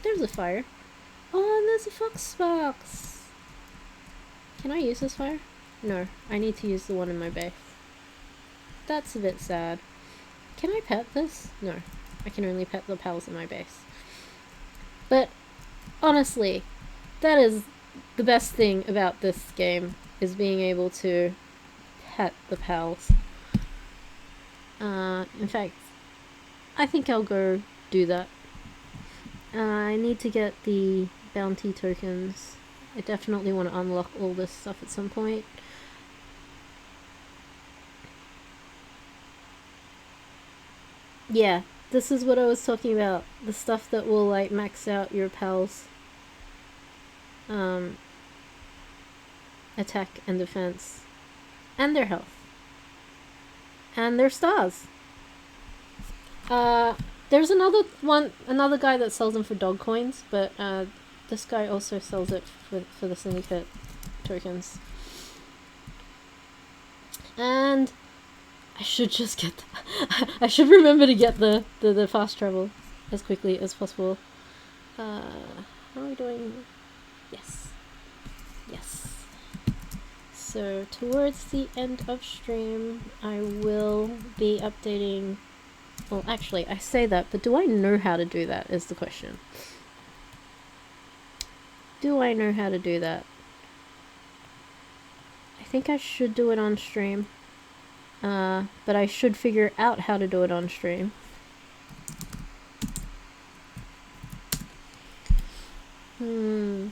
There's a fire. Oh, and there's a Foxsparks. Can I use this fire? No, I need to use the one in my base. That's a bit sad. Can I pet this? No, I can only pet the pals in my base. But honestly, that is the best thing about this game, is being able to pet the pals. In fact, I think I'll go do that. I need to get the bounty tokens. I definitely want to unlock all this stuff at some point. Yeah, this is what I was talking about. The stuff that will, like, max out your pals' attack and defense. And their health. And their stars. There's another guy that sells them for dog coins, but this guy also sells it for the syndicate tokens. And I should just get I should remember to get the fast travel as quickly as possible. How are we doing? Yes. So towards the end of stream, I will be updating... Well, actually, I say that, but do I know how to do that is the question. Do I know how to do that? I think I should do it on stream. But I should figure out how to do it on stream. My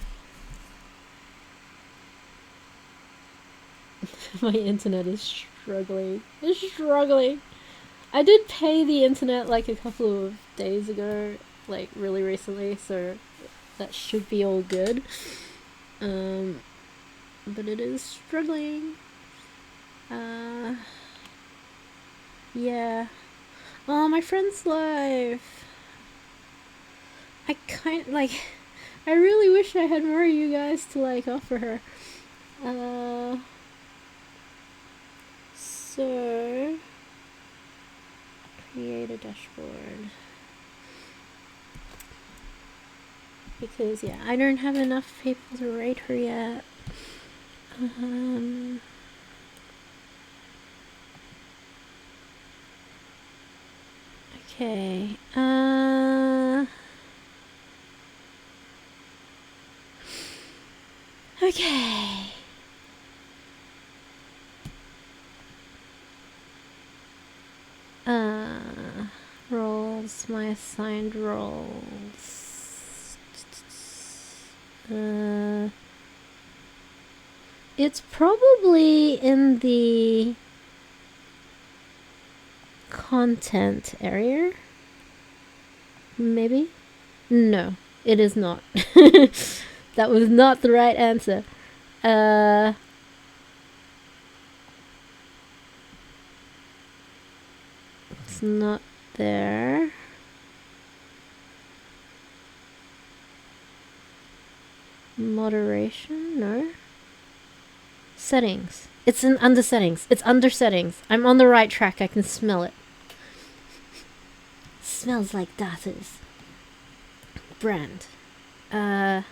internet is struggling. It's struggling. I did pay the internet like a couple of days ago, like really recently, so that should be all good. But it is struggling. Yeah. Oh, my friend's life. I I really wish I had more of you guys to like offer her. So create a dashboard. Because yeah, I don't have enough people to rate her yet. Okay. Okay. Roles, my assigned roles. It's probably in the content area. Maybe? No, it is not. That was not the right answer. It's not there. Moderation? No. Settings. It's in under settings. It's under settings. I'm on the right track. I can smell it. Smells like datas. Brand. I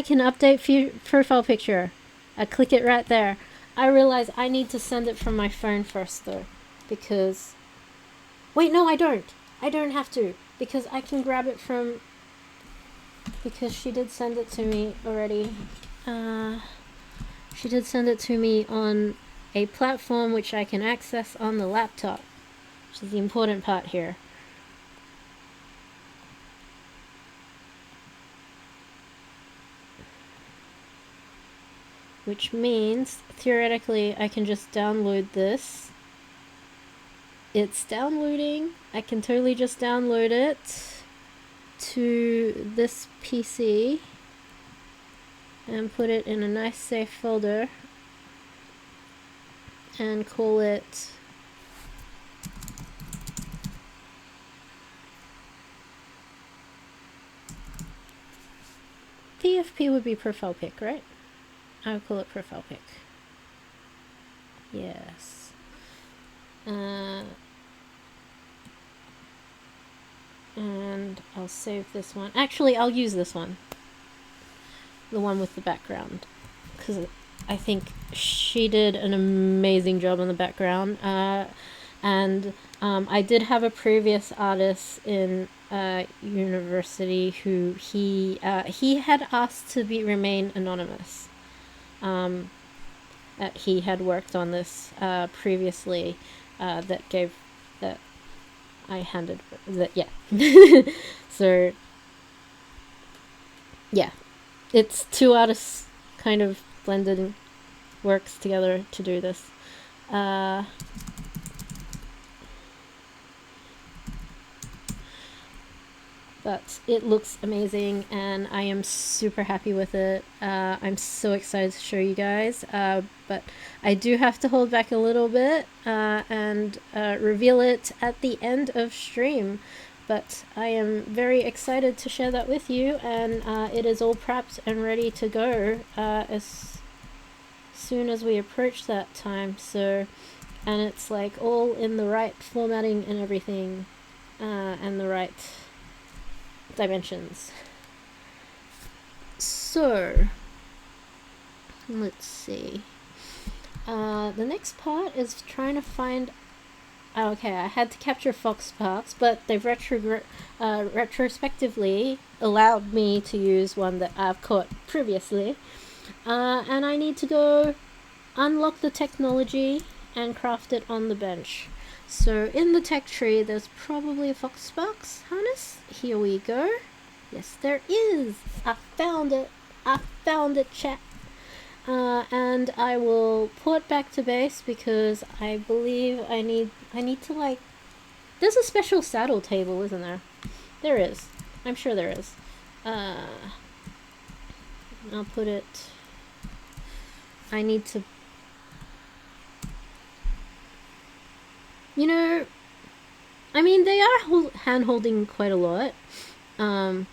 can update profile picture. I click it right there. I realize I need to send it from my phone first though, because wait, no, I don't. I don't have to, because I can grab it from, because she did send it to me already. She did send it to me on a platform which I can access on the laptop, which is the important part here. Which means, theoretically, I can just download this. It's downloading. I can totally just download it to this PC and put it in a nice safe folder and call it PFP would be profile pic, right? I would call it profile pic. Yes. And I'll save this one. Actually, I'll use this one. The one with the background. Because I think she did an amazing job on the background. And I did have a previous artist in university who he had asked to remain anonymous. He had worked on this previously. That I handed that, yeah. So yeah, it's two artists kind of blended works together to do this. But it looks amazing and I am super happy with it. I'm so excited to show you guys, but I do have to hold back a little bit and reveal it at the end of stream. But I am very excited to share that with you, and it is all prepped and ready to go as soon as we approach that time. So, and it's like all in the right formatting and everything, and the right dimensions. So let's see. The next part is trying to find. Okay, I had to capture fox parts, but they've retrospectively allowed me to use one that I've caught previously, and I need to go unlock the technology and craft it on the bench. So in the tech tree, there's probably a fox harness. Here we go. Yes, there is. I found it. I found it, chat. And I will port back to base because I believe I need to like. There's a special saddle table, isn't there? There is. I'm sure there is. I'll put it. I need to. You know, I mean, they are hand holding quite a lot. And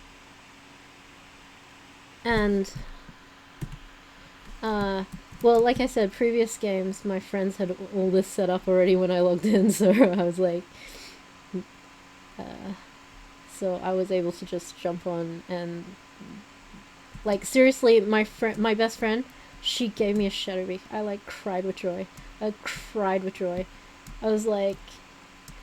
well, like I said, previous games, my friends had all this set up already when I logged in, so I was like, so I was able to just jump on and, like, seriously, my best friend, she gave me a Shadowbeak. I like cried with joy. I cried with joy. I was like,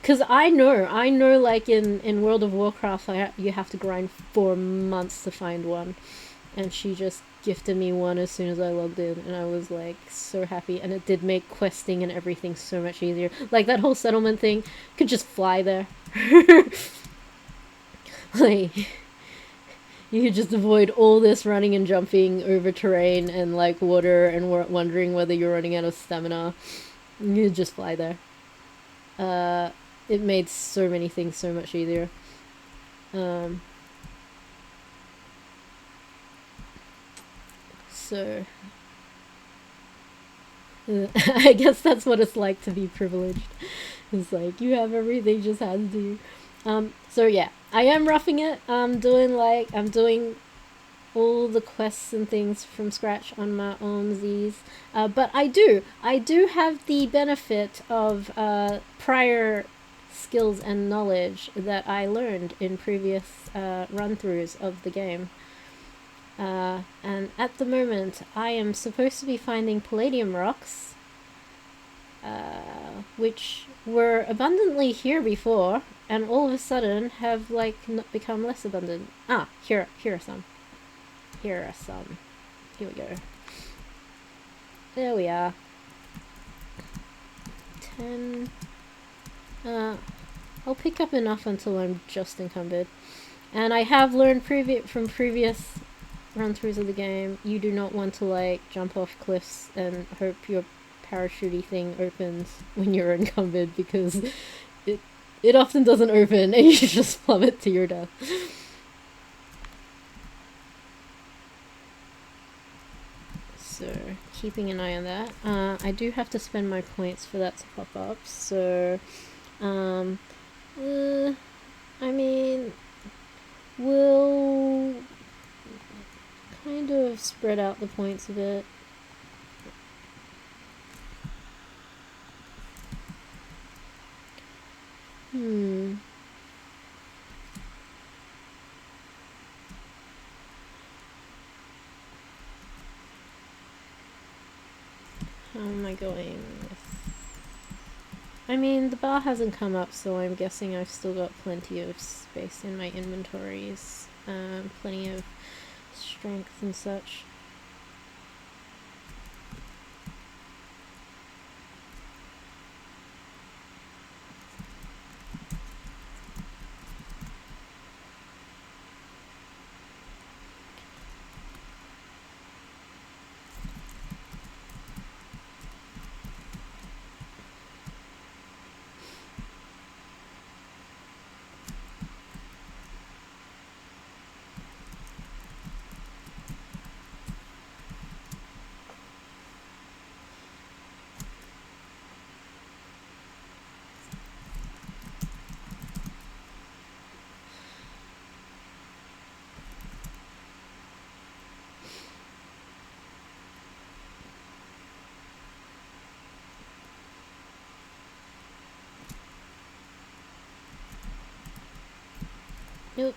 because I know, like in World of Warcraft, you have to grind 4 months to find one, and she just gifted me one as soon as I logged in, and I was like so happy, and it did make questing and everything so much easier. Like that whole settlement thing, could just fly there. Like you could just avoid all this running and jumping over terrain and like water and wondering whether you're running out of stamina. You could just fly there. It made so many things so much easier. So I guess that's what it's like to be privileged. It's like you have everything just handed to you. So yeah, I am roughing it. I'm doing all the quests and things from scratch on my own Z's. But I do have the benefit of prior skills and knowledge that I learned in previous run-throughs of the game. And at the moment, I am supposed to be finding palladium rocks, which were abundantly here before, and all of a sudden have like become less abundant. Here are some. Here are some. Here we go. There we are. 10. I'll pick up enough until I'm just encumbered. And I have learned from previous run-throughs of the game, you do not want to like jump off cliffs and hope your parachutey thing opens when you're encumbered, because it often doesn't open and you just plummet to your death. So keeping an eye on that. I do have to spend my points for that to pop up, so I mean, we'll kind of spread out the points a bit. How am I going with... I mean, the bar hasn't come up, so I'm guessing I've still got plenty of space in my inventories. Plenty of strength and such. Nope.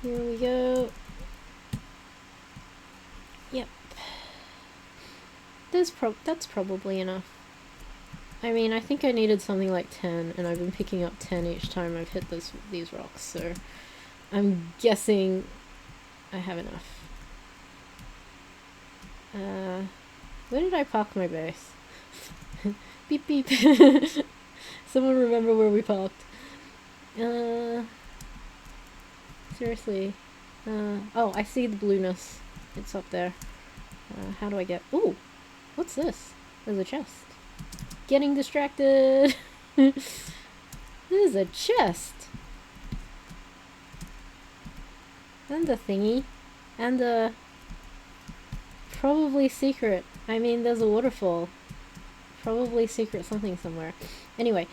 Here we go. Yep. That's probably enough. I mean, I think I needed something like 10, and I've been picking up 10 each time I've hit these rocks, so I'm guessing I have enough. Where did I park my base? Beep beep. Someone remember where we parked. Seriously. Oh, I see the blueness. It's up there. How do I get... Ooh! What's this? There's a chest. Getting distracted! This is a chest! And a thingy. And a... Probably secret. I mean, there's a waterfall. Probably secret something somewhere. Anyway,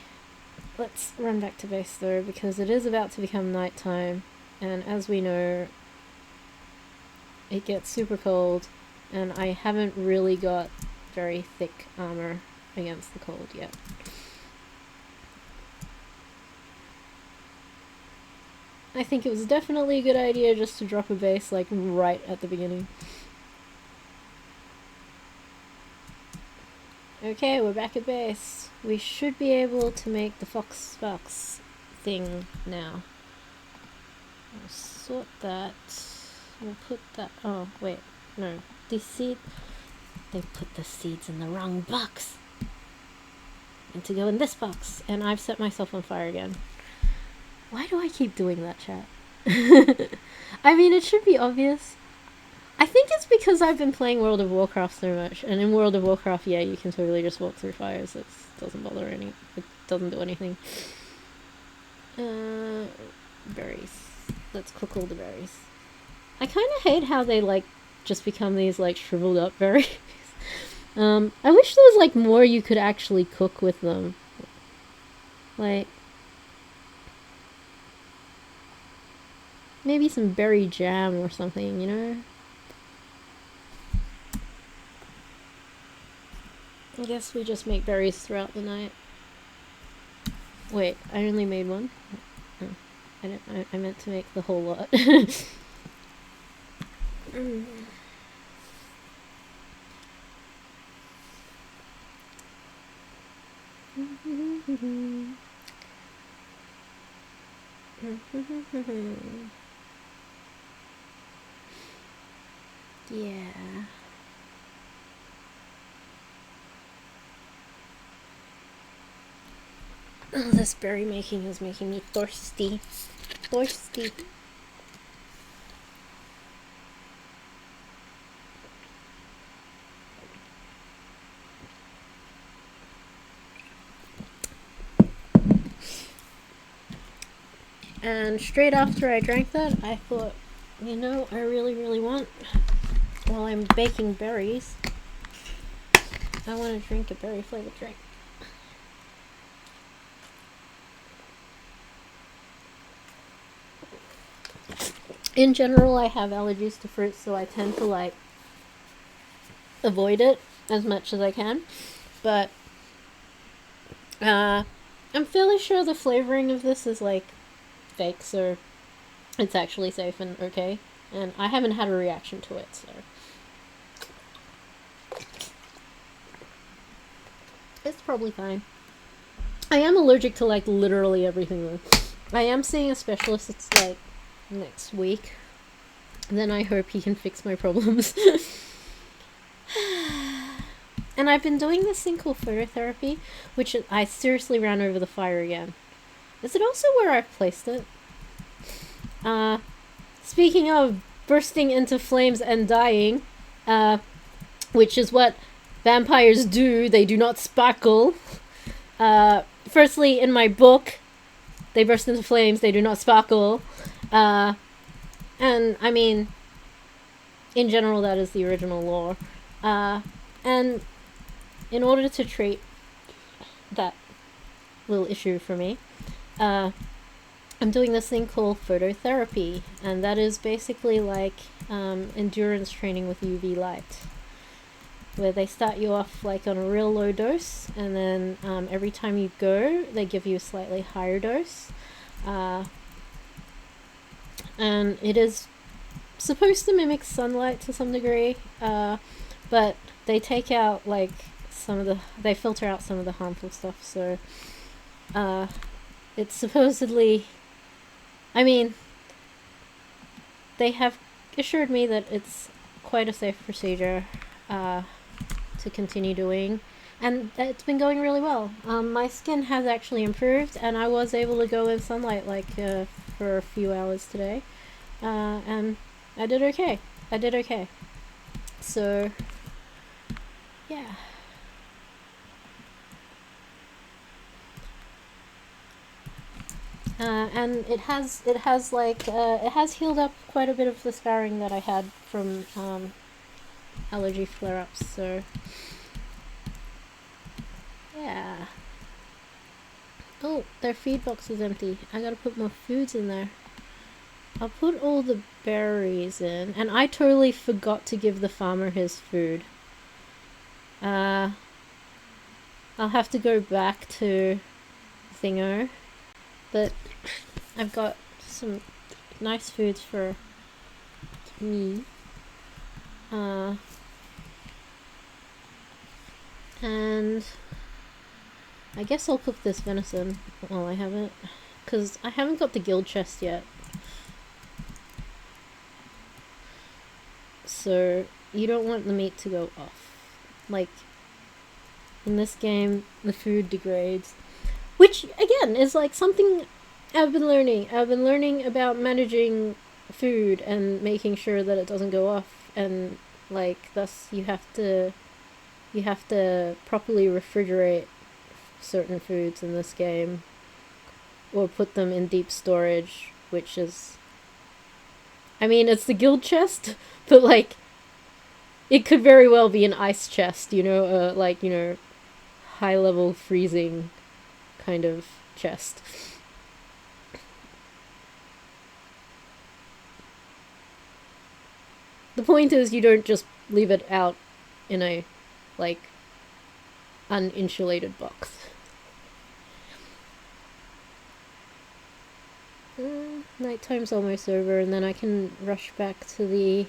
let's run back to base though, because it is about to become nighttime. And as we know, it gets super cold. And I haven't really got very thick armor against the cold yet. I think it was definitely a good idea just to drop a base like right at the beginning. Okay, we're back at base. We should be able to make the fox thing now. We'll sort that. We'll put that... Oh, wait. No. The seed... They put the seeds in the wrong box. And to go in this box. And I've set myself on fire again. Why do I keep doing that, chat? I mean, it should be obvious. I think it's because I've been playing World of Warcraft so much, and in World of Warcraft, yeah, you can totally just walk through fires. It doesn't bother any. It doesn't do anything. Berries. Let's cook all the berries. I kind of hate how they like just become these like shriveled up berries. I wish there was like more you could actually cook with them. Like maybe some berry jam or something, you know? I guess we just make berries throughout the night. Wait, I only made one? Oh, I meant to make the whole lot. Yeah. Oh, this berry making is making me thirsty. Thirsty. And straight after I drank that, I thought, you know, I really want, while I'm baking berries, I want to drink a berry flavored drink. In general, I have allergies to fruits, so I tend to like avoid it as much as I can. But I'm fairly sure the flavoring of this is like fake, so it's actually safe and okay. And I haven't had a reaction to it, so it's probably fine. I am allergic to like literally everything though. I am seeing a specialist. It's like next week. Then I hope he can fix my problems. And I've been doing this thing called phototherapy, which I seriously ran over the fire again. Is it also where I've placed it? Speaking of bursting into flames and dying, which is what vampires do, they do not sparkle. Firstly, in my book, they burst into flames, they do not sparkle. And, I mean, in general, that is the original lore. And in order to treat that little issue for me, I'm doing this thing called phototherapy. And that is basically like endurance training with UV light. Where they start you off like on a real low dose, and then every time you go, they give you a slightly higher dose. And it is supposed to mimic sunlight to some degree, but they take out like they filter out some of the harmful stuff, so it's supposedly, I mean, they have assured me that it's quite a safe procedure to continue doing, and it's been going really well. My skin has actually improved, and I was able to go in sunlight like for a few hours today, And I did okay. I did okay. So, yeah. And it has healed up quite a bit of the scarring that I had from allergy flare-ups. So, yeah. Oh, their feed box is empty. I gotta put more foods in there. I'll put all the berries in, and I totally forgot to give the farmer his food. I'll have to go back to Thingo, but I've got some nice foods for me. And I guess I'll cook this venison while I have it, because I haven't got the guild chest yet. So you don't want the meat to go off. Like, in this game, the food degrades. Which, again, is like something I've been learning. I've been learning about managing food and making sure that it doesn't go off. And, like, thus you have to properly refrigerate certain foods in this game. Or put them in deep storage, which is... I mean, it's the guild chest, but, like, it could very well be an ice chest, you know, high-level freezing kind of chest. The point is, you don't just leave it out in a, like, uninsulated box. Nighttime's almost over, and then I can rush back to the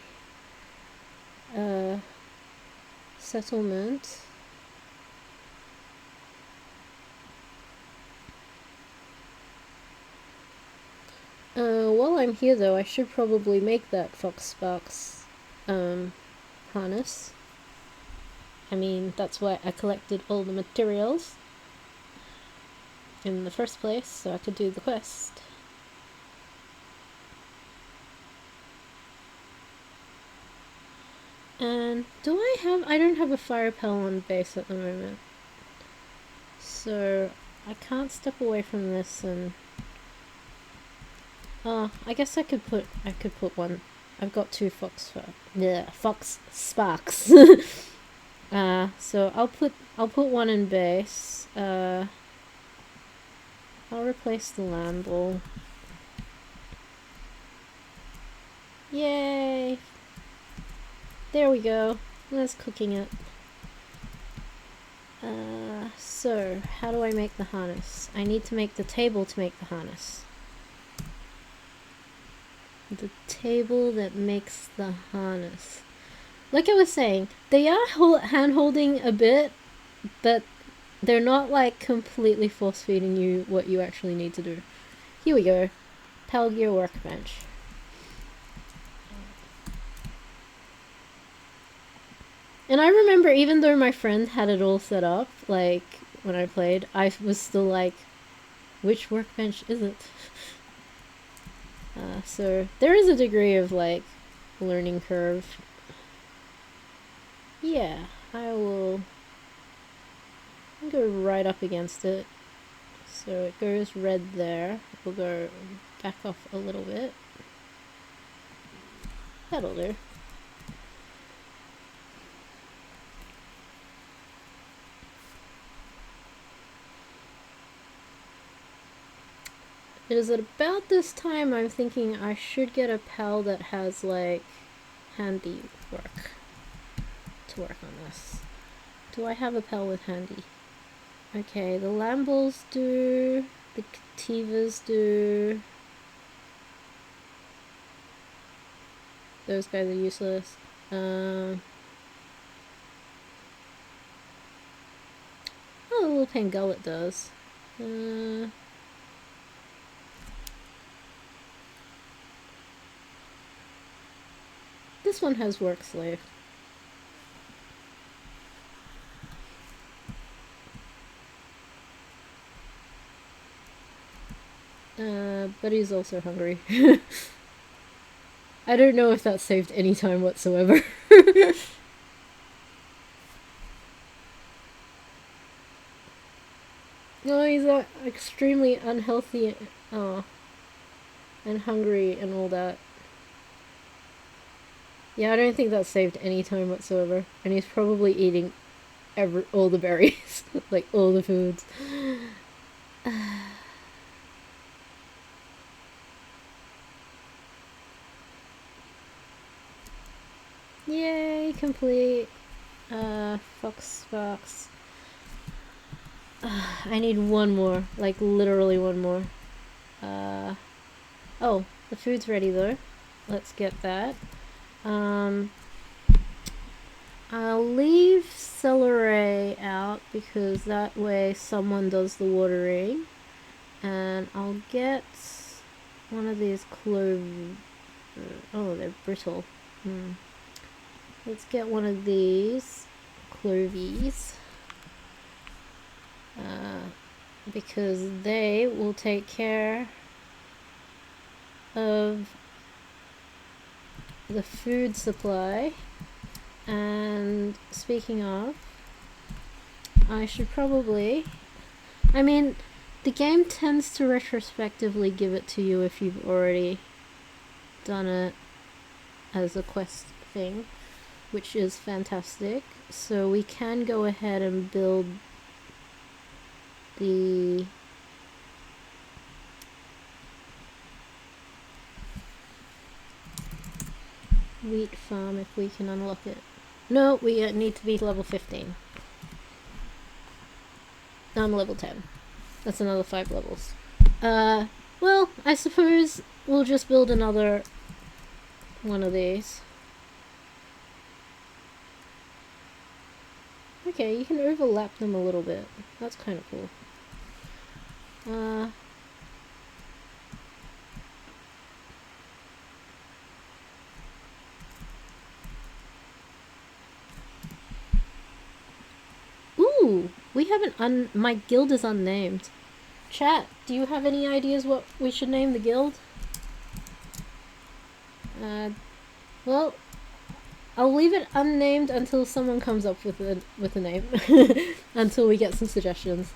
settlement. While I'm here though, I should probably make that Fox Sparks harness. I mean, that's why I collected all the materials in the first place, so I could do the quest. And I don't have a fire pal on base at the moment. So I can't step away from this and I guess I could put one. I've got two Fox Sparks. So I'll put one in base. I'll replace the lamb ball. Yay! There we go. That's cooking it. So how do I make the harness? I need to make the table to make the harness. The table that makes the harness. Like I was saying, they are hand-holding a bit, but they're not like completely force-feeding you what you actually need to do. Here we go. Palworld workbench. And I remember, even though my friend had it all set up, like, when I played, I was still like, which workbench is it? So there is a degree of, like, learning curve. Yeah, I will go right up against it. So it goes red there. We'll go back off a little bit. That'll do. It is at about this time I'm thinking I should get a pal that has, like, handy work to work on this. Do I have a pal with handy? Okay, the Lambles do, the Cativas do. Those guys are useless. Oh, the little Pangullet does. This one has work slave. But he's also hungry. I don't know if that saved any time whatsoever. No, he's extremely unhealthy and hungry and all that. Yeah, I don't think that saved any time whatsoever. And he's probably eating all the berries. Like, all the foods. Yay, complete. Fox. I need one more. Like, literally one more. Oh, the food's ready though. Let's get that. I'll leave celery out because that way someone does the watering. And I'll get one of these cloves. Oh, they're brittle. Let's get one of these clovies. Because they will take care of the food supply. And speaking of, I should probably... I mean, the game tends to retrospectively give it to you if you've already done it as a quest thing, which is fantastic. So we can go ahead and build the wheat farm if we can unlock it. No, we need to be level 15. I'm level 10. That's another 5 levels. Well, I suppose we'll just build another one of these. Okay, you can overlap them a little bit. That's kind of cool. Ooh, we haven't my guild is unnamed. Chat, do you have any ideas what we should name the guild? Well, I'll leave it unnamed until someone comes up with a name. Until we get some suggestions.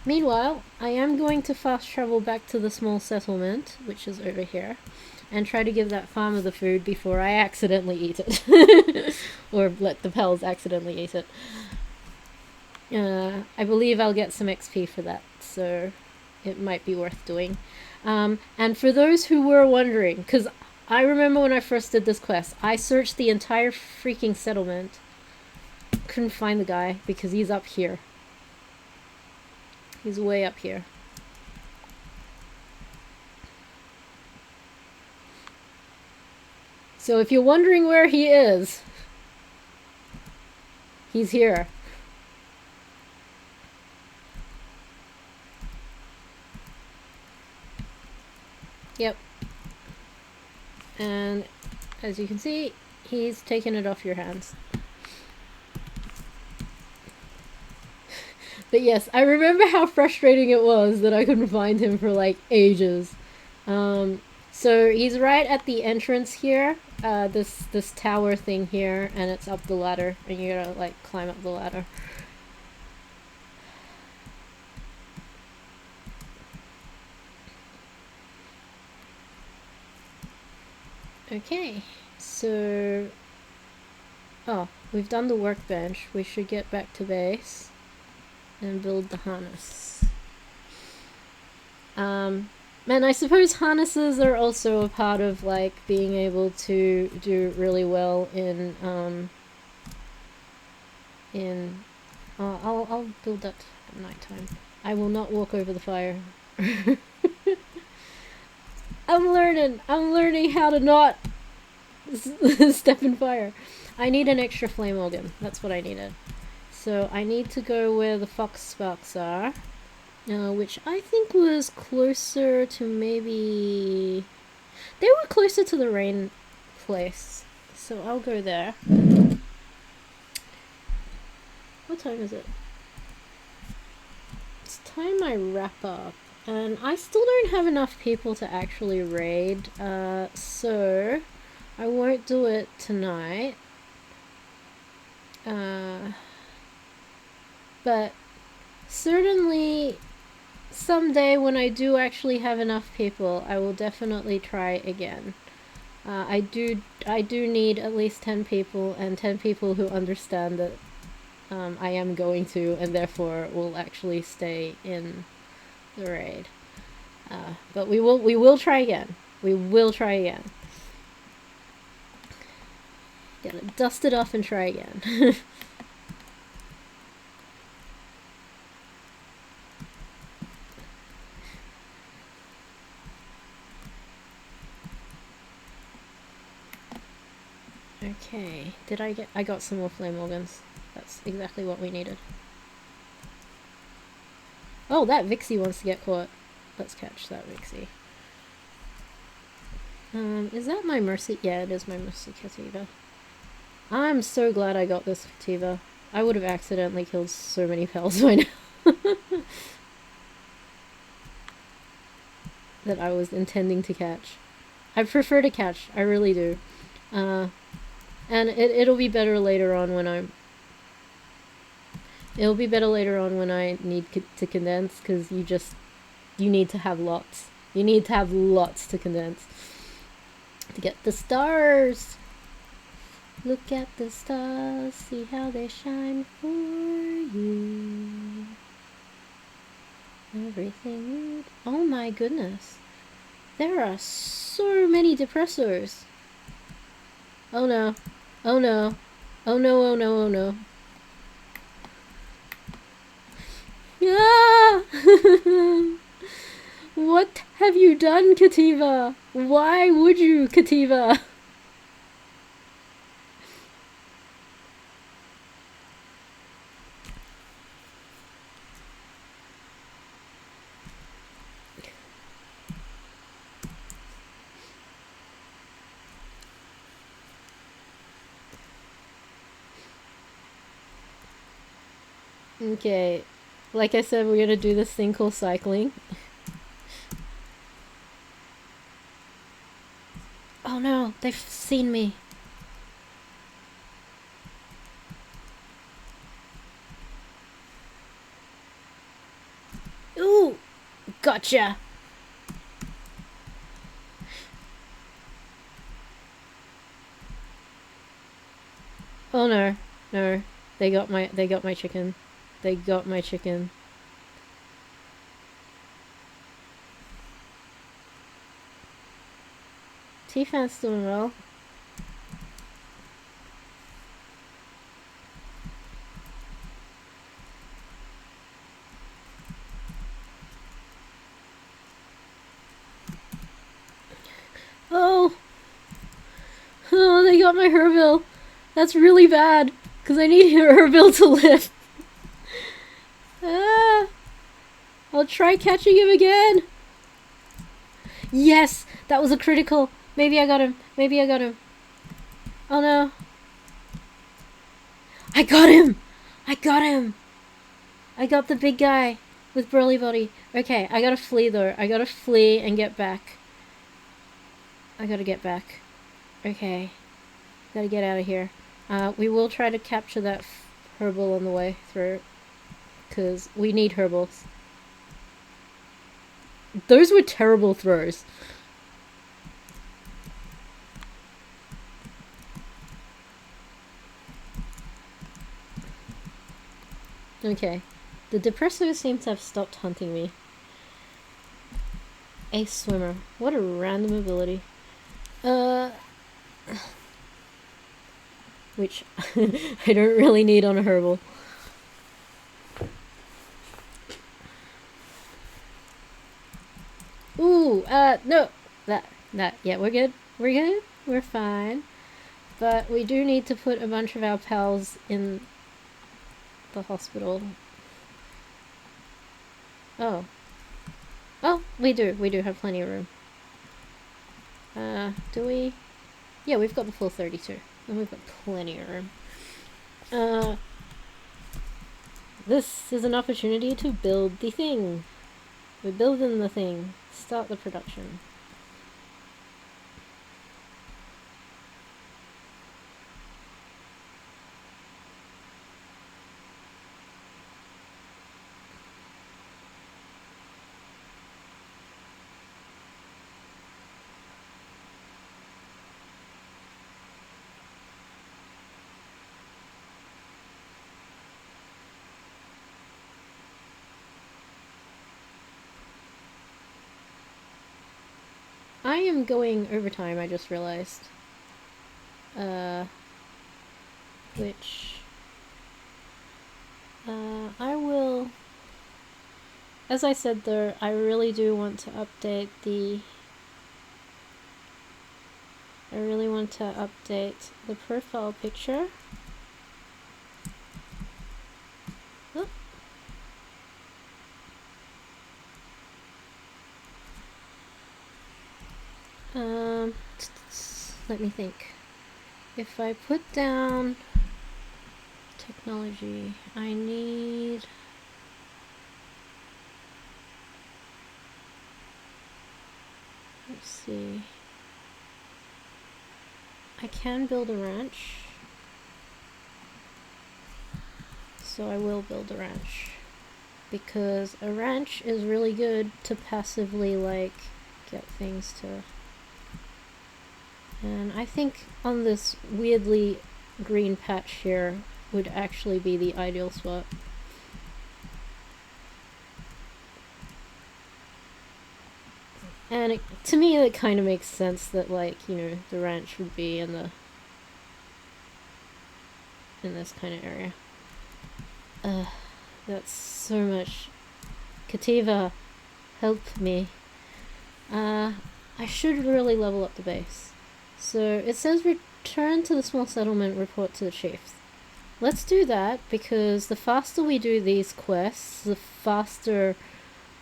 Meanwhile, I am going to fast travel back to the small settlement, which is over here, and try to give that farmer the food before I accidentally eat it. Or let the pals accidentally eat it. I believe I'll get some XP for that, so it might be worth doing. And for those who were wondering, because I remember when I first did this quest, I searched the entire freaking settlement. Couldn't find the guy because he's up here. He's way up here. So if you're wondering where he is, he's here. Yep. And as you can see, he's taken it off your hands. But yes, I remember how frustrating it was that I couldn't find him for like ages. So he's right at the entrance here, this tower thing here, and it's up the ladder, and you gotta like climb up the ladder. Okay, so... Oh, we've done the workbench. We should get back to base and build the harness. And I suppose harnesses are also a part of like being able to do really well in I'll build that at nighttime. I will not walk over the fire. I'm learning how to not step in fire. I need an extra flame organ. That's what I needed. So I need to go where the fox sparks are, which I think was closer to maybe... They were closer to the rain place. So I'll go there. What time is it? It's time I wrap up. And I still don't have enough people to actually raid, so I won't do it tonight. But certainly someday when I do actually have enough people, I will definitely try again. I do need at least 10 people, and 10 people who understand that I am going to, and therefore will actually stay in the raid. But we will try again. We will try again. Gotta dust it off and try again. Okay, I got some more flame organs. That's exactly what we needed. Oh, that Vixie wants to get caught. Let's catch that Vixie. Is that my Mercy? Yeah, it is my Mercy Cativa. I'm so glad I got this Cativa. I would have accidentally killed so many pals by now. That I was intending to catch. I prefer to catch, I really do. And it'll be better later on when it'll be better later on when I need to condense, because you need to have lots. You need to have lots to condense. To get the stars. Look at the stars, see how they shine for you. Everything. Oh my goodness. There are so many depressors. Oh no. Oh no. Oh no, oh no, oh no. Ah! What have you done, Cativa? Why would you, Cativa? Okay, like I said, we're gonna do this thing called cycling. Oh no, they've seen me. Ooh, gotcha. Oh no, no, they got my chicken. They got my chicken. T-Fan's doing well. Oh! Oh, they got my Herbill. That's really bad, because I need Herbill to live. Ah! I'll try catching him again. Yes! That was a critical. Maybe I got him. Maybe I got him. Oh no. I got him! I got him! I got the big guy with burly body. Okay, I gotta flee though. I gotta flee and get back. I gotta get back. Okay. Gotta get out of here. We will try to capture that herbal on the way through. Because we need herbals. Those were terrible throws. Okay. The depressors seem to have stopped hunting me. A swimmer. What a random ability. Which I don't really need on a herbal. Ooh, no. Yeah, we're good. We're good. We're fine. But we do need to put a bunch of our pals in the hospital. Oh. Oh, we do. We do have plenty of room. Do we? Yeah, we've got the full 32. And we've got plenty of room. This is an opportunity to build the thing. We're building the thing. Start the production. I am going overtime, I just realized. Which... I will... As I said though, I really do want to update the... I really want to update the profile picture. Oh. Let me think. If I put down technology, I need... Let's see. I can build a ranch. So I will build a ranch. Because a ranch is really good to passively, like, get things to... And I think on this weirdly green patch here would actually be the ideal spot. And to me it kind of makes sense that, like, you know, the ranch would be in this kind of area. That's so much. Kativa, help me. I should really level up the base. So it says return to the small settlement, report to the chief. Let's do that, because the faster we do these quests, the faster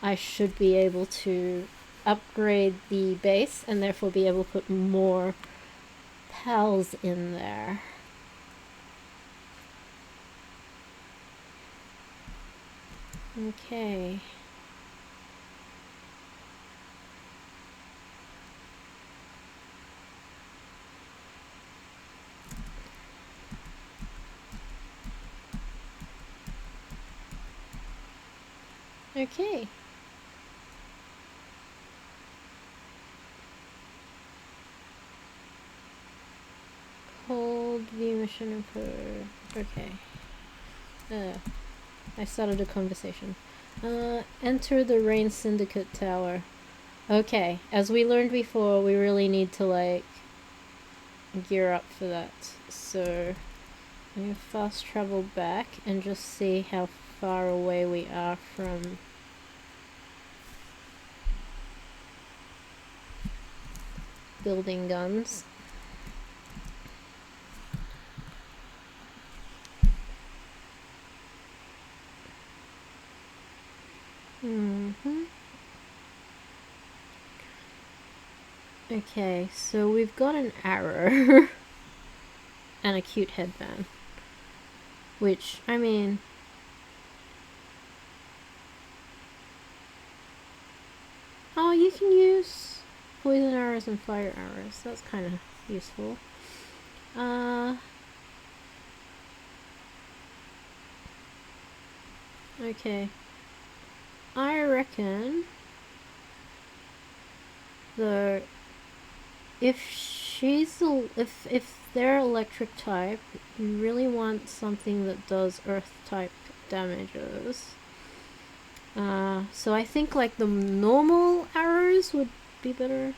I should be able to upgrade the base and therefore be able to put more pals in there. Okay. Okay. Hold view mission info. Okay. I started a conversation. Enter the Rain Syndicate Tower. Okay, as we learned before, we really need to, like, gear up for that. So I'm gonna fast travel back and just see how far away we are from building guns. Okay, so we've got an arrow and a cute headband. Which, I mean... Oh, you can use poison arrows and fire arrows. That's kind of useful. Okay. I reckon... if they're electric type, you really want something that does earth type damages. So I think, like, the normal arrows would be better.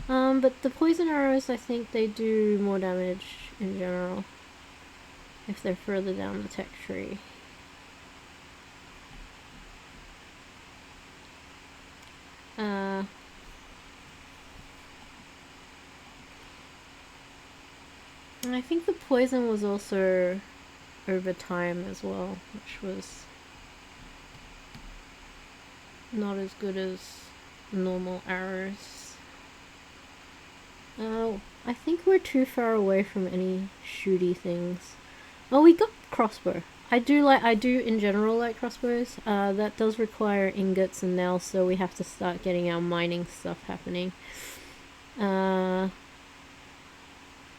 But the poison arrows, I think they do more damage in general if they're further down the tech tree. And I think the poison was also over time as well, which was not as good as normal arrows. Oh, I think we're too far away from any shooty things. Oh, we got crossbow. I do in general like crossbows. That does require ingots and nails, so we have to start getting our mining stuff happening.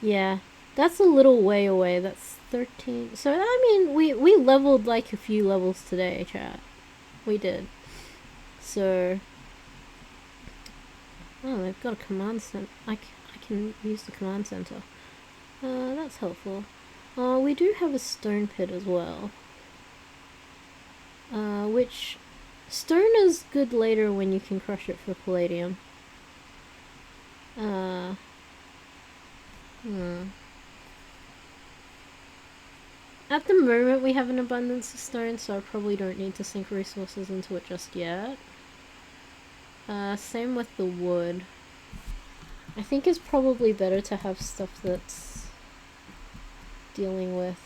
Yeah, that's a little way away. That's 13. So I mean, we leveled like a few levels today, chat. We did. So, oh, they've got a command center. I can use the command center. That's helpful. We do have a stone pit as well. Which stone is good later when you can crush it for palladium. At the moment we have an abundance of stone, so I probably don't need to sink resources into it just yet. Same with the wood. I think it's probably better to have stuff that's dealing with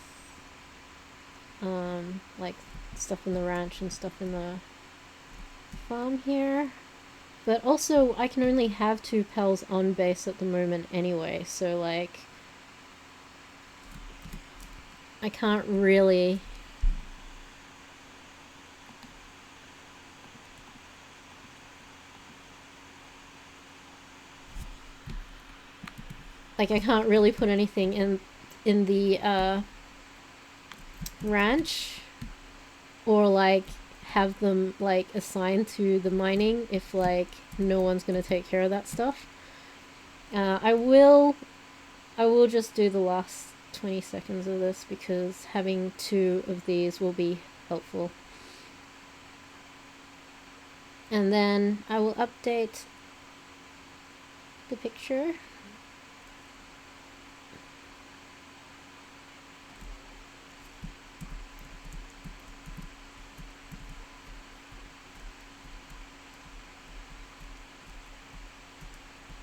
like stuff in the ranch and stuff in the farm here. But also, I can only have 2 pals on base at the moment anyway, so like I can't really put anything in the ranch, or like have them like assigned to the mining if like no one's gonna take care of that stuff. I will just do the last 20 seconds of this because having 2 of these will be helpful. And then I will update the picture.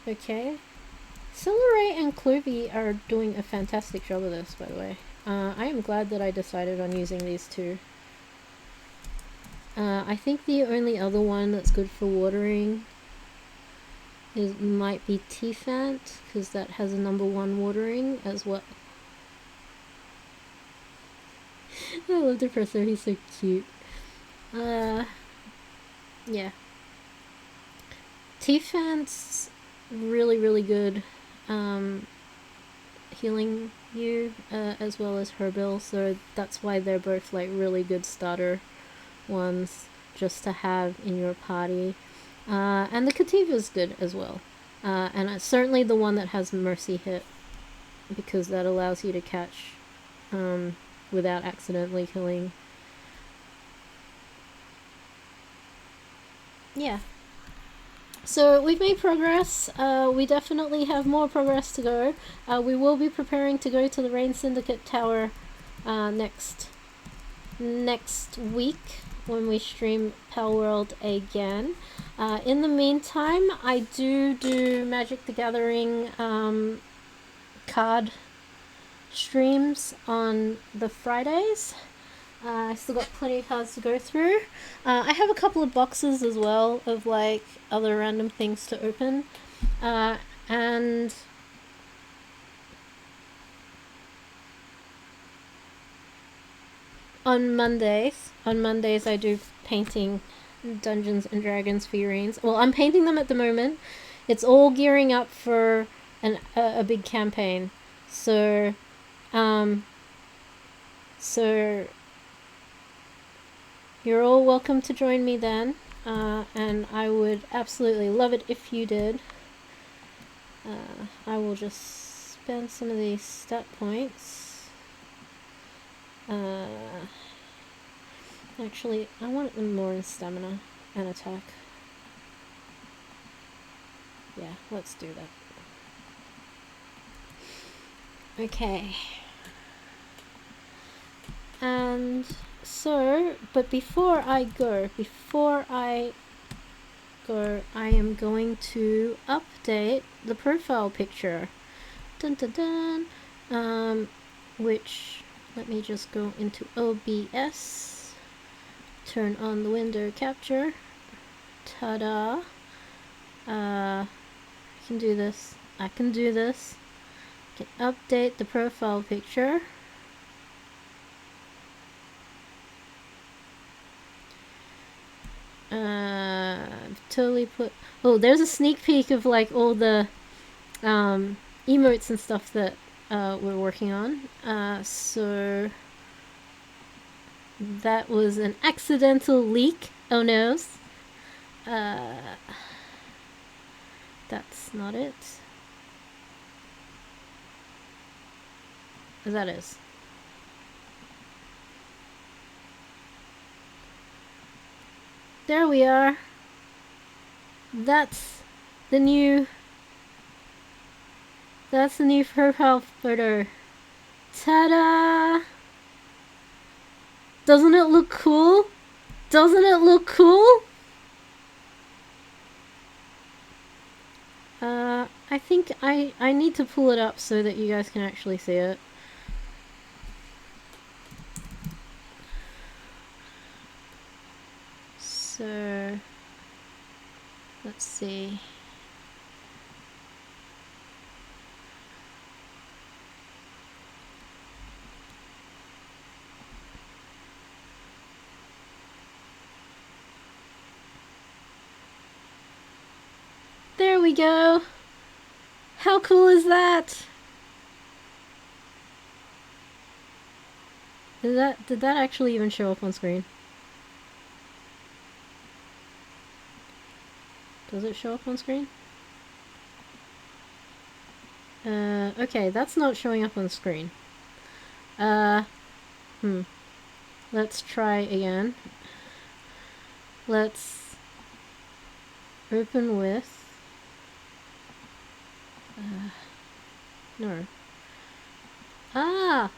Okay. Celery and Clovey are doing a fantastic job of this, by the way. I am glad that I decided on using these 2. I think the only other one that's good for watering might be T-Fant, because that has a #1 watering as well. I love the Depresso, he's so cute. Yeah. T-Fant's really good healing you, as well as Herbil, so that's why they're both like really good starter ones just to have in your party. And the Kativa's good as well. And it's certainly the one that has Mercy Hit, because that allows you to catch without accidentally killing. Yeah. So we've made progress. We definitely have more progress to go. We will be preparing to go to the Rain Syndicate Tower next week when we stream Palworld again. In the meantime, I do Magic the Gathering card streams on the Fridays. I still got plenty of cards to go through. I have a couple of boxes as well of like other random things to open. And on Mondays I do painting Dungeons and Dragons figurines. Well, I'm painting them at the moment. It's all gearing up for a big campaign. So you're all welcome to join me then, and I would absolutely love it if you did. I will just spend some of these stat points. Actually, I want them more in stamina and attack. Yeah, let's do that. Okay. And so, but before I go, I am going to update the profile picture. Dun dun dun. Which, let me just go into OBS, turn on the window capture. Ta-da. I can do this. I can update the profile picture. Totally put. Oh, there's a sneak peek of like all the emotes and stuff that we're working on. So that was an accidental leak. Oh no. That's not it. That is. There we are. That's the new profile photo. Ta-da! Doesn't it look cool? Doesn't it look cool? I think I need to pull it up so that you guys can actually see it. So, let's see. There we go. How cool is that? Did that actually even show up on screen? Does it show up on screen? Okay, that's not showing up on screen. Let's try again. Let's open with... no. Ah!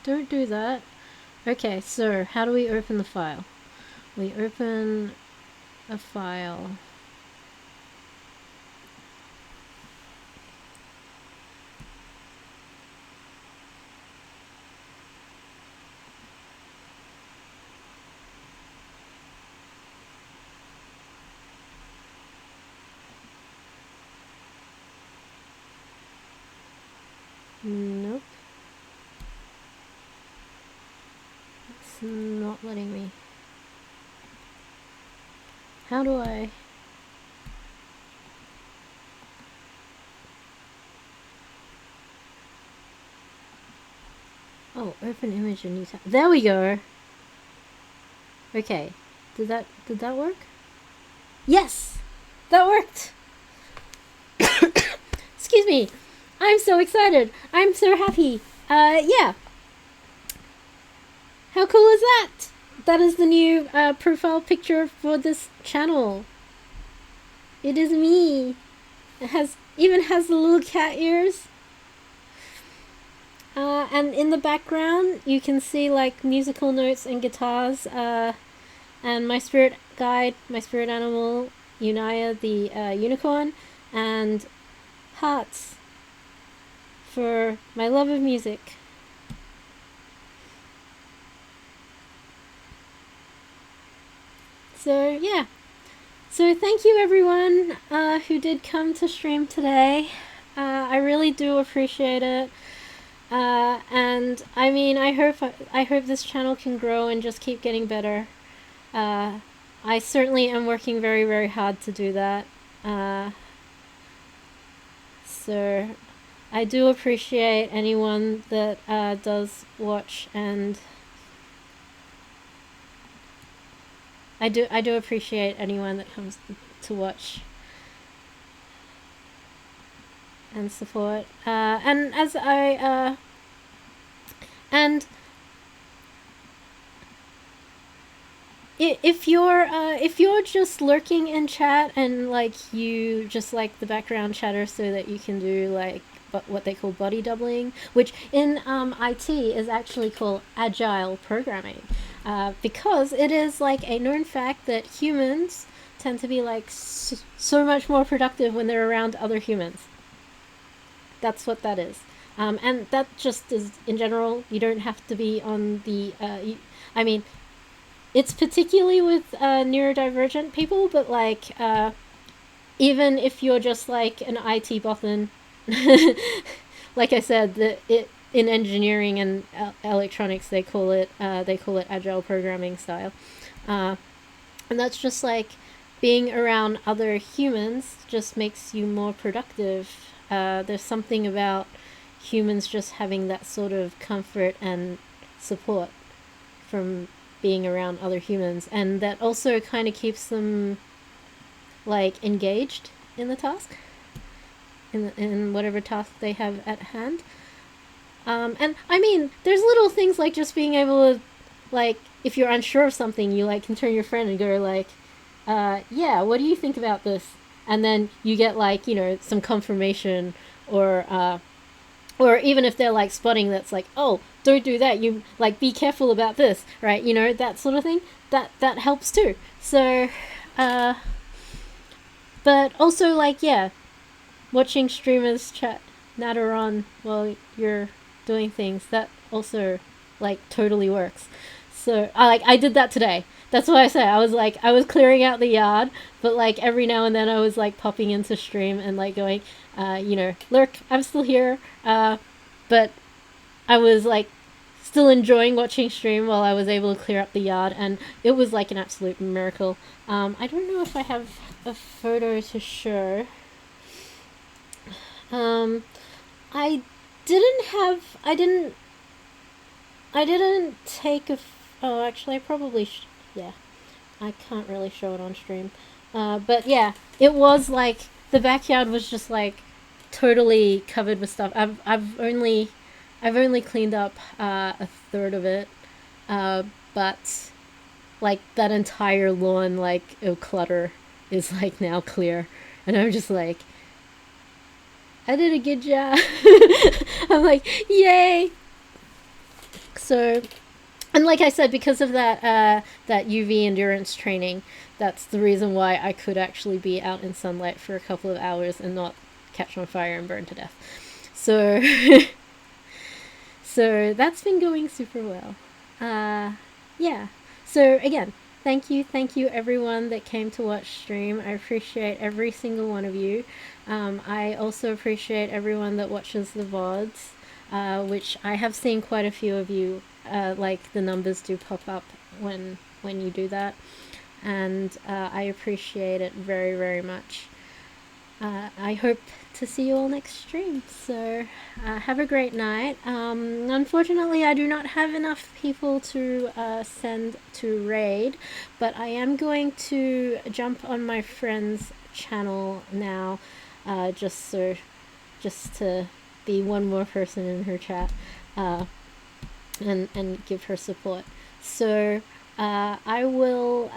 Don't do that. Okay, so how do we open the file? We open a file. Nope. It's not letting me. How do I... Oh, open image and new tab. There we go. Okay. Did that work? Yes! That worked! Excuse me. I'm so excited. I'm so happy. Yeah. How cool is that? That is the new profile picture for this channel. It is me. It even has the little cat ears. And in the background, you can see like musical notes and guitars. And my spirit guide, my spirit animal, Unaya the unicorn, and hearts for my love of music. So yeah. So thank you everyone who did come to stream today. I really do appreciate it. And I mean, I hope this channel can grow and just keep getting better. I certainly am working very, very hard to do that. So I do appreciate anyone that does watch, and I do appreciate anyone that comes to watch and support. And as I and if you're just lurking in chat and like you just like the background chatter so that you can do like what they call body doubling, which in IT is actually called agile programming, because it is like a known fact that humans tend to be like so much more productive when they're around other humans. That's what that is. And that just is in general. You don't have to be on the I mean, it's particularly with neurodivergent people, but like even if you're just like an IT boffin, like I said, in engineering and electronics they call it agile programming style. And that's just like being around other humans just makes you more productive. There's something about humans just having that sort of comfort and support from being around other humans, and that also kind of keeps them like engaged in the task, in whatever task they have at hand. And I mean, there's little things like just being able to, like, if you're unsure of something, you like can turn to your friend and go like, yeah, what do you think about this? And then you get like, you know, some confirmation, or even if they're like spotting that's like, oh, don't do that, you like be careful about this, right? You know, that sort of thing. That helps too. So, but also like, yeah, watching streamers chat natter on while you're doing things, that also like totally works. So I did that today. That's what I say. I was like, I was clearing out the yard, but like every now and then I was like popping into stream and like going, you know, lurk, I'm still here. But I was like still enjoying watching stream while I was able to clear up the yard, and it was like an absolute miracle. I don't know if I have a photo to show. Um, I didn't have. I didn't take a. Oh, actually, I probably. Yeah, I can't really show it on stream. But yeah, it was like the backyard was just like totally covered with stuff. I've only cleaned up a third of it, but like that entire lawn like of clutter is like now clear, and I'm just like, I did a good job. I'm like, yay! So, and like I said, because of that UV endurance training, that's the reason why I could actually be out in sunlight for a couple of hours and not catch on fire and burn to death. So, so that's been going super well. Yeah. So again, thank you everyone that came to watch stream. I appreciate every single one of you. I also appreciate everyone that watches the VODs, which I have seen quite a few of you. Like the numbers do pop up when you do that, and I appreciate it very, very much. I hope to see you all next stream. So have a great night. Unfortunately, I do not have enough people to send to raid, but I am going to jump on my friend's channel now, just to be one more person in her chat, and give her support. So I will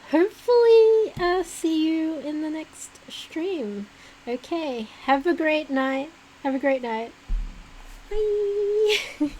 hopefully see you in the next stream. Okay, have a great night. Have a great night. Bye.